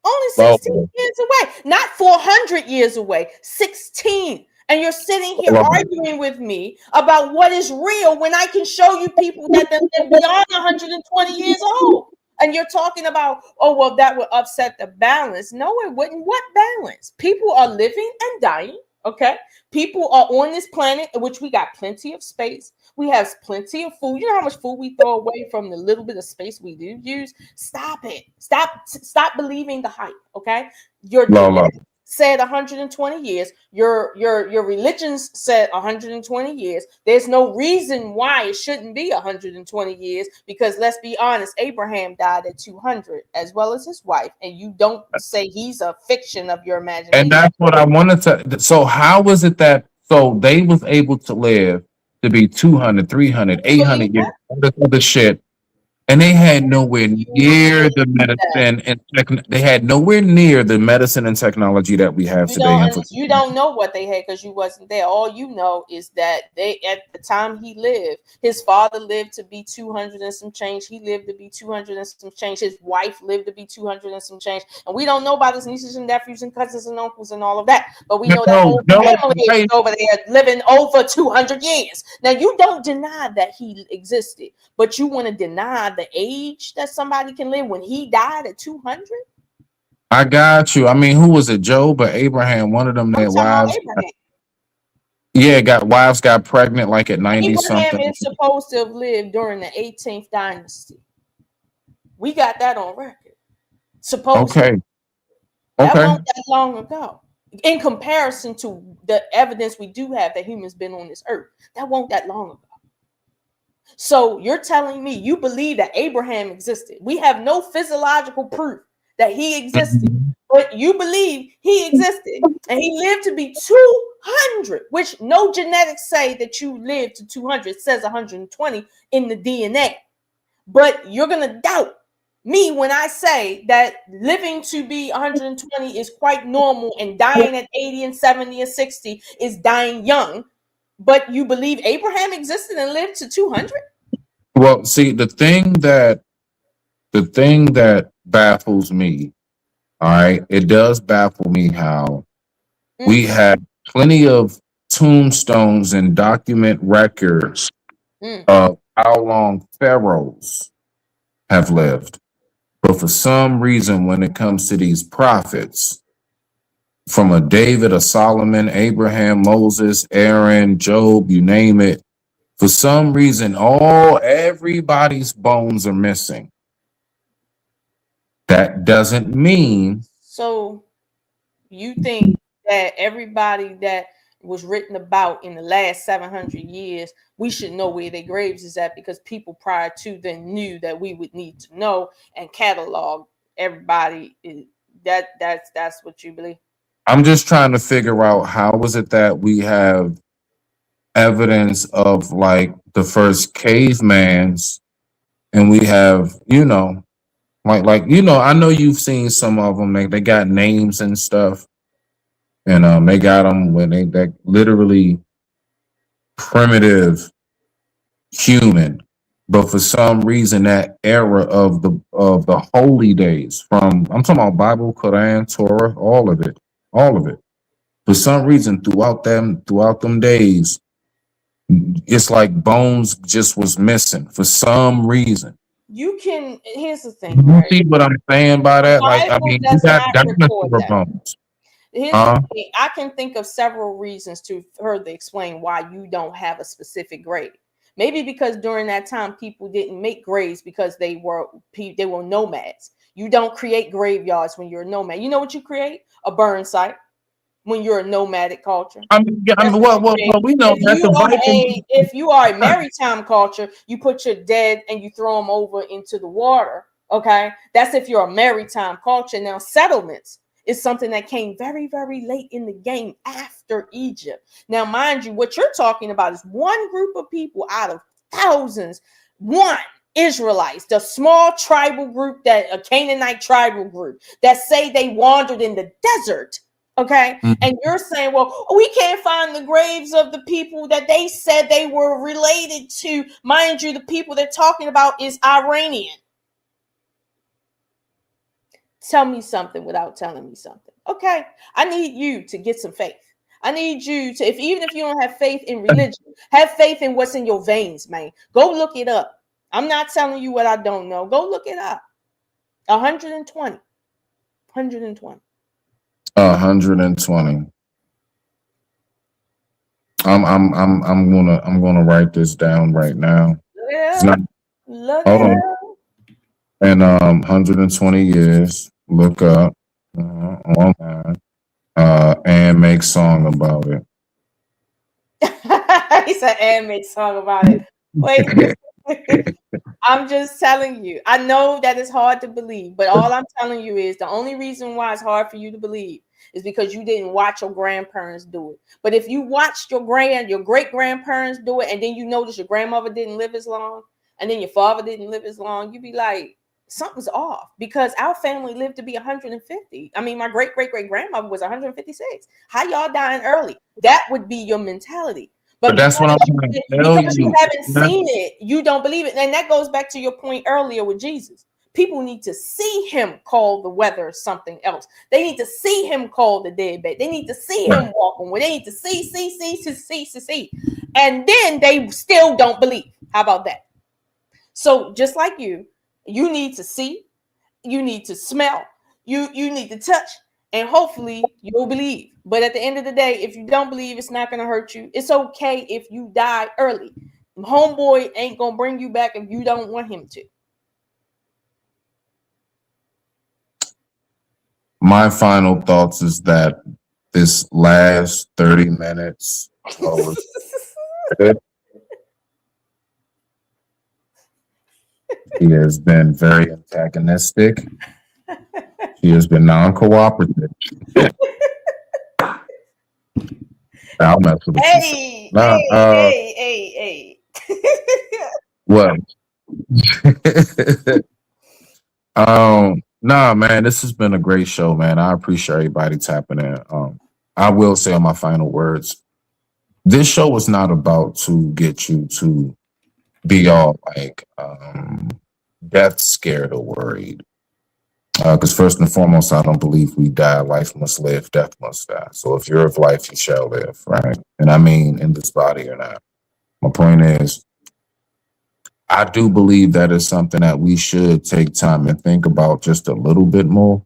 Only Well, 16 years away, not 400 years away, 16. And you're sitting here well, arguing with me about what is real when I can show you people that are beyond 120 years old. And you're talking about, oh, well, that would upset the balance. No, it wouldn't. What balance? People are living and dying. Okay. People are on this planet, in which we got plenty of space. We have plenty of food. You know how much food we throw away from the little bit of space we do use? Stop it. Stop believing the hype. Okay. Your Lola. said 120 years. Your religions said 120 years. There's no reason why it shouldn't be 120 years, because let's be honest, Abraham died at 200 as well as his wife, and you don't say he's a fiction of your imagination. And that's what I wanted to. So how was it that so they was able to live to be 200, 300, 800 years of the shit, and they had nowhere near the medicine and they had nowhere near the medicine and technology that we have today. You don't know what they had because you wasn't there. All you know is that they, at the time he lived, his father lived to be 200 and some change. He lived to be 200 and some change. His wife lived to be 200 and some change. And we don't know about his nieces and nephews and cousins and uncles and all of that. But we know that whole family is over there living over 200 years. Now, you don't deny that he existed, but you want to deny the age that somebody can live when he died at 200. I got you. I mean, who was it? Job or Abraham? One of them. Their wives. Yeah, wives got pregnant like at 90 Abraham something. Abraham is supposed to have lived during the 18th dynasty. We got that on record. Supposed. Okay. That wasn't that long ago. In comparison to the evidence we do have that humans been on this earth, that wasn't that long ago. So you're telling me you believe that Abraham existed? We have no physiological proof that he existed, but you believe he existed, and he lived to be 200, which no genetics say that you live to 200. It says 120 in the DNA, but you're gonna doubt me when I say that living to be 120 is quite normal, and dying at 80 and 70 and 60 is dying young. But you believe Abraham existed and lived to 200? Well, see, the thing that baffles me, all right, it does baffle me how we have plenty of tombstones and document records of how long pharaohs have lived. But for some reason, when it comes to these prophets, from a David, a Solomon, Abraham, Moses, Aaron, Job, you name it, for some reason, everybody's bones are missing. That doesn't mean. So you think that everybody that was written about in the last 700 years, we should know where their graves is at, because people prior to then knew that we would need to know and catalog everybody? That's what you believe? I'm just trying to figure out how is it that we have evidence of like the first cavemans, and we have, I know you've seen some of them. They got names and stuff, and they got them when they literally primitive human. But for some reason, that era of the holy days, I'm talking about Bible, Quran, Torah, all of it. For some reason, throughout them days, it's like bones just was missing for some reason. Here's the thing. You see what I'm saying by that? You got dinosaur bones. Here's the thing. I can think of several reasons to further explain why you don't have a specific grave. Maybe because during that time, people didn't make graves because they were nomads. You don't create graveyards when you're a nomad. You know what you create? A burn site. When you're a nomadic culture. We know if you are a maritime culture, you put your dead and you throw them over into the water. Okay, that's if you're a maritime culture. Now, settlements is something that came very, very late in the game after Egypt. Now, mind you, what you're talking about is one group of people out of thousands. One, Israelites, the small tribal group, that a Canaanite tribal group that say they wandered in the desert Okay. Mhm. And you're saying, well, we can't find the graves of the people that they said they were related to. Mind you, the people they're talking about is Iranian. Tell me something without telling me something. Okay. I need you to get some faith. I need you to, even if you don't have faith in religion, have faith in what's in your veins, man. Go look it up. I'm not telling you what I don't know. Go look it up. 120. 120. 120. I'm gonna write this down right now. Look It's it not, up. Look hold it on. up. And 120 years. Look up online and make song about it. He said, and make song about it. Wait. I'm just telling you. I know that it's hard to believe, but all I'm telling you is the only reason why it's hard for you to believe is because you didn't watch your grandparents do it. But if you watched your great grandparents do it, and then you notice your grandmother didn't live as long, and then your father didn't live as long, you'd be like, something's off, because our family lived to be 150. I mean, my great grandmother was 156. How y'all dying early? That would be your mentality. But that's what I'm trying to tell because you you. haven't seen it, you don't believe it. And that goes back to your point earlier with Jesus. People need to see him call the weather something else. They need to see him call the dead back. They need to see him walk on. They need to see. And then they still don't believe. How about that? So just like you need to see, you need to smell, you need to touch, and hopefully you'll believe. But at the end of the day, if you don't believe, it's not going to hurt you. It's okay if you die early. Homeboy ain't going to bring you back if you don't want him to. My final thoughts is that this last 30 minutes he has been very antagonistic. He has been non-cooperative. I'll mess with Hey, Nah, hey. well, nah, man, this has been a great show, man. I appreciate everybody tapping in. I will say on my final words, this show was not about to get you to be all like death scared or worried. Because first and foremost, I don't believe we die. Life must live, death must die. So if you're of life, you shall live, right? And I mean in this body or not. My point is, I do believe that is something that we should take time and think about just a little bit more,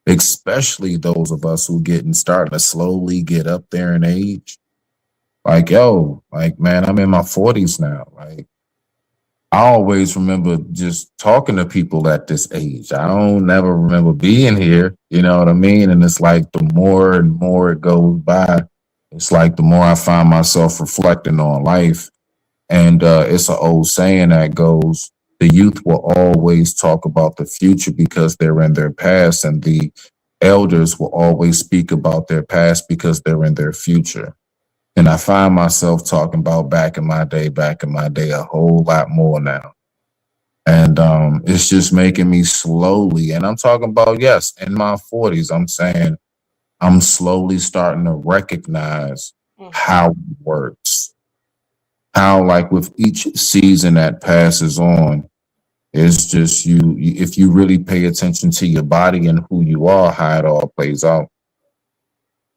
especially those of us who starting to slowly get up there in age. Like, yo, like, man, I'm in my 40s now. Like, I always remember just talking to people at this age. I don't never remember being here. You know what I mean? And it's like the more and more it goes by, it's like the more I find myself reflecting on life. And it's an old saying that goes, the youth will always talk about the future because they're in their past, and the elders will always speak about their past because they're in their future. And I find myself talking about back in my day a whole lot more now. And it's just making me slowly, and I'm talking about, yes, in my 40s, I'm saying I'm slowly starting to recognize how it works. How, like, with each season that passes on, it's just if you really pay attention to your body and who you are, how it all plays out.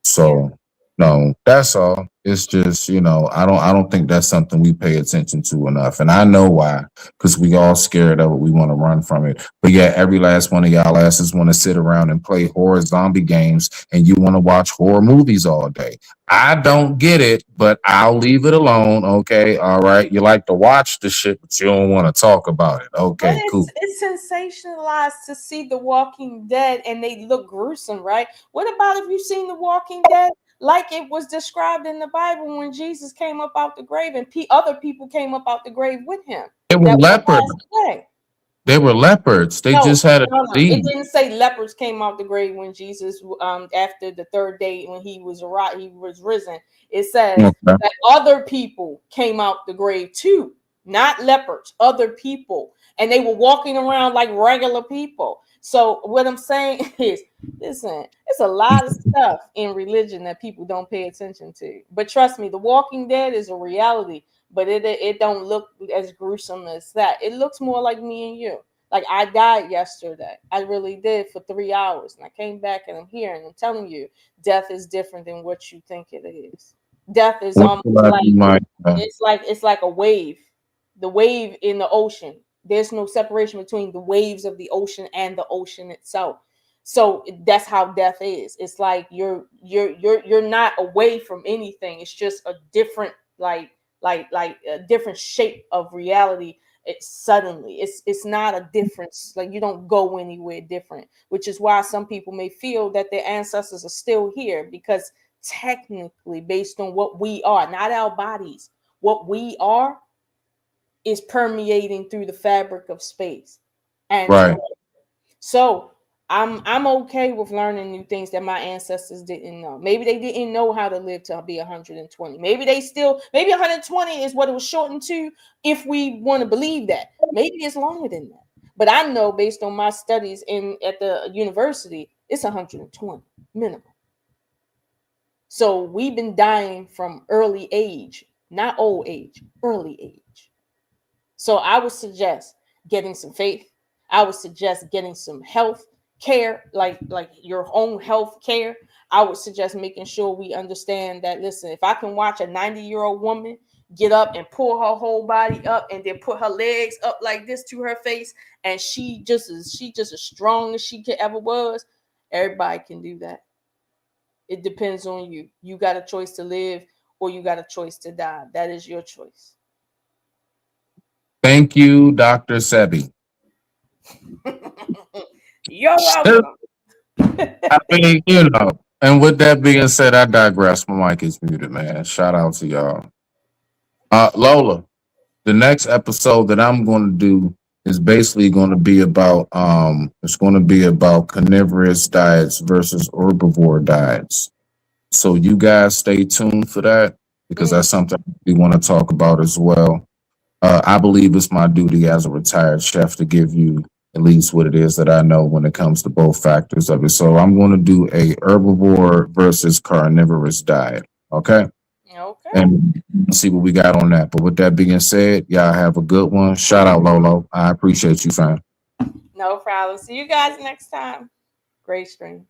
So, no, that's all. It's just, I don't think that's something we pay attention to enough. And I know why, because we all scared of it. We want to run from it. But yeah, every last one of y'all asses want to sit around and play horror zombie games, and you want to watch horror movies all day. I don't get it, but I'll leave it alone. Okay. All right. You like to watch the shit, but you don't want to talk about it. Okay, But cool. it's sensationalized to see The Walking Dead, and they look gruesome, right? What about if you've seen The Walking Dead like it was described in the Bible when Jesus came up out the grave and other people came up out the grave with him? They were leopards. They were leopards. They just had a disease. It didn't say leopards came out the grave when Jesus, after the third day when he was risen. It says that other people came out the grave too, not leopards, other people. and they were walking around like regular people. So what I'm saying is, listen, it's a lot of stuff in religion that people don't pay attention to. But trust me, The Walking Dead is a reality, but it don't look as gruesome as that. It looks more like me and you. Like, I died yesterday. I really did, for 3 hours. And I came back and I'm here and I'm telling you, death is different than what you think it is. Death is almost like it's like a wave. The wave in the ocean. There's no separation between the waves of the ocean and the ocean itself. So that's how death is. It's like you're not away from anything. It's just a different like a different shape of reality. It's not a difference. Like, you don't go anywhere different, which is why some people may feel that their ancestors are still here, because technically, based on what we are, not our bodies, what we are is permeating through the fabric of space. And right. So I'm okay with learning new things that my ancestors didn't know. Maybe they didn't know how to live to be 120. Maybe 120 is what it was shortened to, if we want to believe that. Maybe it's longer than that. But I know, based on my studies at the university, it's 120 minimum. So we've been dying from early age, not old age, early age. So I would suggest getting some faith. I would suggest getting some health care, like your own health care. I would suggest making sure we understand that, listen, if I can watch a 90-year-old woman get up and pull her whole body up and then put her legs up like this to her face, and she just as strong as she ever was, everybody can do that. It depends on you. You got a choice to live, or you got a choice to die. That is your choice. Thank you, Dr. Sebi. You're welcome. I mean, and with that being said, I digress. My mic is muted, man. Shout out to y'all. Lola, the next episode that I'm going to do is basically going to be about carnivorous diets versus herbivore diets. So you guys stay tuned for that, because that's something we want to talk about as well. I believe it's my duty as a retired chef to give you at least what it is that I know when it comes to both factors of it. So I'm going to do a herbivore versus carnivorous diet. Okay. Okay. And see what we got on that. But with that being said, y'all have a good one. Shout out, Lolo. I appreciate you, fam. No problem. See you guys next time. Great stream.